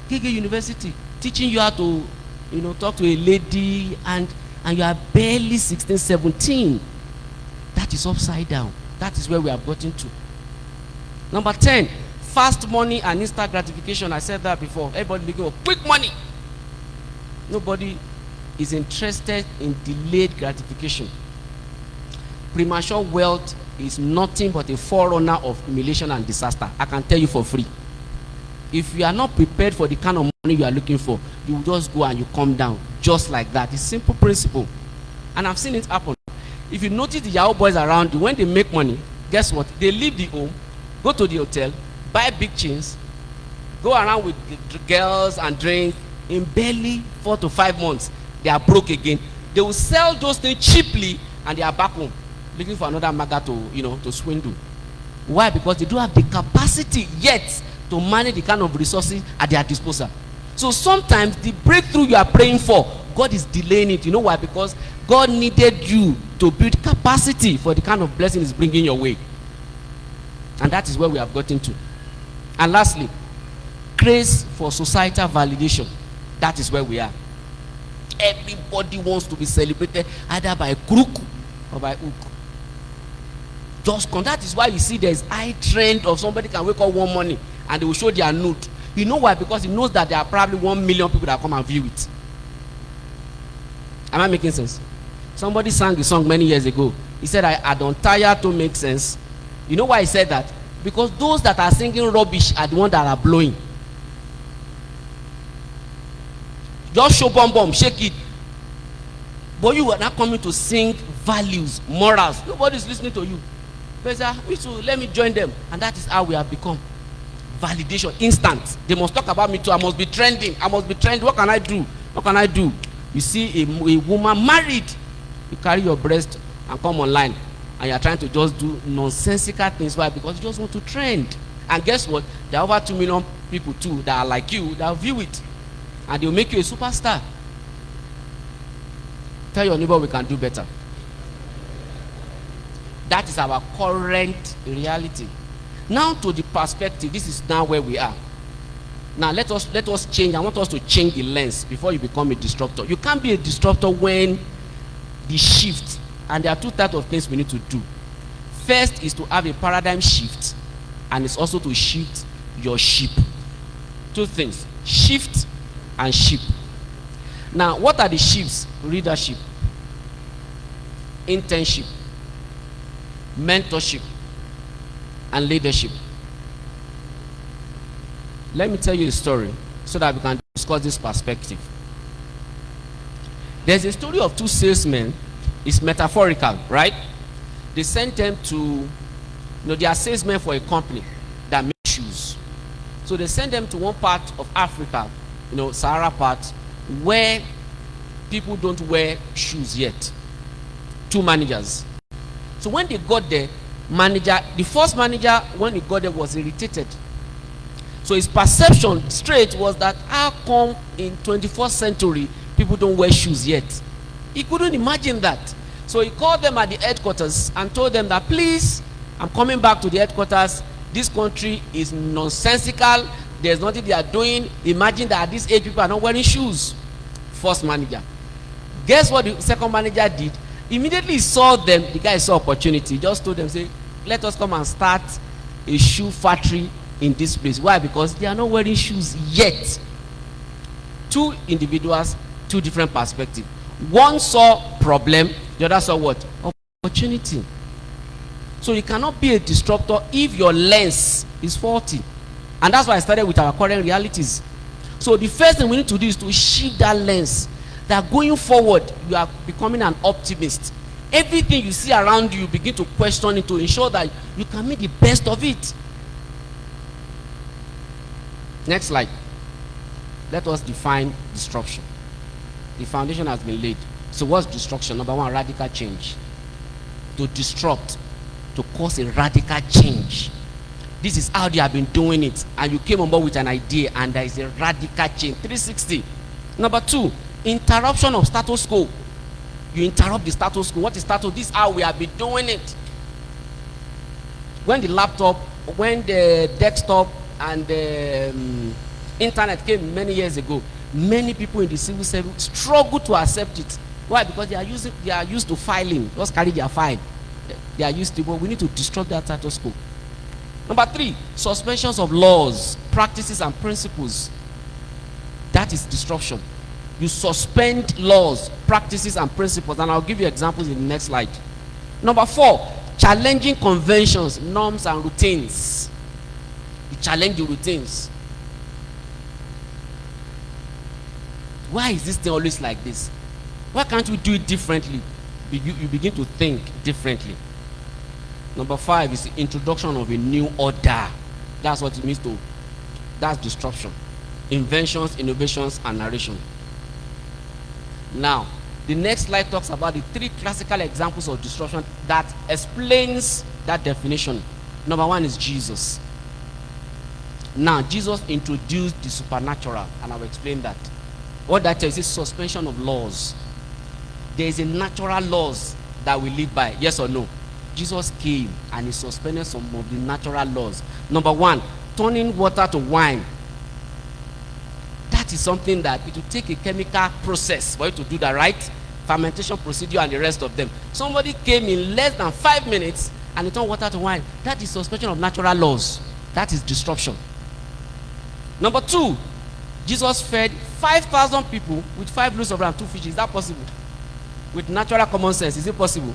Speaker 15: University, teaching you how to, talk to a lady, and you are barely 16, 17. That is upside down. That is where we have gotten to. Number 10, fast money and instant gratification. I said that before. Everybody looking for quick money. Nobody is interested in delayed gratification. Premature wealth is nothing but a forerunner of humiliation and disaster. I can tell you for free. If you are not prepared for the kind of money you are looking for, you will just go and you come down just like that. It's simple principle. And I've seen it happen. If you notice the Yahoo boys around you, when they make money, guess what? They leave the home, go to the hotel, buy big chains, go around with the girls and drink. In barely 4 to 5 months, they are broke again. They will sell those things cheaply and they are back home looking for another maga to swindle. Why? Because they don't have the capacity yet to manage the kind of resources at their disposal. So sometimes the breakthrough you are praying for, God is delaying it. You know why? Because God needed you to build capacity for the kind of blessing He's bringing your way. And that is where we have gotten to. And lastly, grace for societal validation. That is where we are. Everybody wants to be celebrated either by crook or by hook. That is why you see there's high trend of somebody can wake up one morning and they will show their nude. You know why? Because he knows that there are probably 1 million people that come and view it. Am I making sense? Somebody sang a song many years ago. He said, I don't tire to make sense. You know why he said that? Because those that are singing rubbish are the ones that are blowing. Just show bomb, shake it. But you are not coming to sing values, morals. Nobody is listening to you. But me too, let me join them. And that is how we have become. Validation, instant. They must talk about me too. I must be trending. I must be trending. What can I do? What can I do? You see a woman married. You carry your breast and come online. And you are trying to just do nonsensical things. Why? Because you just want to trend. And guess what? There are over 2 million people too that are like you that view it. And they will make you a superstar. Tell your neighbor we can do better. That is our current reality. Now to the perspective, this is now where we are. Now let us change. I want us to change the lens before you become a disruptor. You can't be a disruptor when the shift, and there are 2 types of things we need to do. First is to have a paradigm shift, and it's also to shift your ship. 2 things, shift and ship. Now what are the shifts? Leadership, internship, mentorship, and leadership. Let me tell you a story so that we can discuss this perspective. There's a story of 2 salesmen. It's metaphorical, right? They sent them to, they are salesmen for a company that makes shoes. So they sent them to one part of Africa, Sahara part, where people don't wear shoes yet. 2 managers. So when they got there, the first manager, when he got there, was irritated. So his perception straight was that how come in 21st century people don't wear shoes yet? He couldn't imagine that. So he called them at the headquarters and told them that, please, I'm coming back to the headquarters. This country is nonsensical. There's nothing they are doing. Imagine that at this age people are not wearing shoes. First manager. Guess what the second manager did? Immediately he saw them, the guy saw opportunity. He just told them, say, let us come and start a shoe factory in this place. Why? Because they are not wearing shoes yet. 2 individuals, 2 different perspectives. One saw problem, the other saw what? Opportunity. So you cannot be a disruptor if your lens is faulty. And that's why I started with our current realities. So the first thing we need to do is to shift that lens. That going forward, you are becoming an optimist. Everything you see around you, begin to question it to ensure that you can make the best of it. Next slide. Let us define disruption. The foundation has been laid. So what's disruption? Number 1, radical change. To disrupt, to cause a radical change. This is how they have been doing it. And you came on board with an idea and there is a radical change. 360. Number 2, interruption of status quo. You interrupt the status quo. What is status? This is how we have been doing it. When the laptop, when the desktop and the internet came many years ago, many people in the civil service struggle to accept it. Why? Because they are used to filing. Just carry their file. They are used to, but we need to disrupt that status quo. Number 3, suspensions of laws, practices, and principles. That is disruption. You suspend laws, practices, and principles, and I'll give you examples in the next slide. Number 4, challenging conventions, norms, and routines. You challenge the routines. Why is this thing always like this? Why can't we do it differently? you begin to think differently. Number 5 is the introduction of a new order. That's what it means to, that's disruption. Inventions, innovations, and narration. Now, the next slide talks about the 3 classical examples of disruption that explains that definition. Number 1 is Jesus. Now, Jesus introduced the supernatural, and I will explain that. What that is suspension of laws. There is a natural laws that we live by, yes or no? Jesus came and he suspended some of the natural laws. Number 1, turning water to wine. That is something that it will take a chemical process for you to do that, right? Fermentation procedure and the rest of them. Somebody came in less than 5 minutes and he turned water to wine. That is suspension of natural laws. That is disruption. Number 2, Jesus fed 5,000 people with 5 loaves of bread and 2 fishes. Is that possible? With natural common sense, is it possible?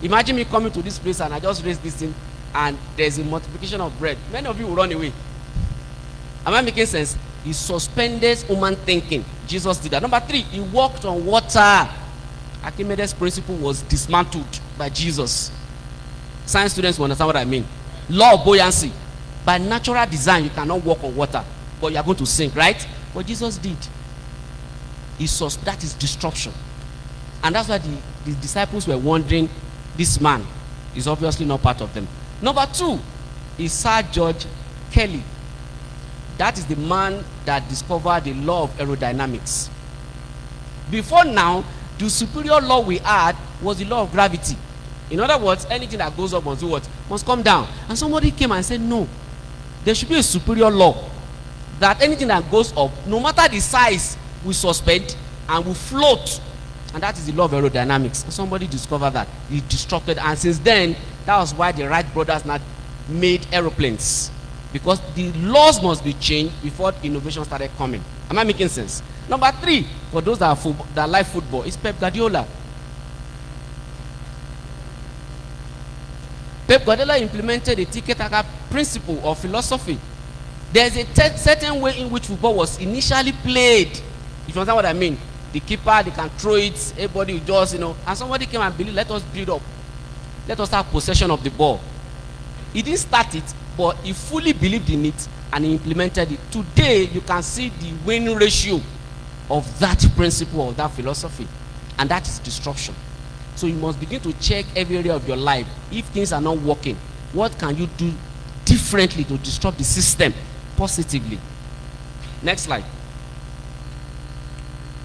Speaker 15: Imagine me coming to this place and I just raise this thing and there's a multiplication of bread. Many of you will run away. Am I making sense? He suspended human thinking. Jesus did that. Number 3, he walked on water. Archimedes' principle was dismantled by Jesus. Science students will understand what I mean. Law of buoyancy. By natural design, you cannot walk on water, but you are going to sink, right? But Jesus did. That is disruption. And that's why the disciples were wondering, this man is obviously not part of them. Number 2 is Sir George Kelly. That is the man that discovered the law of aerodynamics. Before now, the superior law we had was the law of gravity. In other words, anything that goes up must do what? Must come down. And somebody came and said, no, there should be a superior law that anything that goes up, no matter the size, will suspend and will float. And that is the law of aerodynamics. And somebody discovered that. He disrupted. And since then, that was why the Wright brothers now made aeroplanes. Because the laws must be changed before innovation started coming. Am I making sense? Number 3, for those that like football, is Pep Guardiola. Pep Guardiola implemented the tiki-taka principle or philosophy. There's a certain way in which football was initially played. If you understand what I mean. The keeper, they can throw it, everybody will just, and somebody came and believed, let us build up. Let us have possession of the ball. He didn't start it, but he fully believed in it and he implemented it. Today, you can see the winning ratio of that principle, of that philosophy. And that is disruption. So you must begin to check every area of your life. If things are not working, what can you do differently to disrupt the system positively? Next slide.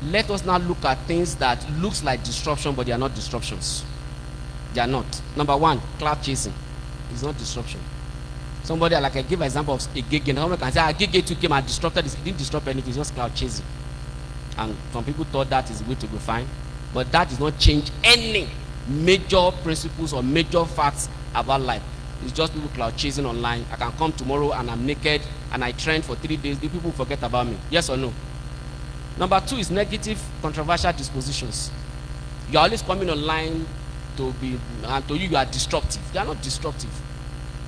Speaker 15: Let us now look at things that looks like disruption, but they are not disruptions. They are not. Number 1, cloud chasing. It's not disruption. Somebody, like I give an example of a gig, and someone can say, gig 2 came and disrupted this. It didn't disrupt anything, it's just cloud chasing. And some people thought that is the way to go fine. But that does not change any major principles or major facts about life. It's just people cloud chasing online. I can come tomorrow and I'm naked and I trend for 3 days. The people forget about me. Yes or no? Number 2 is negative, controversial dispositions. You are always coming online to be, and to you are disruptive. You are not disruptive.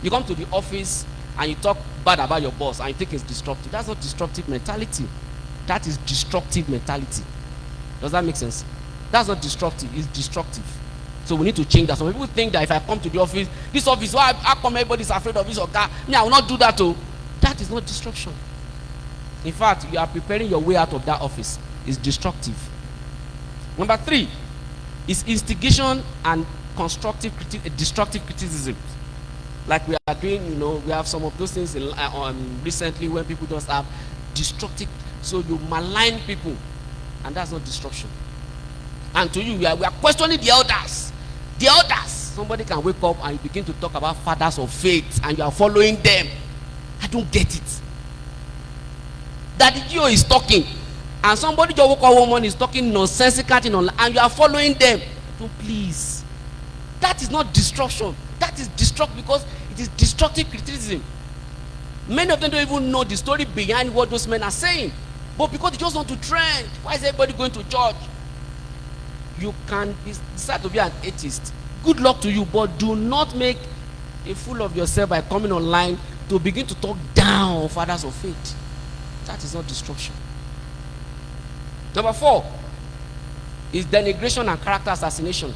Speaker 15: You come to the office and you talk bad about your boss and you think it's disruptive. That's not disruptive mentality. That is destructive mentality. Does that make sense? That's not disruptive, it's destructive. So we need to change that. Some people think that if I come to the office, this office, why how come everybody's afraid of this or that? Me, I will not do that too. That is not disruption. In fact, you are preparing your way out of that office. It's destructive. Number 3 is instigation and destructive criticism. Like we are doing, we have some of those things recently when people just have destructive. So you malign people, and that's not disruption. And to you, we are questioning the elders. The elders. Somebody can wake up and you begin to talk about fathers of faith, and you are following them. I don't get it. That the GO is talking, and somebody just woke up one morning is talking nonsensical thing online, and you are following them. Don't, please. That is not disruption. That is destructive because it is destructive criticism. Many of them don't even know the story behind what those men are saying. But because they just want to trend, why is everybody going to church? You can decide to be an atheist. Good luck to you, but do not make a fool of yourself by coming online to begin to talk down on fathers of faith. That is not disruption. Number 4 It's denigration and character assassination.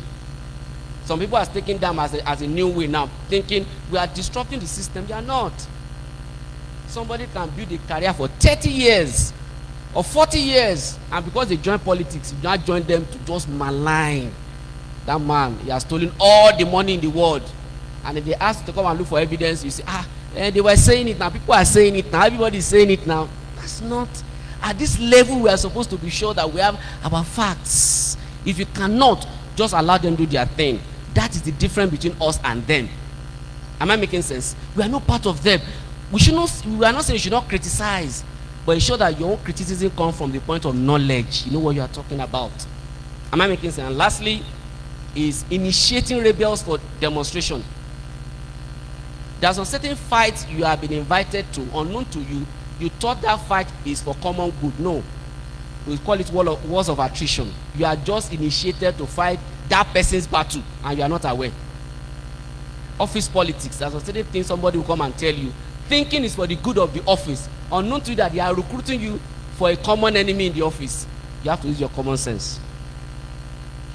Speaker 15: Some people are taking them as a new way now, thinking we are disrupting the system. They are not. Somebody can build a career for 30 years or 40 years, and because they join politics, you not join them to just malign that man. He has stolen all the money in the world. And if they ask to come and look for evidence, you say, they were saying it now. People are saying it now. Everybody is saying it now. That's not. At this level, we are supposed to be sure that we have our facts. If you cannot, just allow them to do their thing. That is the difference between us and them. Am I making sense? We are not part of them. We are not saying you should not criticize, but ensure that your own criticism comes from the point of knowledge. You know what you are talking about. Am I making sense? And lastly, is initiating rebels for demonstration. There's a certain fight you have been invited to, unknown to you. You thought that fight is for common good. No. We call it wars of attrition. You are just initiated to fight that person's battle, and you are not aware. Office politics. There's a certain thing somebody will come and tell you, thinking it's for the good of the office, unknown to you that they are recruiting you for a common enemy in the office. You have to use your common sense.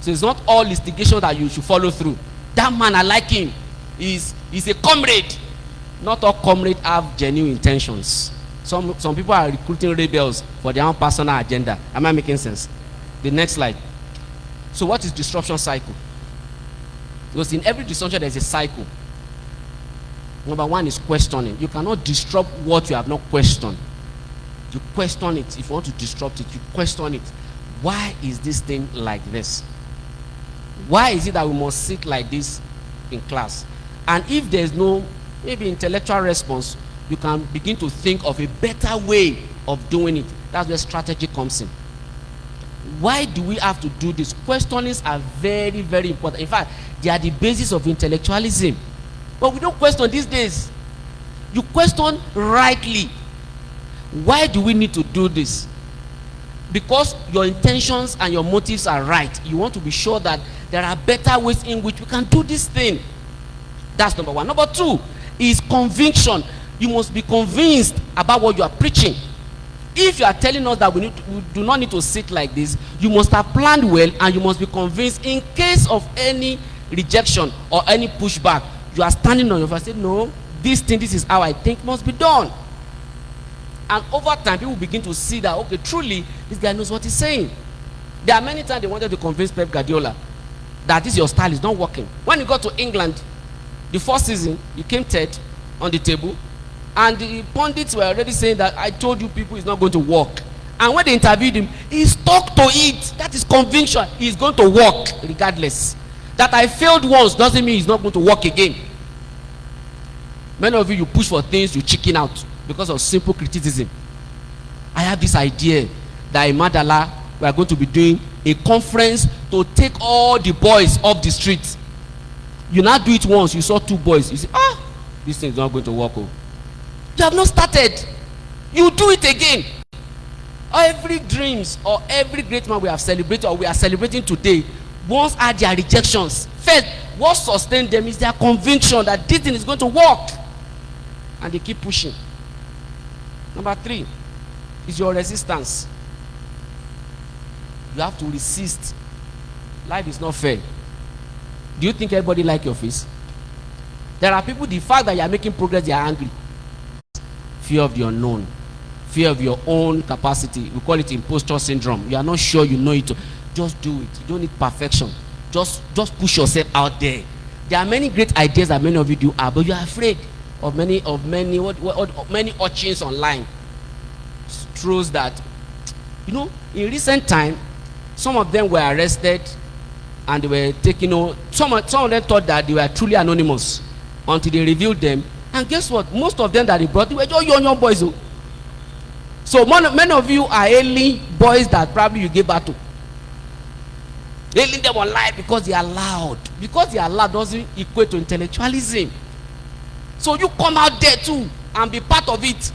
Speaker 15: So it's not all instigation that you should follow through. That man, I like him. He's a comrade. Not all comrades have genuine intentions. Some people are recruiting rebels for their own personal agenda. Am I making sense? The next slide. So what is disruption cycle? Because in every disruption there is a cycle. Number one is questioning. You cannot disrupt what you have not questioned. You question it. If you want to disrupt it, you question it. Why is this thing like this? Why is it that we must sit like this in class? And if there's no maybe intellectual response, you can begin to think of a better way of doing it. That's where strategy comes in. Why do we have to do this? Questionings are very, very important. In fact, they are the basis of intellectualism. But we don't question these days. You question rightly. Why do we need to do this? Because your intentions and your motives are right. You want to be sure that there are better ways in which we can do this thing. That's number one. Number two is conviction. You must be convinced about what you are preaching. If you are telling us that we do not need to sit like this, you must have planned well, and you must be convinced in case of any rejection or any pushback. You are standing on your feet and say, no, this is how I think must be done. And over time, people begin to see that, okay, truly, this guy knows what he's saying. There are many times they wanted to convince Pep Guardiola that this your style is not working. When he got to England, the first season, he came third on the table, and the pundits were already saying that I told you people it's not going to work. And when they interviewed him, he stuck to it. That is conviction. He's going to work regardless. That I failed once doesn't mean he's not going to work again. Many of you push for things, you chicken out because of simple criticism. I have this idea that in Madala, we are going to be doing a conference to take all the boys off the street. You now do it once, you saw 2 boys, you say, this thing is not going to work. Oh. You have not started. You do it again. Every dreams or every great man we have celebrated or we are celebrating today once had their rejections. First, what sustained them is their conviction that this thing is going to work. And they keep pushing. Number 3 is your resistance. You have to resist. Life is not fair. Do you think everybody like your face? There are people, the fact that you are making progress, they are angry. Fear of the unknown. Fear of your own capacity. We call it imposter syndrome. You are not sure you know it. Just do it. You don't need perfection. Just push yourself out there. There are many great ideas that many of you do have, but you are afraid of many urchins online. Truths that, in recent time, some of them were arrested and they were taken. Some of them thought that they were truly anonymous until they revealed them. And guess what? Most of them that they brought, they were just young boys. So many of you are hailing boys that probably you gave birth to. Hailing them online because they are loud. Because they are loud doesn't equate to intellectualism. So you come out there too and be part of it.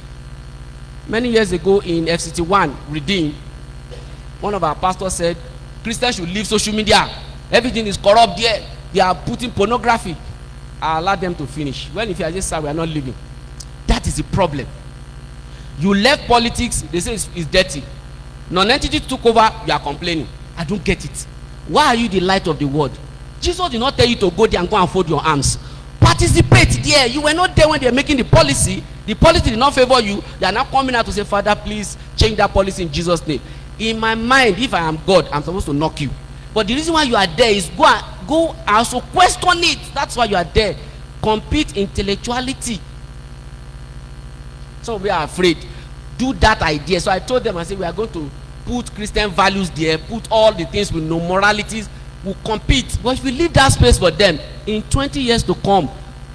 Speaker 15: Many years ago in FCT1 Redeem, one of our pastors said Christians should leave social media. Everything is corrupt there. They are putting pornography. I allowed them to finish. Well, if you are just saying we are not living, that is the problem. You left politics, they say it's dirty. Non-entity took over, you are complaining. I don't get it. Why are you the light of the world? Jesus did not tell you to go there and go and fold your arms. Participate there. You were not there when they were making the policy. The policy did not favor you. They are now coming out to say, Father, please change that policy in Jesus' name. In my mind, if I am God, I'm supposed to knock you. But the reason why you are there is go and also question it. That's why you are there. Compete intellectuality. Some of you are afraid. Do that idea. So I told them, I said, we are going to put Christian values there, put all the things with no moralities, we'll compete. But if we leave that space for them, in 20 years to come,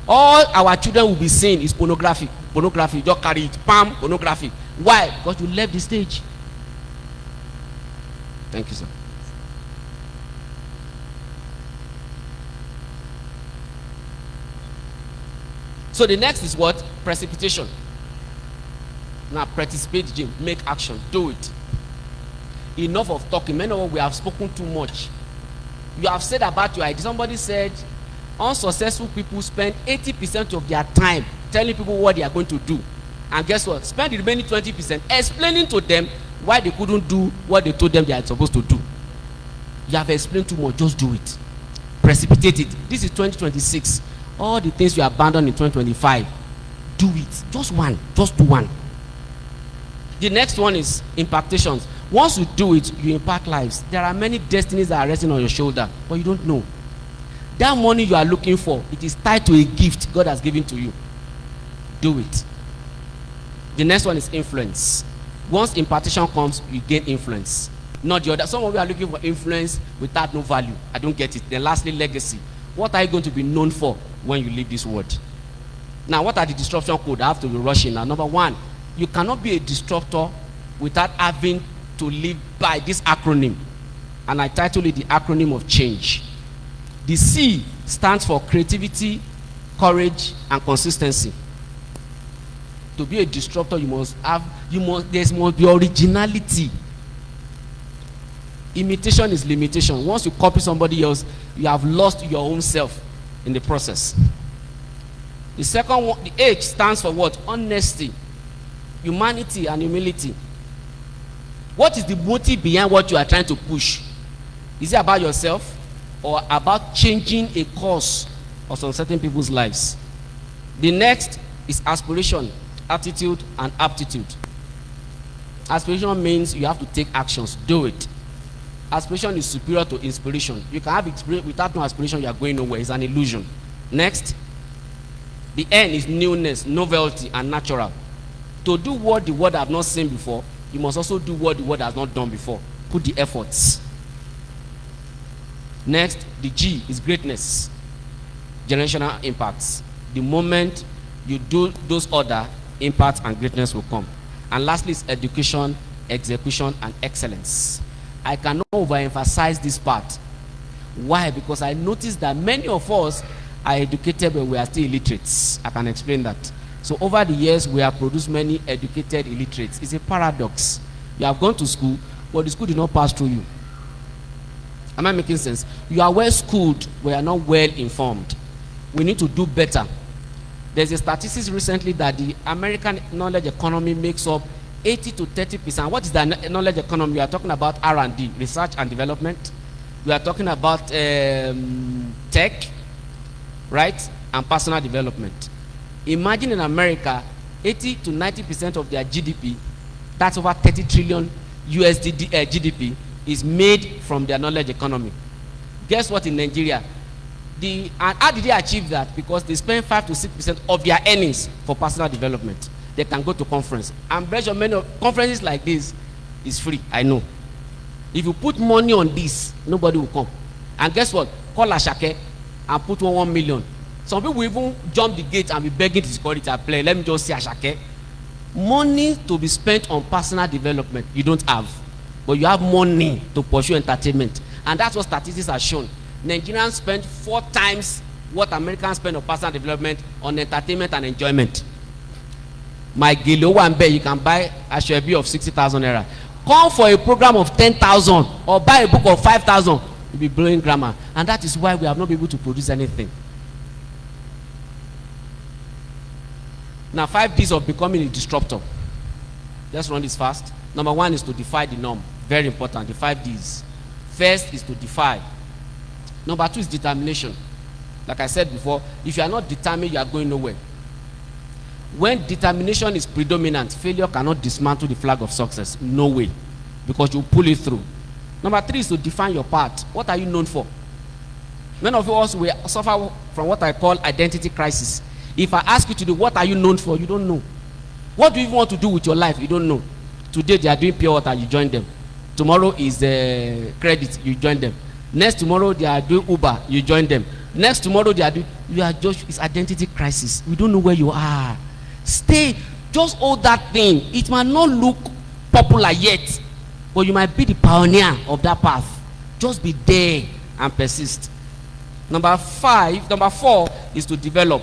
Speaker 15: all our children will be saying is pornography. Pornography, just carry it, palm, pornography. Why? Because you left the stage. Thank you, sir. So the next is what? Precipitation. Now precipitate, Jim. Make action. Do it. Enough of talking. Many of us, we have spoken too much. You have said about your idea. Somebody said unsuccessful people spend 80% of their time telling people what they are going to do. And guess what? Spend the remaining 20% explaining to them why they couldn't do what they told them they are supposed to do. You have explained too much. Just do it. Precipitate it. This is 2026. All the things you abandoned in 2025, do it. Just one. Just do one. The next one is impactations. Once you do it, you impact lives. There are many destinies that are resting on your shoulder, but you don't know. That money you are looking for, it is tied to a gift God has given to you. Do it. The next one is influence. Once impartation comes, you gain influence. Not the other. Some of you are looking for influence without no value. I don't get it. Then lastly, legacy. What are you going to be known for when you leave this world? Now, what are the disruption codes? I have to be rushing now. Number one, you cannot be a disruptor without having to live by this acronym. And I title it the acronym of change. The C stands for creativity, courage, and consistency. To be a disruptor, there must be originality. Imitation is limitation. Once you copy somebody else, you have lost your own self in the process. The second one, the H stands for what? Honesty, humanity, and humility. What is the motive behind what you are trying to push? Is it about yourself or about changing a course of some certain people's lives? The next is aspiration, attitude, and aptitude. Aspiration means you have to take actions. Do it. Aspiration is superior to inspiration. You can have experience without no aspiration, you are going nowhere. It's an illusion. Next, the N is newness, novelty, and natural. To do what the world have not seen before, you must also do what the world has not done before. Put the efforts. Next, the G is greatness, generational impacts. The moment you do those other, impacts and greatness will come. And lastly is education, execution, and excellence. I cannot overemphasize this part. Why? Because I noticed that many of us are educated but we are still illiterates. I can explain that. So over the years, we have produced many educated illiterates. It's a paradox. You have gone to school, but the school did not pass through you. Am I making sense? You are well schooled, but you are not well informed. We need to do better. There's a statistics recently that the American knowledge economy makes up 80 to 30%. What is the knowledge economy? We are talking about R&D, research and development. We are talking about tech, right? And personal development. Imagine in America, 80 to 90% of their GDP, that's over 30 trillion USD GDP, is made from their knowledge economy. Guess what in Nigeria? And how did they achieve that? Because they spend 5 to 6% of their earnings for personal development. They can go to conference. I'm very sure many conferences like this is free. I know. If you put money on this, nobody will come. And guess what? Call Ashake and put 1 million. Some people will even jump the gate and be begging the security to play. Let me just say Ashake. Money to be spent on personal development, you don't have. But you have money to pursue entertainment. And that's what statistics have shown. Nigerians spend 4 times what Americans spend on personal development on entertainment and enjoyment. My Gilo Wambe, you can buy a Shebi of 60,000 naira. Come for a program of 10,000 or buy a book of 5,000. You'll be blowing grammar. And that is why we have not been able to produce anything. Now, 5 Ds of becoming a disruptor. Let's run this fast. Number 1 is to defy the norm. Very important. The 5 Ds. First is to defy. Number 2 is determination. Like I said before, if you are not determined, you are going nowhere. When determination is predominant, failure cannot dismantle the flag of success. No way. Because you pull it through. Number 3 is to define your part. What are you known for? Many of us will suffer from what I call identity crisis. If I ask you to do what are you known for, you don't know. What do you want to do with your life? You don't know. Today they are doing pure water, you join them. Tomorrow is credit, you join them. Next tomorrow they are doing Uber, you join them. Next tomorrow they are doing, you are just, it's identity crisis. We don't know where you are. Stay, just hold that thing. It might not look popular yet, but you might be the pioneer of that path. Just be there and persist. Number 4 is to develop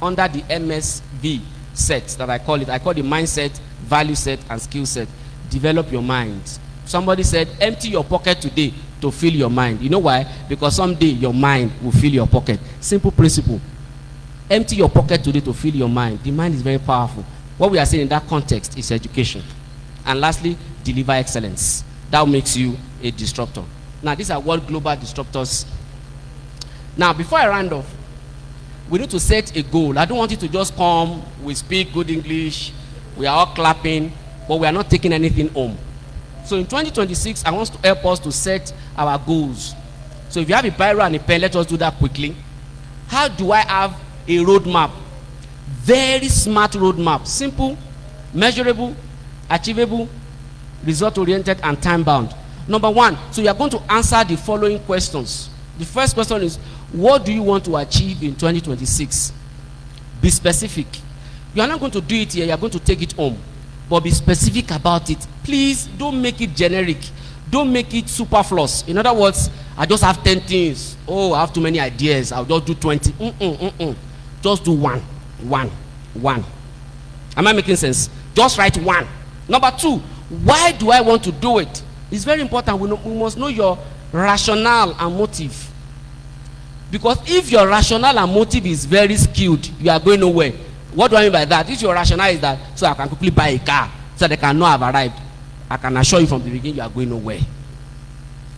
Speaker 15: under the MSV set that I call it. I call the mindset, value set, and skill set. Develop your mind. Somebody said, empty your pocket today to fill your mind. You know why? Because someday your mind will fill your pocket. Simple principle. Empty your pocket today to fill your mind. The mind is very powerful. What we are saying in that context is education. And lastly, deliver excellence. That makes you a disruptor. Now, these are what global disruptors. Now, before I round off, we need to set a goal. I don't want you to just come, we speak good English, we are all clapping, but we are not taking anything home. So in 2026, I want to help us to set our goals. So if you have a biro and a pen, let us do that quickly. How do I have a roadmap? Very smart roadmap. Simple, measurable, achievable, result-oriented, and time-bound. Number 1, so you are going to answer the following questions. The first question is, what do you want to achieve in 2026? Be specific. You are not going to do it here, you are going to take it home. But be specific about it. Please don't make it generic. Don't make it superfluous. In other words, I just have 10 things. Oh, I have too many ideas. I'll just do 20. Just do one. Am I making sense? Just write 1. Number 2, why do I want to do it? It's very important. We must know your rationale and motive. Because if your rationale and motive is very skewed, you are going nowhere. What do I mean by that? If your rationale is that, so I can quickly buy a car, so they can know I've arrived, I can assure you from the beginning you are going nowhere.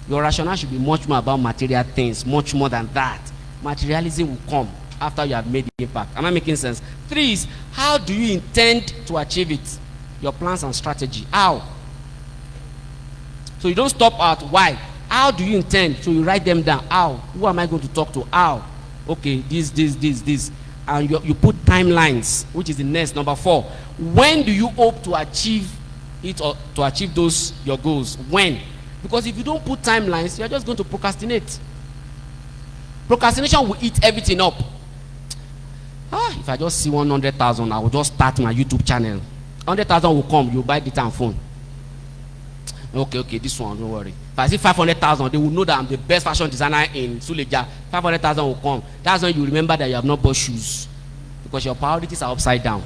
Speaker 15: Your rationale should be much more about material things, much more than that. Materialism will come after you have made the impact. Am I making sense? 3 is, how do you intend to achieve it? Your plans and strategy. How? So you don't stop at why. How do you intend? So you write them down. How? Who am I going to talk to? How? Okay, this. And you put timelines, which is the next. Number 4, when do you hope to achieve it or to achieve those your goals? When? Because if you don't put timelines, you're just going to procrastinate. Procrastination will eat everything up. If I just see 100,000, I will just start my YouTube channel. 100,000 will come, you buy data and phone. Okay, this one, don't worry. If I see 500,000, they will know that I'm the best fashion designer in Suleja. 500,000 will come. That's when you remember that you have not bought shoes. Because your priorities are upside down.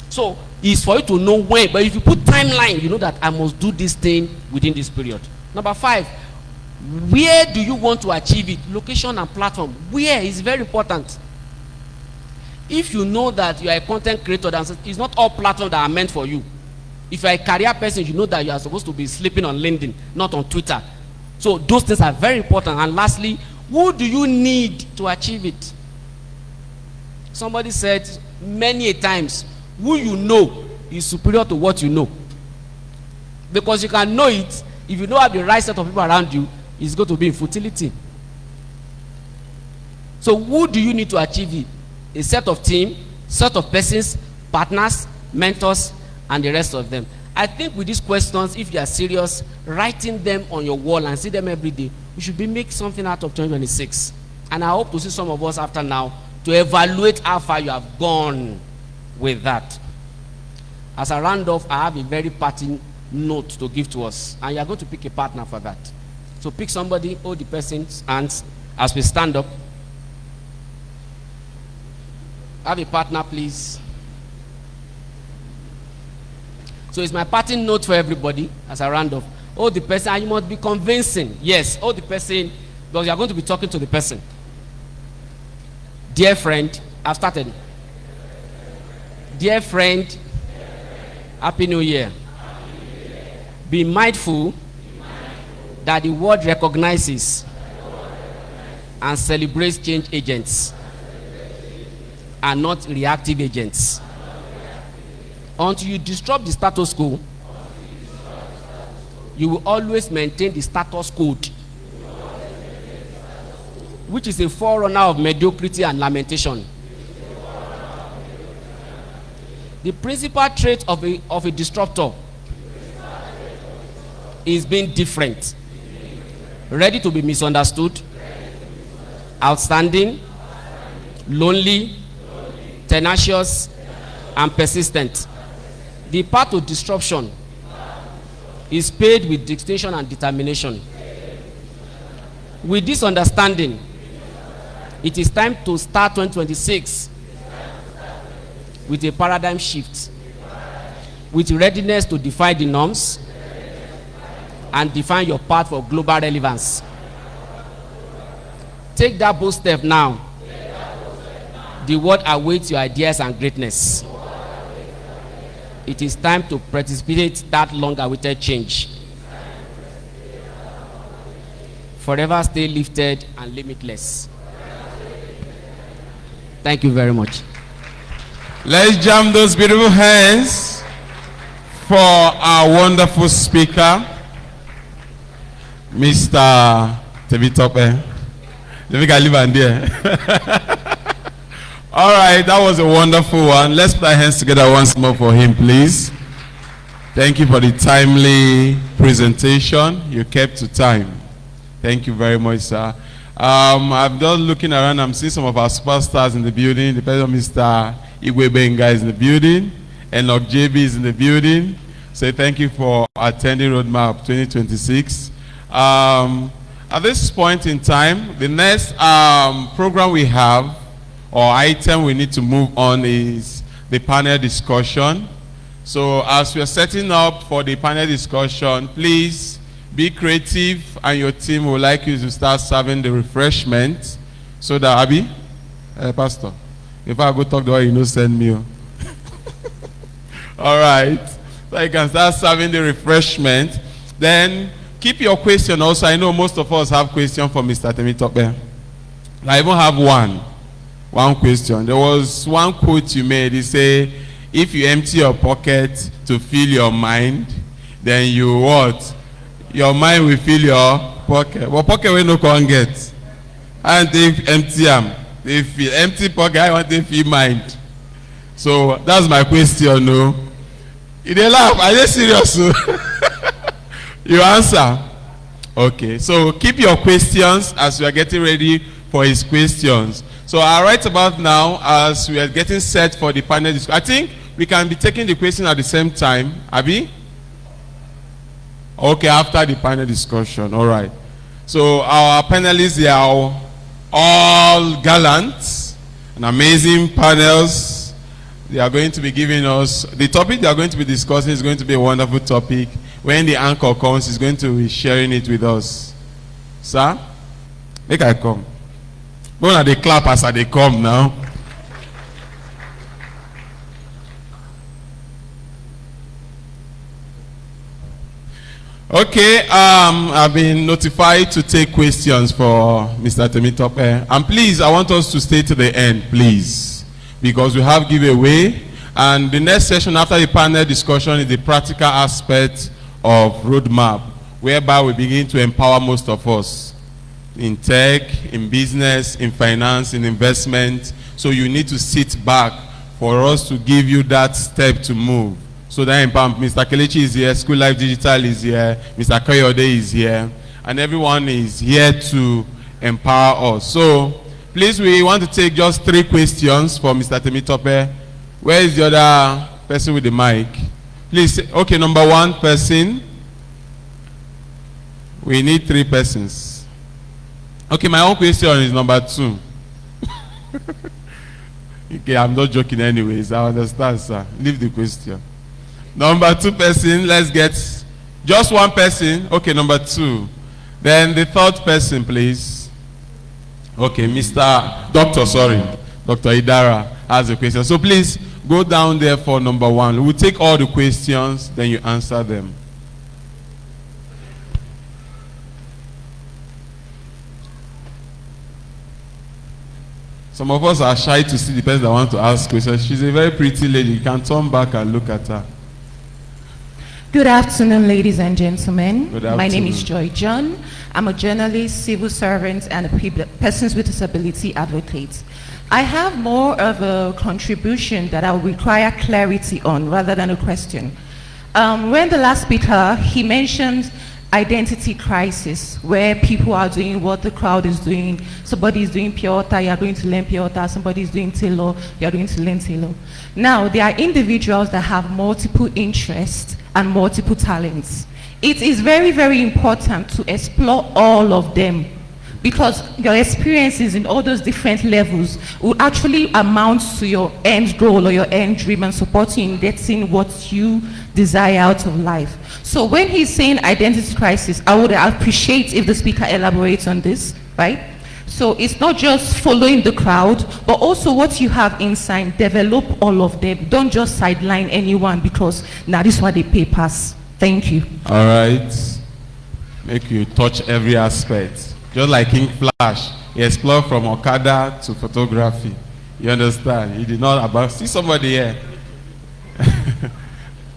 Speaker 15: So, it's for you to know when. But if you put timeline, you know that I must do this thing within this period. Number 5, where do you want to achieve it? Location and platform. Where is very important. If you know that you are a content creator, it's not all platforms that are meant for you. If you are a career person, you know that you are supposed to be sleeping on LinkedIn, not on Twitter. So those things are very important. And lastly, who do you need to achieve it? Somebody said many a times, who you know is superior to what you know. Because you can know it, if you don't have the right set of people around you, it's going to be in futility. So who do you need to achieve it? A set of team, set of persons, partners, mentors, and the rest of them. I think with these questions, if you are serious, writing them on your wall and see them every day, we should be making something out of 2026. And I hope to see some of us after now to evaluate how far you have gone with that. As a round off, I have a very parting note to give to us, and you are going to pick a partner for that. So pick somebody, hold the person's hands as we stand up. Have a partner, please. So it's my parting note for everybody as a round off. Hold the person, and you must be convincing. Yes, hold the person, because you are going to be talking to the person. Dear friend, I've started. Dear friend, Happy New Year. Be mindful that the world recognizes and celebrates change agents and not reactive agents. Until you disrupt the status quo, you will always maintain the status code, which is a forerunner of mediocrity and lamentation. The principal trait of a disruptor is being different, ready to be misunderstood, outstanding, lonely, tenacious, and persistent. The path to disruption is paved with distinction and determination. With this understanding, it is time to start 2026 with a paradigm shift, with readiness to defy the norms and define your path for global relevance. Take that bold step now. The world awaits your ideas and greatness. It is time to precipitate that long-awaited change. Forever stay lifted and limitless. Thank you very much.
Speaker 1: Let's jam those beautiful hands for our wonderful speaker, Mr. Temitope. Let me leave and there. All right, that was a wonderful one. Let's put our hands together once more for him, please. Thank you for the timely presentation. You kept to time. Thank you very much, sir. I'm just looking around. I'm seeing some of our superstars in the building. The president, Mr. Igwe Benga, is in the building. Enoch JB is in the building. So thank you for attending RoadMap 2026. At this point in time, the next program we have, or item we need to move on, is the panel discussion. So as we are setting up for the panel discussion, please be creative, and your team would like you to start serving the refreshment. So that, Abby, Pastor, if I go talk to her, you know, send me. All right. So you can start serving the refreshment. Then keep your question also. I know most of us have questions for Mr. Temitope. I even have one question. There was one quote you made. He said, if you empty your pocket to fill your mind, then you what? Your mind will fill your pocket. Well, pocket we no can get. And if empty if you empty pocket, I want to fill mind. So that's my question, no? You dey laugh, are you serious? You answer. Okay, so keep your questions as we are getting ready for his questions. So right about now, as we are getting set for the panel discussion, I think we can be taking the question at the same time. Abi? Okay, after the panel discussion. All right. So our panelists, they are all gallant and amazing panels. They are going to be giving us, the topic they are going to be discussing is going to be a wonderful topic. When the anchor comes, he's going to be sharing it with us. Sir, make I come. Go on, they clap as they come now. Okay, I've been notified to take questions for Mr. Temitope. And please, I want us to stay to the end, please, because we have giveaway. And the next session after the panel discussion is the practical aspect of RoadMap, whereby we begin to empower most of us in tech, in business, in finance, in investment. So you need to sit back for us to give you that step to move. So then Mr. Kelechi is here, School Life Digital is here, Mr. Koyode is here, and everyone is here to empower us. So please, we want to take just 3 questions for Mr. Temitope. Where is the other person with the mic? Please, okay, number 1 person. We need 3 persons. Okay, my own question is number 2. Okay, I'm not joking anyways, I understand, sir. Leave the question. Number 2 person, let's get just 1 person. Okay, number 2. Then the 3rd person, please. Okay, Mr. Doctor, sorry. Dr. Idara has a question. So please go down there for number 1. We'll take all the questions, then you answer them. Some of us are shy to see the person that wants to ask questions. She's a very pretty lady. You can turn back and look at her.
Speaker 16: Good afternoon, ladies and gentlemen.
Speaker 1: Good
Speaker 16: My name is
Speaker 1: afternoon.
Speaker 16: Joy John. I'm a journalist, civil servant, and a persons with disability advocate. I have more of a contribution that I will require clarity on rather than a question. When the last speaker, he mentioned identity crisis, where people are doing what the crowd is doing. Somebody is doing pure water, you are going to learn pure water. Somebody is doing tailor, you are going to learn tailor. Now, there are individuals that have multiple interests and multiple talents. It is very, very important to explore all of them, because your experiences in all those different levels will actually amount to your end goal or your end dream and support you in getting what you desire out of life. So when he's saying identity crisis, I would appreciate if the speaker elaborates on this, right? So it's not just following the crowd, but also what you have inside. Develop all of them. Don't just sideline anyone because now this is what they pay pass. Thank you.
Speaker 1: All right. Make you touch every aspect. Just like King Flash, he explored from Okada to photography. You understand? He did not about. See somebody here.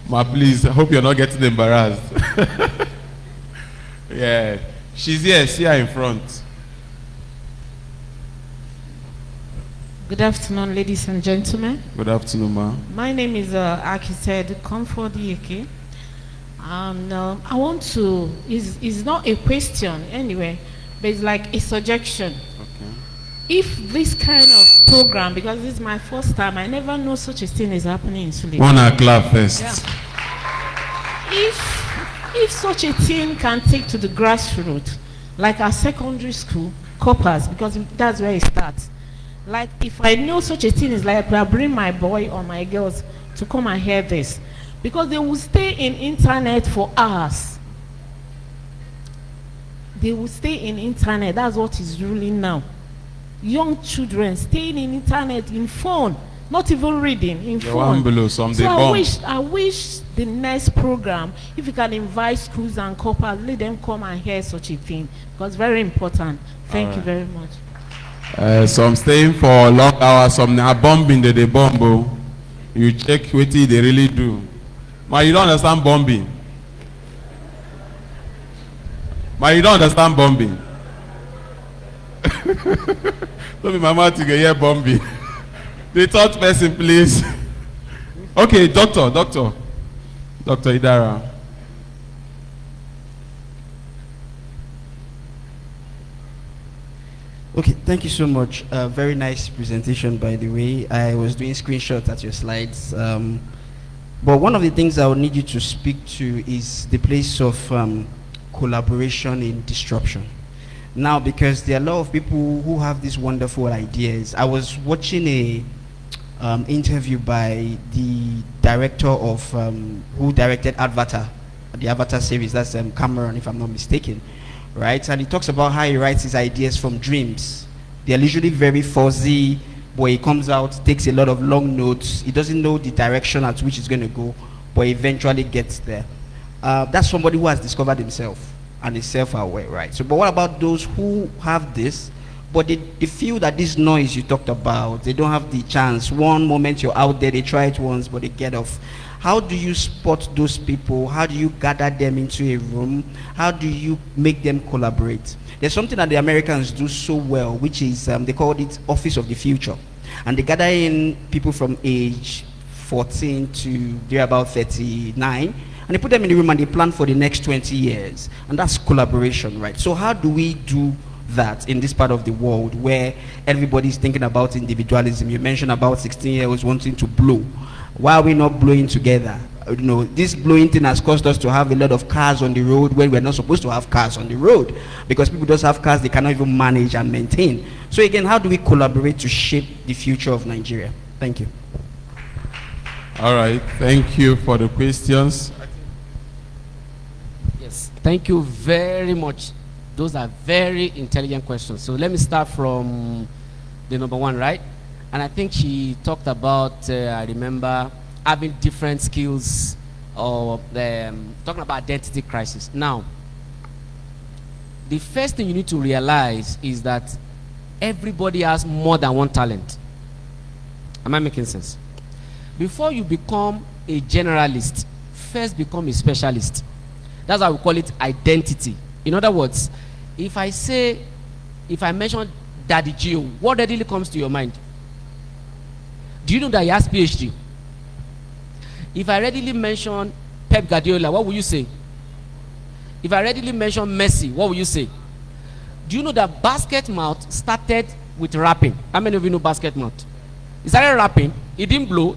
Speaker 1: Ma, please, I hope you're not getting embarrassed. Yeah. She's here. See her in front.
Speaker 17: Good afternoon, ladies and gentlemen.
Speaker 1: Good afternoon, ma.
Speaker 17: My name is Architect Comfort Yeke. I want to, it's not a question anyway, but it's like a suggestion.
Speaker 1: Okay.
Speaker 17: If this kind of program, because this is my first time, I never know such a thing is happening in Suleja.
Speaker 1: Wanna clap first.
Speaker 17: Yeah. If such a thing can take to the grassroots, like our secondary school, coppers, because that's where it starts. Like if I know such a thing is like, I bring my boy or my girls to come and hear this, because they will stay in internet for hours. They will stay in internet. That's what is ruling now. Young children staying in internet, in phone, not even reading, in
Speaker 1: The
Speaker 17: phone.
Speaker 1: one below, some they
Speaker 17: So
Speaker 1: bomb.
Speaker 17: I wish the next program, if you can invite schools and coppers, let them come and hear such a thing, because very important. Thank you
Speaker 1: Alright.
Speaker 17: very much.
Speaker 1: Some staying for long hours, some are bombing, they bomb. Oh. You check what they really do. Ma, you don't understand bombing. Ma, you don't understand bombing. Don't be my mouth to get here bombing. The third person, please. Okay, Dr. Idara.
Speaker 6: Okay, thank you so much. Very nice presentation, by the way. I was doing screenshots at your slides. But one of the things I would need you to speak to is the place of collaboration in disruption. Now, because there are a lot of people who have these wonderful ideas. I was watching a interview by the director of who directed Avatar, the Avatar series. That's Cameron, if I'm not mistaken, right? And he talks about how he writes his ideas from dreams. They're usually very fuzzy. But he comes out, takes a lot of long notes. He doesn't know the direction at which he's going to go, but eventually gets there. That's somebody who has discovered himself and is self-aware, right? So, but what about those who have this, but they feel that this noise you talked about, they don't have the chance. One moment you're out there, they try it once, but they get off. How do you spot those people? How do you gather them into a room? How do you make them collaborate? There's something that the Americans do so well, which is, they call it Office of the Future. And they gather in people from age 14 to they're about 39, and they put them in the room and they plan for the next 20 years. And that's collaboration, right? So how do we do that in this part of the world where everybody's thinking about individualism? You mentioned about 16-year-olds wanting to blow. Why are we not blowing together? You know, this blowing thing has caused us to have a lot of cars on the road when we're not supposed to have cars on the road, because people just have cars they cannot even manage and maintain. So again, how do we collaborate to shape the future of Nigeria? Thank you.
Speaker 1: All right, thank you for the questions.
Speaker 15: Yes, thank you very much. Those are very intelligent questions. So let me start from the number one, right? And I think she talked about, I remember, having different skills, or talking about identity crisis. Now, the first thing you need to realize is that Everybody has more than one talent. Am I making sense? Before you become a generalist, first become a specialist. That's why we call it identity. In other words, if I mention Daddy Gio, what readily comes to your mind? Do you know that he has PhD? If I readily mention Pep Guardiola, what will you say? If I readily mention Messi, what will you say? Do you know that Basket Mouth started with rapping? How many of you know Basket Mouth? He started rapping. He didn't blow.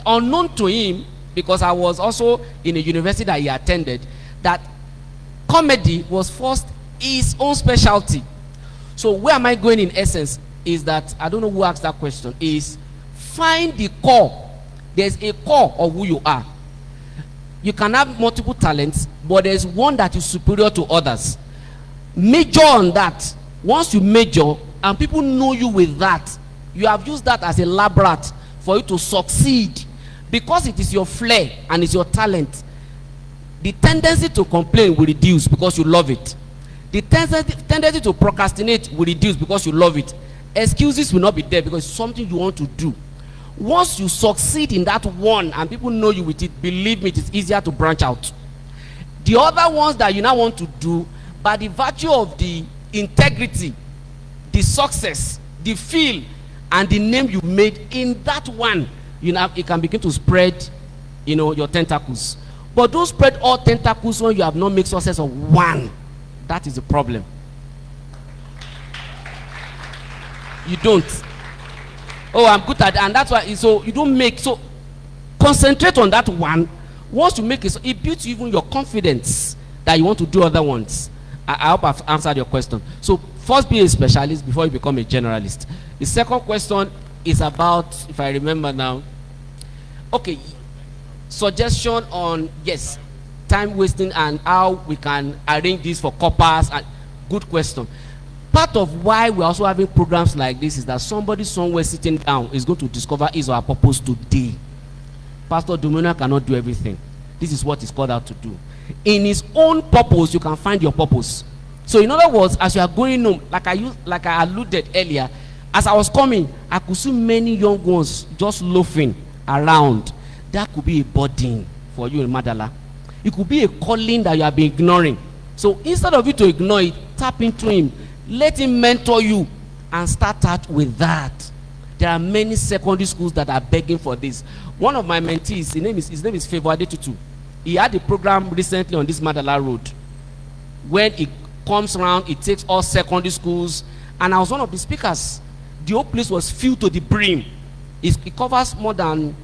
Speaker 15: Unknown to him, because I was also in a university that he attended, that comedy was first his own specialty. So where am I going in essence is that, I don't know who asked that question, is find the core. There's a core of who you are. You can have multiple talents, but there's one that is superior to others. Major on that. Once you major and people know you with that, you have used that as a lab rat for you to succeed, because it is your flair and it's your talent. The tendency to complain will reduce because you love it. The tendency to procrastinate will reduce because you love it. Excuses will not be there because it's something you want to do. Once you succeed in that one and people know you with it, believe me, it is easier to branch out. The other ones that you now want to do, by the virtue of the integrity, the success, the feel, and the name you made in that one, you know, it can begin to spread, you know, your tentacles. But don't spread all tentacles when you have not made success of one. That is the problem. You don't. Oh, I'm good at it, and that's why. So you don't make. So concentrate on that one. Once you make it, so it builds even your confidence that you want to do other ones. I hope I've answered your question. So first be a specialist before you become a generalist. The second question is about, if I remember now, okay, suggestion on, yes, time wasting and how we can arrange this for coppers. And good question. Part of why we're also having programs like this is that somebody somewhere sitting down is going to discover his or her purpose today. Pastor Domino cannot do everything. This is what he's called out to do. In his own purpose, you can find your purpose. So in other words, as you are going home, like I alluded earlier, as I was coming, I could see many young ones just loafing around. That could be a burden for you in Madala. It could be a calling that you have been ignoring. So instead of you to ignore it, tap into him. Let him mentor you and start out with that. There are many secondary schools that are begging for this. One of my mentees, his name is Favor Adetutu. He had a program recently on this Madala Road. When it comes around, it takes all secondary schools, and I was one of the speakers. The whole place was filled to the brim. It covers more than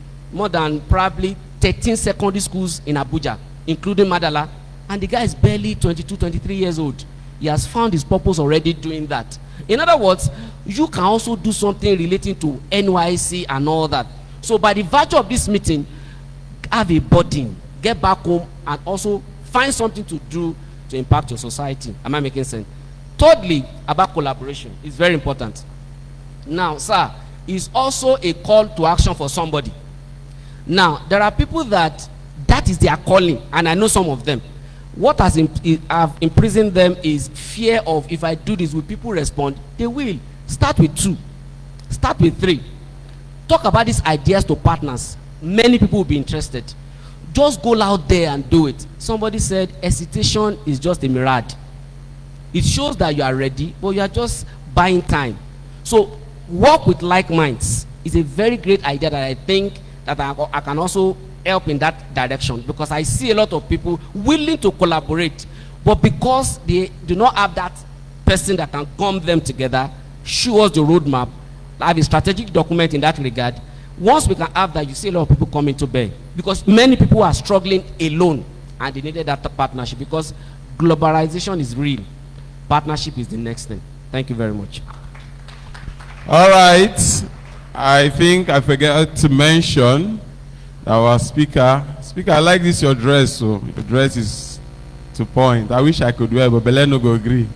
Speaker 15: probably 13 secondary schools in Abuja, including Madala, and the guy is barely 22, 23 years old. He has found his purpose already doing that. In other words, you can also do something relating to NYC and all that. So by the virtue of this meeting, have a burden, get back home, and also find something to do to impact your society. Am I making sense? Thirdly, about collaboration. It's very important. Now, sir, it's also a call to action for somebody. Now, there are people that is their calling, and I know some of them. What has imprisoned them is fear of, if I do this, will people respond? They will. Start with 2. Start with 3. Talk about these ideas to partners. Many people will be interested. Just go out there and do it. Somebody said hesitation is just a mirage. It shows that you are ready, but you are just buying time. So work with like minds is a very great idea that I think that I can also help in that direction, because I see a lot of people willing to collaborate, but because they do not have that person that can come them together, show us the roadmap, have a strategic document in that regard. Once we can have that, you see a lot of people coming to bear, because many people are struggling alone and they needed that partnership, because globalization is real. Partnership is the next thing. Thank you very much.
Speaker 1: All right. I think I forgot to mention our speaker. I like this your dress. So your dress is to point. I wish I could wear, but Belen no go agree.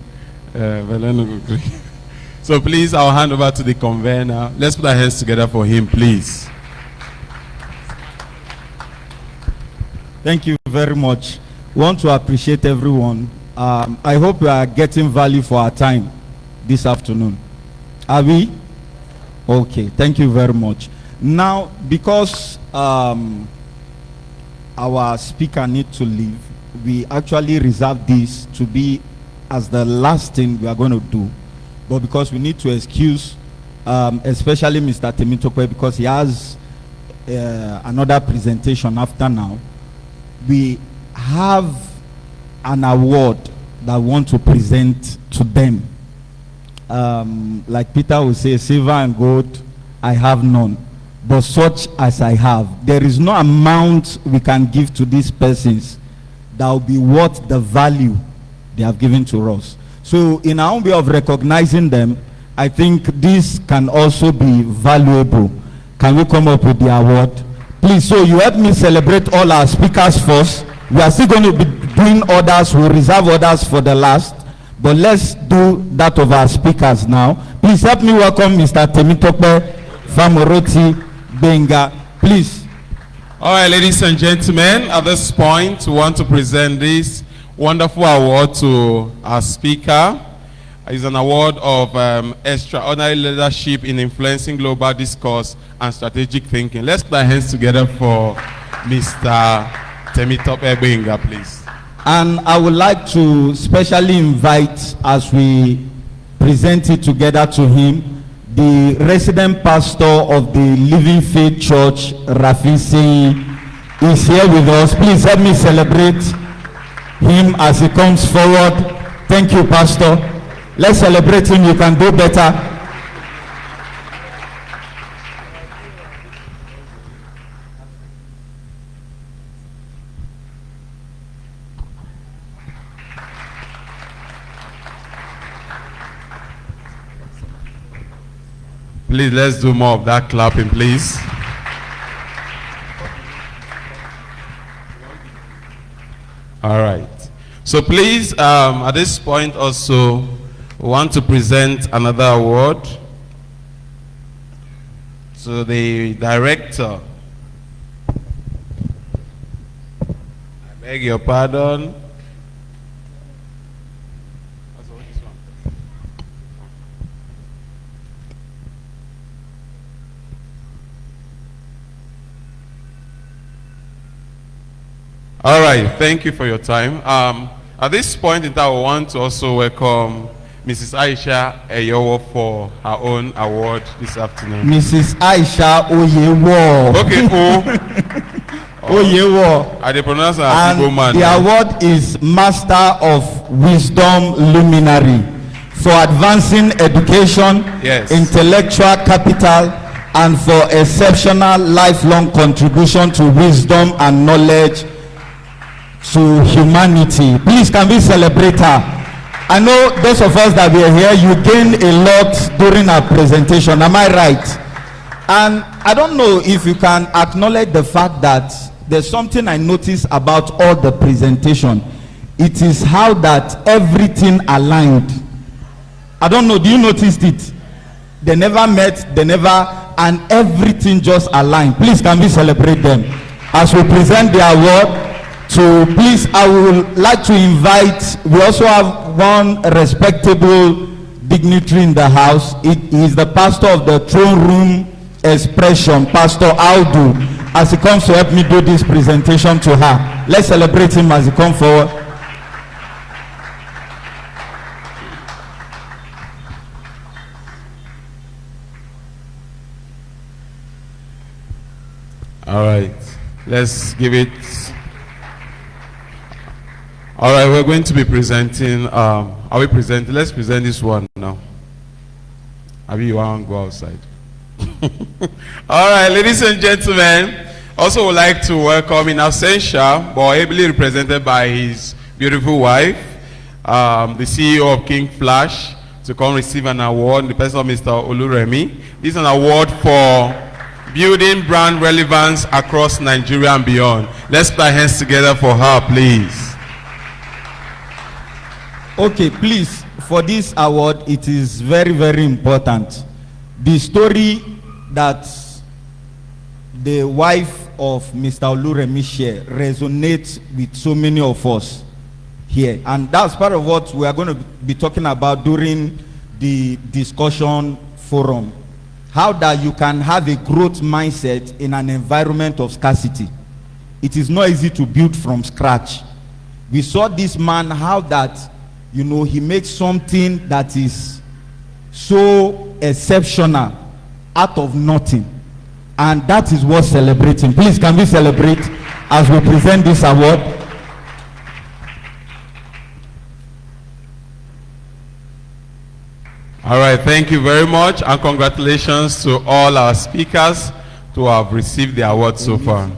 Speaker 1: So please, I'll hand over to the convener. Let's put our hands together for him, please.
Speaker 14: Thank you very much. Want to appreciate everyone. I hope we are getting value for our time this afternoon. Are we? Okay, thank you very much. Now, because our speaker needs to leave, we actually reserve this to be as the last thing we are going to do. But because we need to excuse, especially Mr. Temitope, because he has another presentation after now, we have an award that we want to present to them. Like Peter will say, silver and gold I have none, but such as I have. There is no amount we can give to these persons that will be worth the value they have given to us. So in our own way of recognizing them, I think this can also be valuable. Can we come up with the award? Please, so you help me celebrate all our speakers first. We are still going to be doing others. We'll reserve others for the last. But let's do that of our speakers now. Please help me welcome Mr. Temitope Famoroti Benga. Please.
Speaker 1: All right, ladies and gentlemen, at this point, we want to present this wonderful award to our speaker. It's an award of extraordinary leadership in influencing global discourse and strategic thinking. Let's put our hands together for Mr. Temitope Benga, please.
Speaker 14: And I would like to specially invite, as we present it together to him, the resident pastor of the Living Faith Church, Rafisi, is here with us. Please help me celebrate him as he comes forward. Thank you, Pastor. Let's celebrate him. You can do better.
Speaker 1: Please, let's do more of that clapping, please. All right. So please, at this point also, we want to present another award to the director. I beg your pardon. All right, thank you for your time. At this point in time, I want to also welcome Mrs. Aisha Eyowo for her own award this afternoon.
Speaker 14: Mrs. Aisha Oyewo.
Speaker 1: Okay,
Speaker 14: Oyewo.
Speaker 1: I pronounce her
Speaker 14: And
Speaker 1: Igbo man.
Speaker 14: the award is Master of Wisdom Luminary for advancing education,
Speaker 1: Yes.
Speaker 14: intellectual capital, and for exceptional lifelong contribution to wisdom and knowledge to humanity. Please, can we celebrate her? I know those of us that were here, you gained a lot during our presentation. Am I right? And I don't know if you can acknowledge the fact that there's something I noticed about all the presentation. It is how that everything aligned. I don't know, do you notice it? They never met, and everything just aligned. Please, can we celebrate them? As we present the award, please, I would like to invite, we also have one respectable dignitary in the house. It is the pastor of the Throne Room Expression, Pastor Audu, as he comes to help me do this presentation to her. Let's celebrate him as he comes forward.
Speaker 1: All right, let's give it. All right, we're going to be presenting. Are we presenting? Let's present this one now. Maybe you want to go outside. All right, ladies and gentlemen. Also would like to welcome in absentia, but ably represented by his beautiful wife, the CEO of King Flash, to come receive an award in the person of Mr. Oluremi. This is an award for building brand relevance across Nigeria and beyond. Let's put our hands together for her, please.
Speaker 14: Okay, please, for this award, it is very, very important. The story that the wife of Mr. Oluremi shared resonates with so many of us here. And that's part of what we are going to be talking about during the discussion forum, how that you can have a growth mindset in an environment of scarcity. It is not easy to build from scratch. We saw this man, how that, you know, he makes something that is so exceptional out of nothing. And that is worth celebrating. Please, can we celebrate as we present this award?
Speaker 1: All right, thank you very much, and congratulations to all our speakers who have received the award so far.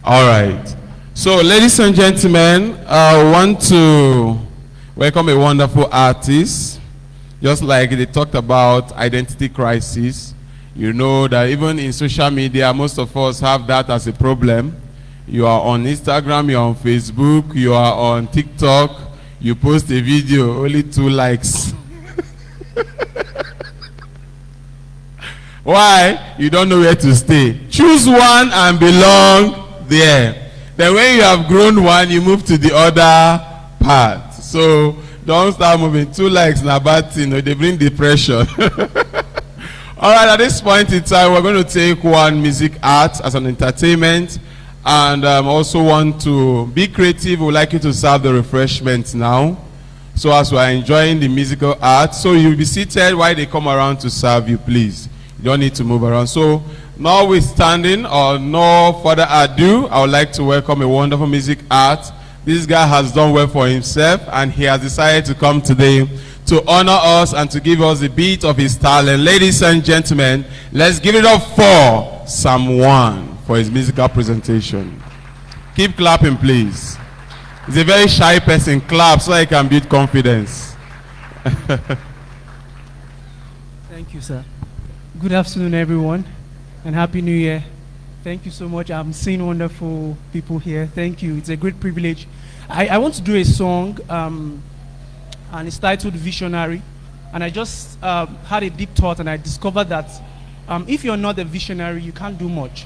Speaker 1: All right. So, ladies and gentlemen, I want to welcome a wonderful artist. Just like they talked about identity crisis, you know that even in social media, most of us have that as a problem. You are on Instagram, you're on Facebook, you are on TikTok, you post a video, only 2 likes. Why? You don't know where to stay. Choose one and belong there. Then when you have grown one, you move to the other part. So don't start moving. 2 likes na bad thing. They bring depression. All right, at this point in time, we're going to take one music art as an entertainment, and also want to be creative. We'd like you to serve the refreshments now. So as we are enjoying the musical art, so you'll be seated while they come around to serve you, please. You don't need to move around. So, notwithstanding or no further ado, I would like to welcome a wonderful music art. This guy has done well for himself, and he has decided to come today to honor us and to give us a bit of his talent. Ladies and gentlemen, let's give it up for Someone for his musical presentation. Keep clapping, please. He's a very shy person. Clap so he can build confidence.
Speaker 18: Thank you, sir. Good afternoon, everyone, and Happy New Year. Thank you so much. I'm seeing wonderful people here. Thank you. It's a great privilege. I want to do a song, and it's titled Visionary. And I just had a deep thought, and I discovered that if you're not a visionary, you can't do much.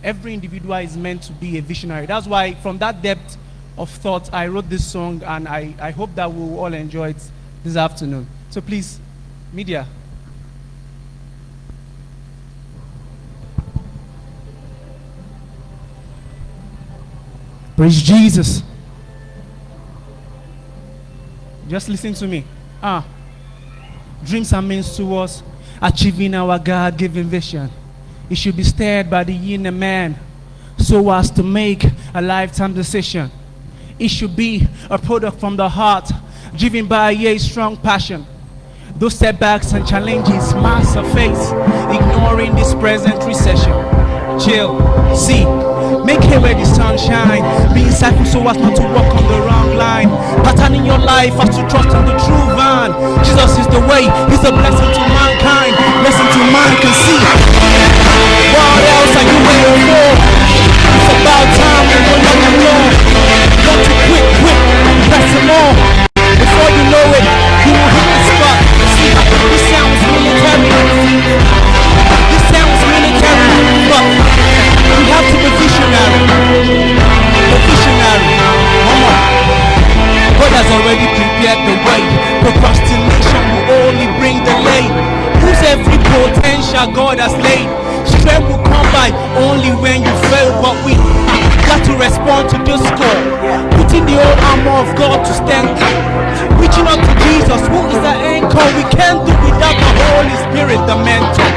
Speaker 18: Every individual is meant to be a visionary. That's why, from that depth of thought, I wrote this song, and I hope that we'll all enjoy it this afternoon. So please, media. Praise Jesus. Just listen to me. Dreams are means to us achieving our God-given vision. It should be stirred by the inner man so as to make a lifetime decision. It should be a product from the heart, driven by a strong passion. Those setbacks and challenges must face, ignoring this present recession. Chill, see, make hay where the sun shine. Be insightful so as not to walk on the wrong line. Patterning your life as to trust in the true vine. Jesus is the way, he's a blessing to mankind. Blessing to man can see. What else are you waiting for? It's about time and we're not alone. Got to quit, press some more. Before you know it, you will hit the spot. See, this sounds military. This sounds military, but we have to be visionary. A visionary. One more. God has already prepared the way. Procrastination will only bring delay. Use every potential God has laid. Strength will come by only when you fail, but we got to respond to this call. Putting the whole armor of God to stand. Reaching up to Jesus, who is the anchor. We can't do without the Holy Spirit, the mentor.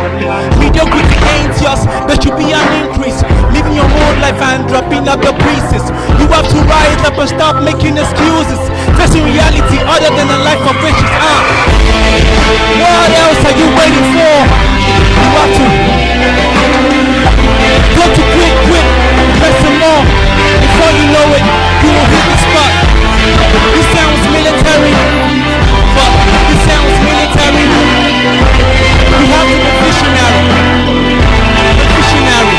Speaker 18: Mediocrity ain't yours, there should be an increase. Living your whole life and dropping out the pieces. You have to rise up and stop making excuses. Facing reality other than a life of riches. What else are you waiting for? You have to go to quit, press some more. Before you know it, you will hit the spot. This sounds military, but this sounds military. We have to be visionary. Visionary.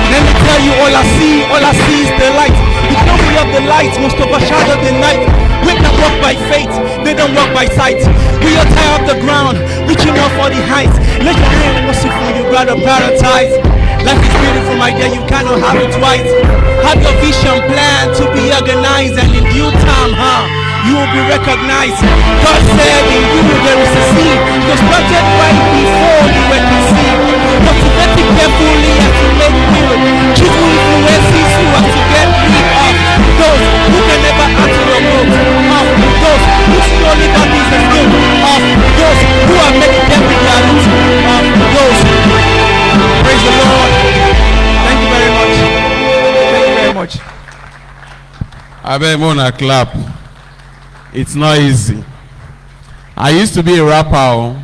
Speaker 18: Let me tell you, all I see is the light. The glory of the light must overshadow the night. We don't walk by faith, they don't walk by sight. We are tired of the ground, reaching out for the heights. Let your hand merciful, you gotta prioritize. Life is beautiful, my dear, you cannot have it twice. Have your vision plan to be organized, and in due time, you will be recognized. God said in you there is a seed. It was planted right before you were conceived. Cultivate it carefully as you make good. Choose who influences you as to get rid of those who can never add to your growth, of those who slowly that business good, of those who are making them reality, of those. Praise the Lord. Thank you very much. Thank you very much.
Speaker 1: I bet Mona clap. It's not easy. I used to be a rapper.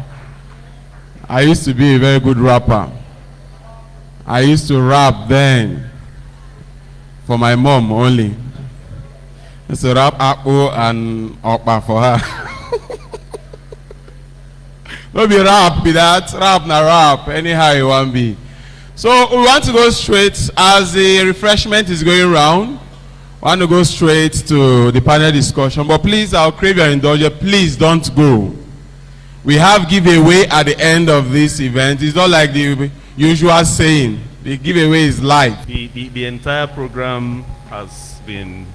Speaker 1: I used to be a very good rapper. I used to rap then for my mom only. I used to rap Apple and Okpa for her. Don't be rap, be that. Rap na rap, anyhow you want be. So we want to go straight as the refreshment is going round. I want to go straight to the panel discussion, but please, I'll crave your indulgence. Please don't go. We have giveaway at the end of this event. It's not like the usual saying. The giveaway is live.
Speaker 13: The entire program has been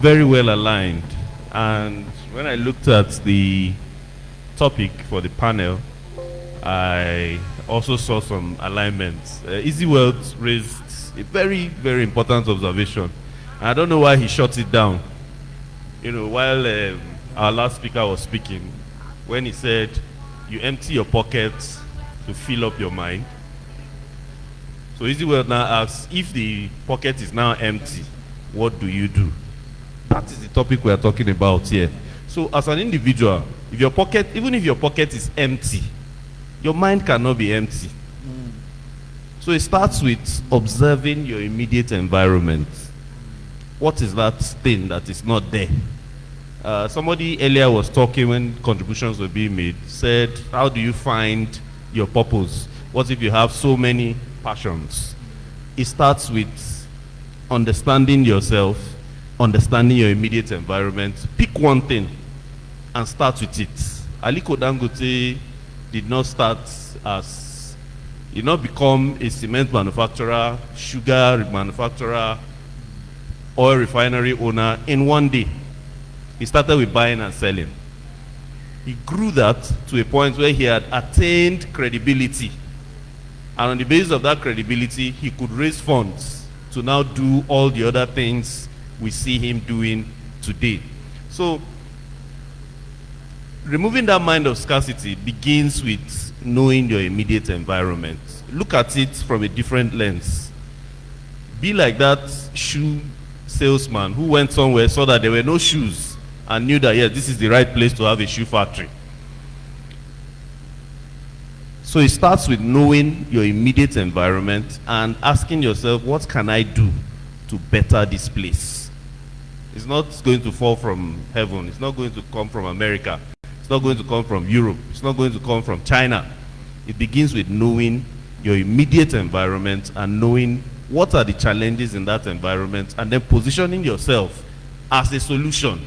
Speaker 13: very well aligned, and when I looked at the topic for the panel, I also saw some alignments. Easy World raised a very, very important observation. I don't know why he shut it down. You know, while our last speaker was speaking, when he said, you empty your pockets to fill up your mind. So Easy World now asks, if the pocket is now empty, what do you do? That is the topic we are talking about here. So as an individual, if your pocket, even if your pocket is empty, your mind cannot be empty. So it starts with observing your immediate environment. What is that thing that is not there? Somebody earlier was talking when contributions were being made, said, how do you find your purpose? What if you have so many passions? It starts with understanding yourself, understanding your immediate environment. Pick one thing and start with it. Aliko Dangote did not start as, did not become a cement manufacturer, sugar manufacturer, oil refinery owner in one day. He started with buying and selling. He grew that to a point where he had attained credibility. And on the basis of that credibility, he could raise funds to now do all the other things we see him doing today. So, removing that mind of scarcity begins with knowing your immediate environment. Look at it from a different lens. Be like that shoe salesman who went somewhere, saw that there were no shoes, and knew that, yes, this is the right place to have a shoe factory. So it starts with knowing your immediate environment and asking yourself, what can I do to better this place? It's not going to fall from heaven. It's not going to come from America. It's not going to come from Europe. It's not going to come from China. It begins with knowing your immediate environment and knowing what are the challenges in that environment, and then positioning yourself as a solution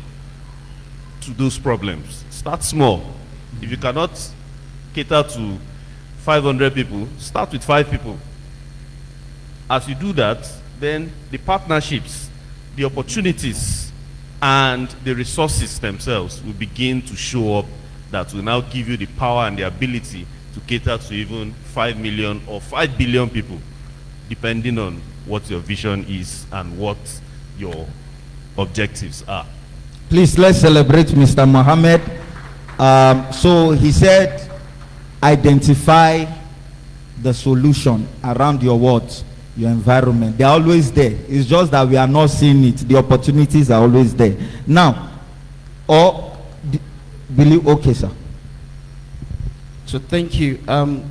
Speaker 13: to those problems. Start small. If you cannot cater to 500 people, start with 5 people. As you do that, then the partnerships, the opportunities, and the resources themselves will begin to show up that will now give you the power and the ability to cater to even 5 million or 5 billion people, depending on what your vision is and what your objectives are.
Speaker 14: Please, let's celebrate Mr. Mohammed. So he said, identify the solution around your words, your environment. They're always there. It's just that we are not seeing it. The opportunities are always there. Now, believe, okay, sir.
Speaker 6: So thank you.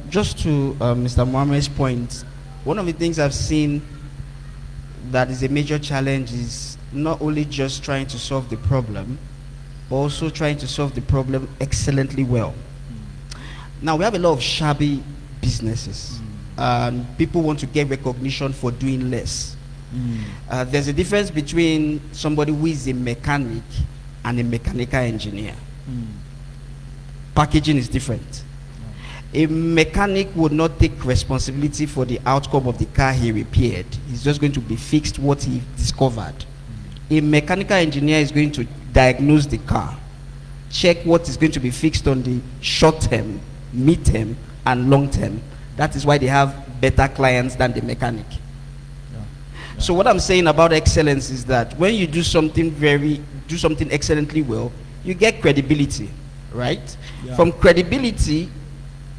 Speaker 6: Just to Mr. Mohammed's point, one of the things I've seen that is a major challenge is not only just trying to solve the problem, but also trying to solve the problem excellently well. Now, we have a lot of shabby businesses, and people want to get recognition for doing less. There's a difference between somebody who is a mechanic and a mechanical engineer. Packaging is different. A mechanic would not take responsibility for the outcome of the car he repaired. He's just going to be fixed what he discovered. A mechanical engineer is going to diagnose the car, check what is going to be fixed on the short term, mid term, and long term. That is why they have better clients than the mechanic. So what I'm saying about excellence is that when you do something excellently well, you get credibility, right?
Speaker 14: Yeah.
Speaker 6: From credibility,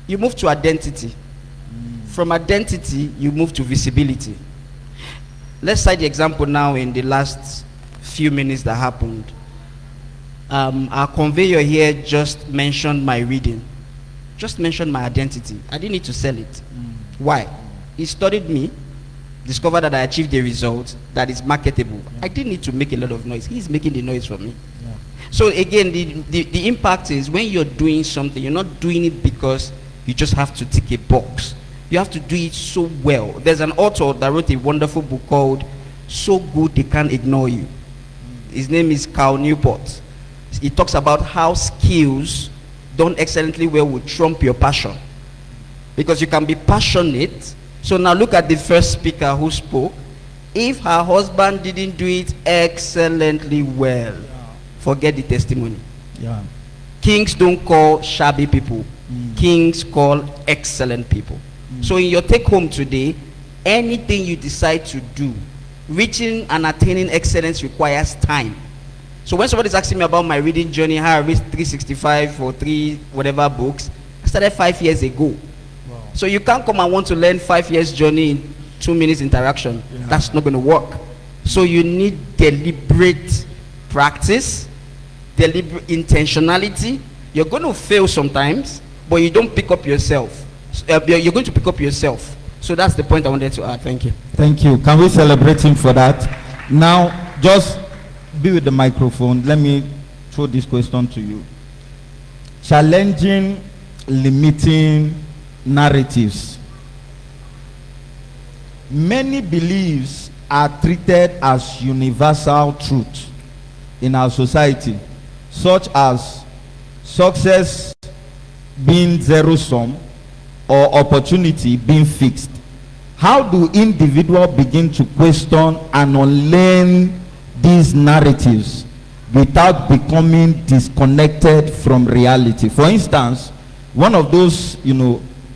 Speaker 6: you move to identity. From identity, you move to visibility. Let's cite the example now in the last few minutes that happened. Our conveyor here just mentioned my reading, just mentioned my identity. I didn't need to sell it. Why? He studied me, discovered that I achieved a result that is marketable. I didn't need to make a lot of noise. He's making the noise for me. So again, the impact is when you're doing something, you're not doing it because you just have to tick a box. You have to do it so well. There's an author that wrote a wonderful book called So Good They Can't Ignore You. His name is Cal Newport. He talks about how skills done excellently well will trump your passion. Because you can be passionate. So now look at the first speaker who spoke. If her husband didn't do it excellently well, forget the testimony.
Speaker 14: Yeah.
Speaker 6: Kings don't call shabby people. Kings call excellent people. So in your take home today, anything you decide to do, reaching and attaining excellence requires time. So when somebody's asking me about my reading journey, how I read 365 or 3 whatever books, I started 5 years ago. So you can't come and want to learn 5 years journey in 2 minutes interaction. That's not going to work. So you need deliberate practice, deliberate intentionality. You're going to fail sometimes, but you don't pick up yourself. You're going to pick up yourself. So that's the point I wanted to add. Thank you.
Speaker 14: Thank you. Can we celebrate him for that? Now, just be with the microphone. Let me throw this question to you. Challenging, limiting narratives. Many beliefs are treated as universal truth in our society, such as success being zero-sum or opportunity being fixed. How do individuals begin to question and unlearn these narratives without becoming disconnected from reality? For instance, one of those,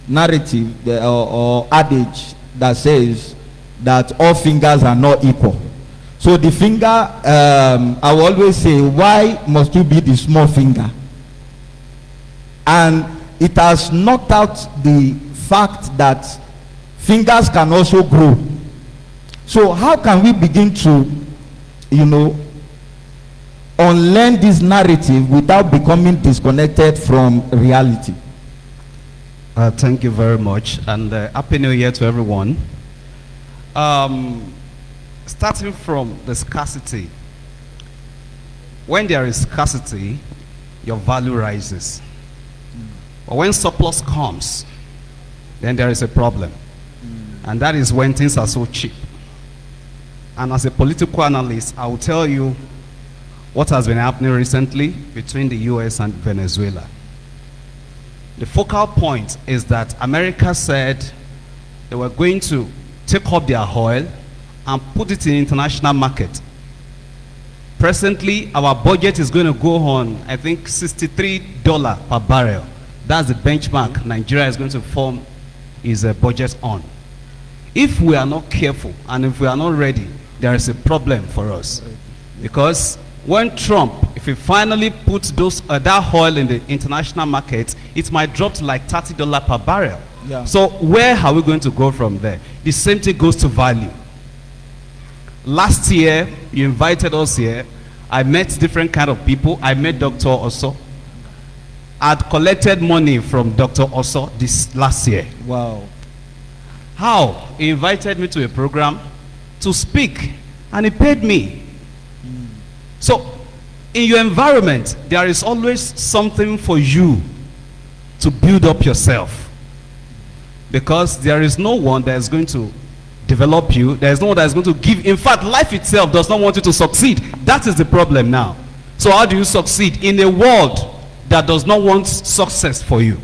Speaker 14: narrative or adage that says that all fingers are not equal. So the finger, I will always say, why must you be the small finger? And it has knocked out the fact that fingers can also grow. So how can we begin to, unlearn this narrative without becoming disconnected from reality?
Speaker 19: Thank you very much, and Happy New Year to everyone. Starting from the scarcity. When there is scarcity, your value rises. But when surplus comes, then there is a problem. And that is when things are so cheap. And as a political analyst, I will tell you what has been happening recently between the US and Venezuela. The focal point is that America said they were going to take up their oil and put it in the international market. Presently, our budget is going to go on, I think, $63 per barrel. That's the benchmark Nigeria is going to form its budget on. If we are not careful and if we are not ready, there is a problem for us. Because when Trump, if he finally puts that oil in the international market, it might drop to like $30 per barrel.
Speaker 14: Yeah.
Speaker 19: So where are we going to go from there? The same thing goes to value. Last year, you invited us here. I met different kind of people. I met Dr. Oso. I'd collected money from Dr. Oso this last year.
Speaker 14: Wow.
Speaker 19: How? He invited me to a program to speak, and he paid me. So, in your environment, there is always something for you to build up yourself. Because there is no one that is going to develop you. There is no one that is going to give. In fact, life itself does not want you to succeed. That is the problem now. So how do you succeed in a world that does not want success for you?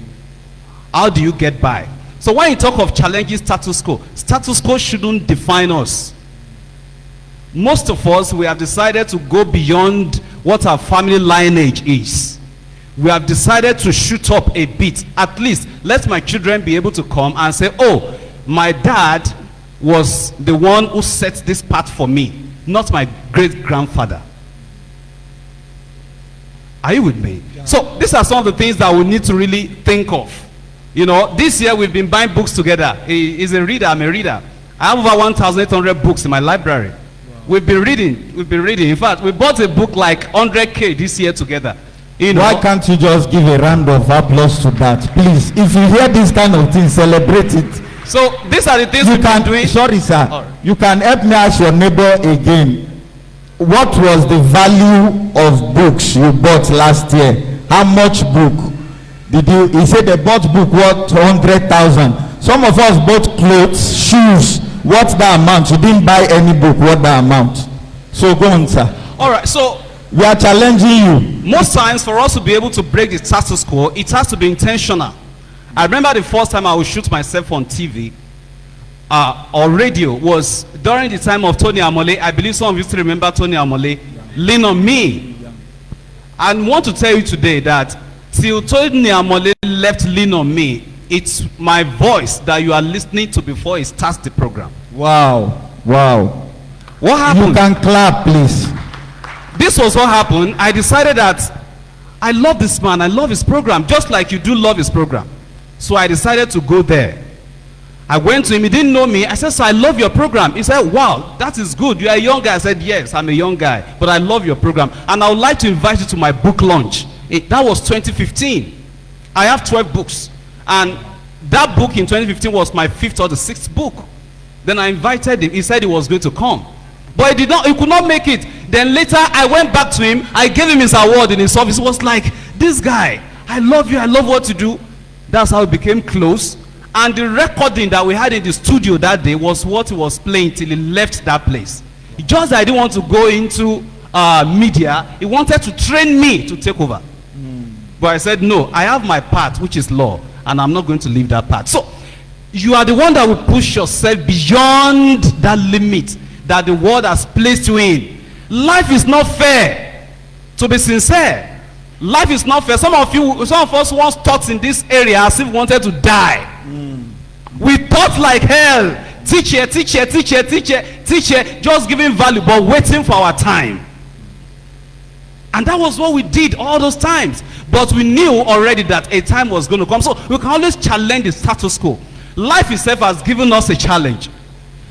Speaker 19: How do you get by? So when you talk of challenging status quo shouldn't define us. Most of us, we have decided to go beyond what our family lineage is. We have decided to shoot up a bit. At least let my children be able to come and say, oh, my dad was the one who set this path for me, not my great-grandfather. Are you with me? Yeah. So these are some of the things that we need to really think of. You know, this year we've been buying books together. He's a reader, I'm a reader. I have over 1,800 books in my library. Wow. We've been reading. In fact, we bought a book like 100K this year together. You know,
Speaker 14: why can't you just give a round of applause to that, please? If you hear this kind of thing, celebrate it.
Speaker 19: So these are the things you can do.
Speaker 14: Sorry, sir. Right. You can help me ask your neighbor again. What was the value of books you bought last year? How much book did you? He said they bought book worth 100,000. Some of us bought clothes, shoes. What's the amount? You didn't buy any book. What the amount? So go on, sir.
Speaker 19: All right. So
Speaker 14: we are challenging you.
Speaker 19: Most times, for us to be able to break the status quo, it has to be intentional. I remember the first time I would shoot myself on TV or radio was during the time of Tony Amole. I believe some of you still remember Tony Amole. Yeah. Lean on me. Yeah. I want to tell you today that till Tony Amole left Lean on Me, it's my voice that you are listening to before he starts the program.
Speaker 14: Wow. Wow.
Speaker 19: What happened?
Speaker 14: You can clap, please.
Speaker 19: This was what happened. I decided that I love this man. I love his program, just like you do love his program. So I decided to go there. I went to him. He didn't know me. I said, so I love your program. He said, wow, that is good. You are a young guy. I said, yes, I'm a young guy, but I love your program. And I would like to invite you to my book launch. That was 2015. I have 12 books. And that book in 2015 was my 5th or the 6th book. Then I invited him. He said he was going to come. But he could not make it. Then later I went back to him. I gave him his award in his office. It was like, this guy, I love you. I love what you do. That's how we became close. And the recording that we had in the studio that day was what he was playing till he left that place. Just that I didn't want to go into media. He wanted to train me to take over. But I said, no, I have my part, which is law. And I'm not going to leave that part. So you are the one that will push yourself beyond that limit that the world has placed you in. Life is not fair. To be sincere, life is not fair. Some of us once thought in this area as if we wanted to die. We thought like hell. Teacher, just giving value, but waiting for our time. And that was what we did all those times. But we knew already that a time was going to come. So we can always challenge the status quo. Life itself has given us a challenge.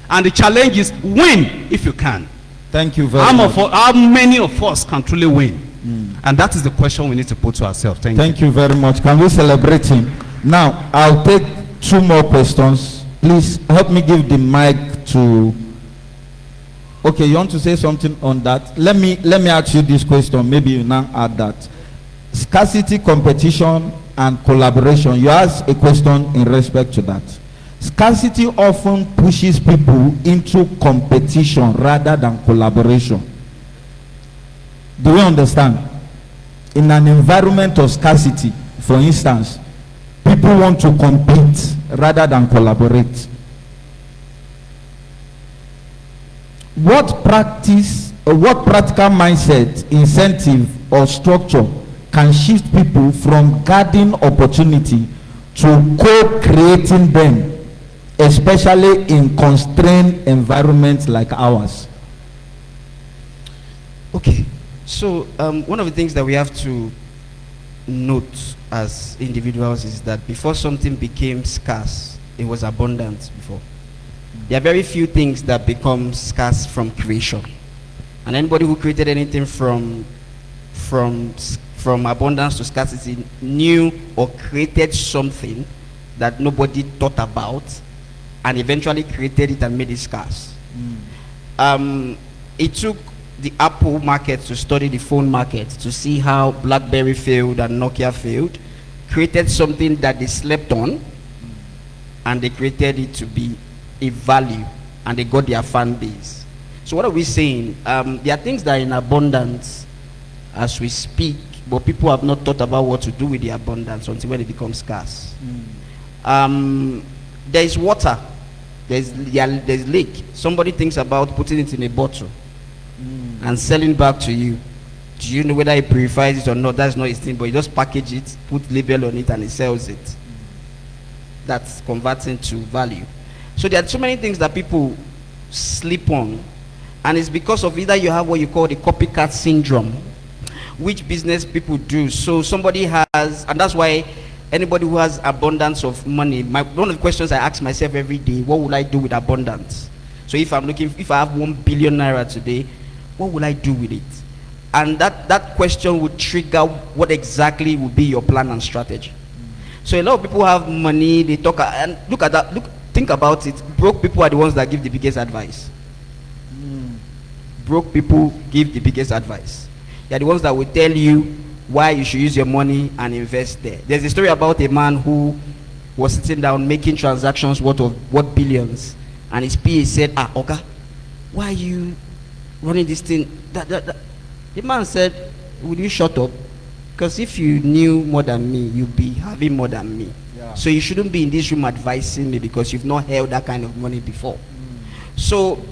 Speaker 19: And the challenge is win if you can.
Speaker 14: Thank you very much.
Speaker 19: How many of us can truly win? And that is the question we need to put to ourselves.
Speaker 14: Thank you very much. Can we celebrate him? Now, I'll take 2 more questions. Please help me give the mic to... Okay, you want to say something on that? Let me ask you this question. Maybe you now add that. Scarcity, competition, and collaboration. You asked a question in respect to that. Scarcity often pushes people into competition rather than collaboration. Do you understand? In an environment of scarcity, for instance, people want to compete rather than collaborate. What practice or what practical mindset, incentive, or structure can shift people from guarding opportunity to co-creating them, especially in constrained environments like ours?
Speaker 6: Okay, so one of the things that we have to note as individuals is that before something became scarce, it was abundant before. There are very few things that become scarce from creation. And anybody who created anything from abundance to scarcity knew or created something that nobody thought about and eventually created it and made it scarce. It took the Apple market to study the phone market to see how BlackBerry failed and Nokia failed, created something that they slept on, and they created it to be a value, and they got their fan base. So what are we saying? There are things that are in abundance as we speak, but people have not thought about what to do with the abundance until when it becomes scarce. There is water, there's lake. Somebody thinks about putting it in a bottle and selling back to you. Do you know whether it purifies it or not? That's not his thing, but he just package it, put label on it, and he sells it. That's converting to value. So there are so many things that people sleep on, and it's because of either you have what you call the copycat syndrome, which business people do. So somebody has, and that's why anybody who has abundance of money, one of the questions I ask myself every day, what will I do with abundance? So if I have 1 billion naira today, what will I do with it? And that question would trigger what exactly would be your plan and strategy. So a lot of people have money, they talk, and look at that, think about it. Broke people are the ones that give the biggest advice. Broke people give the biggest advice. They're the ones that will tell you why you should use your money and invest there. There's a story about a man who was sitting down making transactions worth billions, and his PA said, Oga, why are you running this thing? The man said, will you shut up? Because if you knew more than me, you'd be having more than me. Yeah. So you shouldn't be in this room advising me because you've not held that kind of money before. So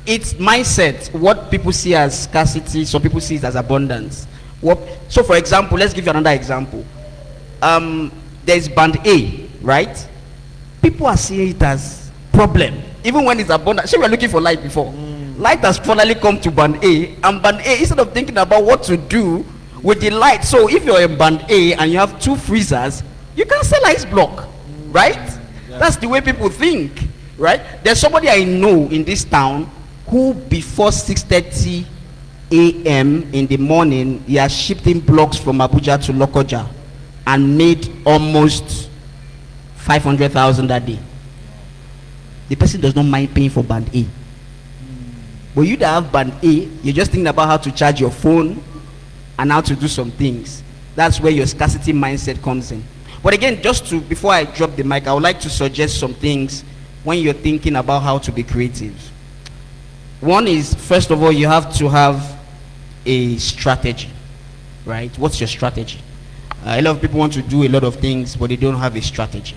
Speaker 6: it's mindset. What people see as scarcity, some people see it as abundance. So for example, let's give you another example. There's band A, right? People are seeing it as problem, even when it's abundant. So we were looking for light before. Light has finally come to band A, and band A, instead of thinking about what to do with the light, so if you're in band A and you have 2 freezers, you can sell ice block, right? Yeah. That's the way people think, right? There's somebody I know in this town who before 6:30 a.m. in the morning, he has shipped in blocks from Abuja to Lokoja and made almost 500,000 that day. The person does not mind paying for band A. But you that have band A, you're just thinking about how to charge your phone and how to do some things. That's where your scarcity mindset comes in. But again, before I drop the mic, I would like to suggest some things when you're thinking about how to be creative. One is, first of all, you have to have a strategy, right? What's your strategy? A lot of people want to do a lot of things, but they don't have a strategy.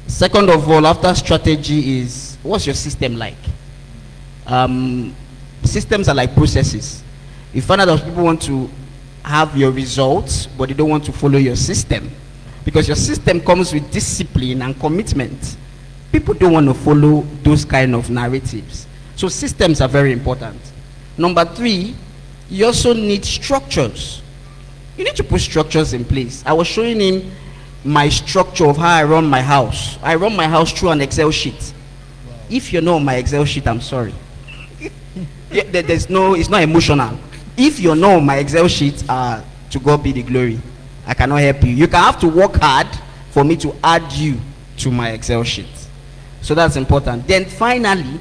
Speaker 6: Second of all, after strategy is, what's your system like? Systems are like processes. You find out that people want to have your results, but they don't want to follow your system, because your system comes with discipline and commitment. People don't want to follow those kind of narratives. So systems are very important. Number 3, you also need structures. You need to put structures in place. I was showing him my structure of how I run my house. I run my house through an Excel sheet. Wow. If you know my Excel sheet, I'm sorry. It's not emotional. If you know my Excel sheet, to God be the glory. I cannot help you. You can have to work hard for me to add you to my Excel sheet. So that's important. Then finally,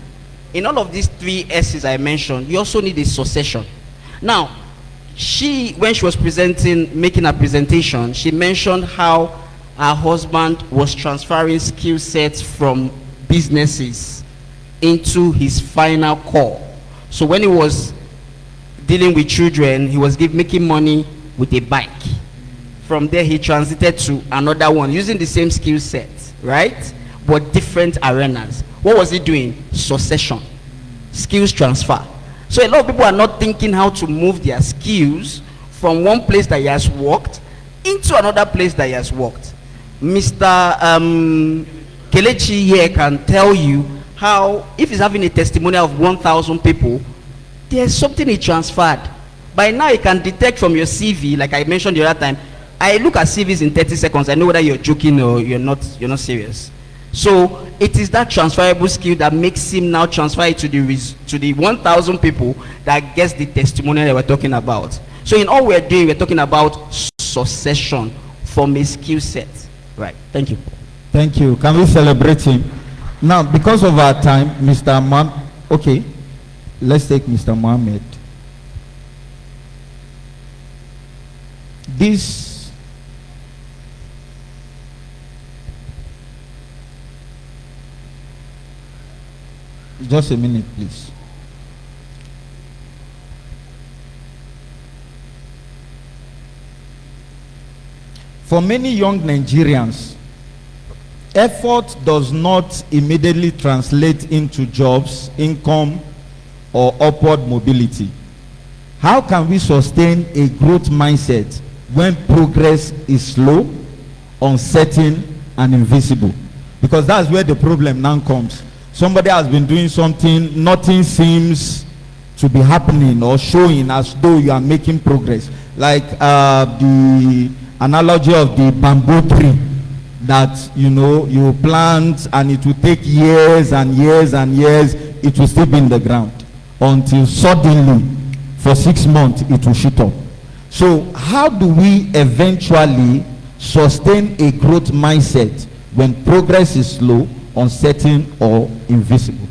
Speaker 6: in all of these 3 S's I mentioned, you also need a succession. Now, when she was making a presentation, she mentioned how her husband was transferring skill sets from businesses into his final core. So when he was dealing with children, he was making money with a bike. From there, he transited to another one using the same skill set, right? But different arenas. What was he doing? Succession, skills transfer. So a lot of people are not thinking how to move their skills from one place that he has worked into another place that he has worked. Mr. Kelechi here can tell you how, if he's having a testimonial of 1,000 people, there's something he transferred. By now, he can detect from your CV, like I mentioned the other time. I look at CVs in 30 seconds. I know whether you're joking or you're not serious. So it is that transferable skill that makes him now transfer it to the 1,000 people that gets the testimonial that we're talking about. So in all we're doing, we're talking about succession from a skill set. Right. Thank you.
Speaker 14: Thank you. Can we celebrate him? Now, because of our time, Mr. Okay, let's take Mr. Mohammed. Just a minute, please. For many young Nigerians, effort does not immediately translate into jobs, income, or upward mobility. How can we sustain a growth mindset when progress is slow, uncertain, and invisible? Because that's where the problem now comes. Somebody has been doing something, nothing seems to be happening or showing as though you are making progress. Like the analogy of the bamboo tree that you plant and it will take years and years and years, it will still be in the ground until suddenly for 6 months it will shoot up. So how do we eventually sustain a growth mindset when progress is slow, uncertain, or invisible?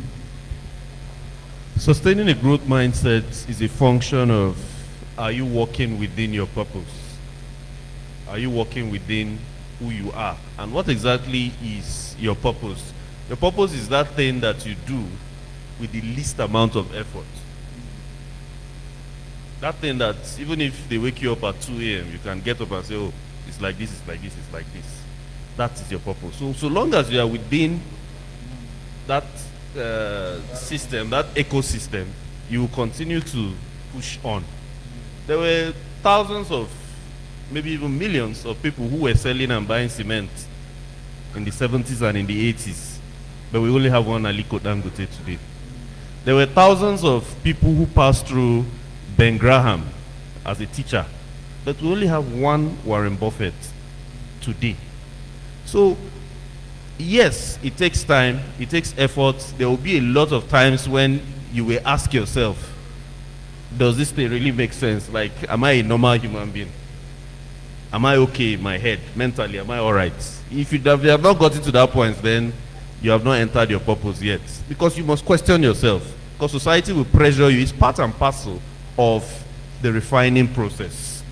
Speaker 13: Sustaining a growth mindset is a function of, are you working within your purpose? Are you working within who you are? And what exactly is your purpose? Your purpose is that thing that you do with the least amount of effort. That thing that even if they wake you up at 2 a.m., you can get up and say, oh, it's like this, it's like this, it's like this. That is your purpose. So long as you are within that system, that ecosystem, you will continue to push on. There were thousands of, maybe even millions of people who were selling and buying cement in the 70s and in the 80s, but we only have one Aliko Dangote today. There were thousands of people who passed through Ben Graham as a teacher, but we only have one Warren Buffett today. So yes, it takes time, it takes effort. There will be a lot of times when you will ask yourself, does this thing really make sense? Like, am I a normal human being? Am I okay in my head? Mentally, am I all right? If you have not gotten to that point, then you have not entered your purpose yet. Because you must question yourself. Because society will pressure you. It's part and parcel of the refining process.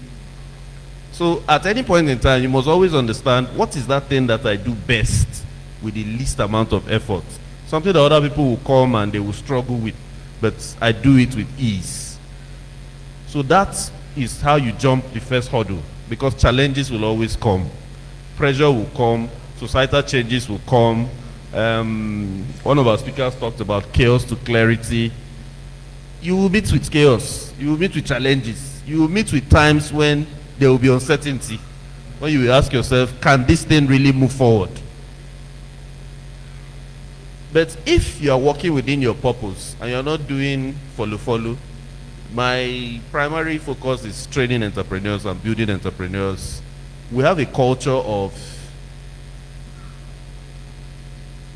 Speaker 13: So at any point in time, you must always understand, what is that thing that I do best with the least amount of effort? Something that other people will come and they will struggle with, but I do it with ease. So that is how you jump the first hurdle, because challenges will always come. Pressure will come, societal changes will come. One of our speakers talked about chaos to clarity. You will meet with chaos, you will meet with challenges, you will meet with times when there will be uncertainty, when you will ask yourself, can this thing really move forward? But if you are working within your purpose and you're not doing follow, my primary focus is training entrepreneurs and building entrepreneurs. We have a culture of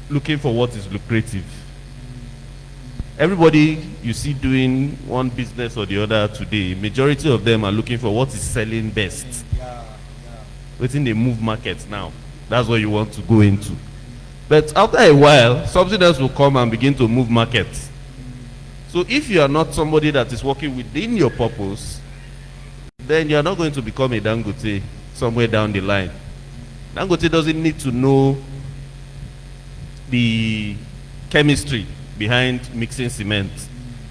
Speaker 13: looking for what is lucrative. Everybody you see doing one business or the other today, majority of them are looking for what is selling best. Within the move markets now, that's what you want to go into. But after a while, something else will come and begin to move markets. So if you are not somebody that is working within your purpose, then you are not going to become a Dangote somewhere down the line. Dangote doesn't need to know the chemistry behind mixing cement.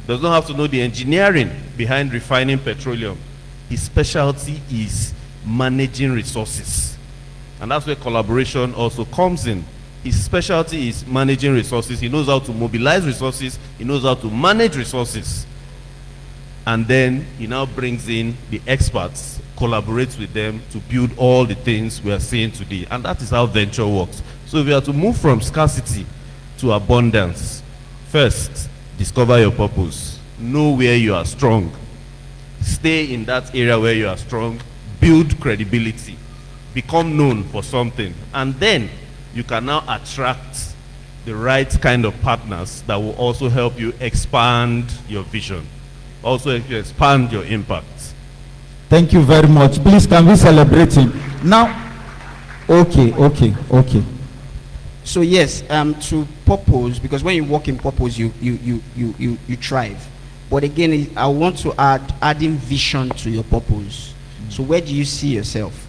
Speaker 13: Does not have to know the engineering behind refining petroleum. His specialty is managing resources. And that's where collaboration also comes in. His specialty is managing resources. He knows how to mobilize resources. He knows how to manage resources. And then he now brings in the experts, collaborates with them to build all the things we are seeing today. And that is how venture works. So if you are to move from scarcity to abundance, first, discover your purpose. Know where you are strong. Stay in that area where you are strong. Build credibility. Become known for something. And then you can now attract the right kind of partners that will also help you expand your vision. Also help you expand your impact.
Speaker 14: Thank you very much. Please, can we celebrate him? Now, okay.
Speaker 6: So yes, to purpose, because when you work in purpose, you thrive. But again, I want to adding vision to your purpose. So where do you see yourself?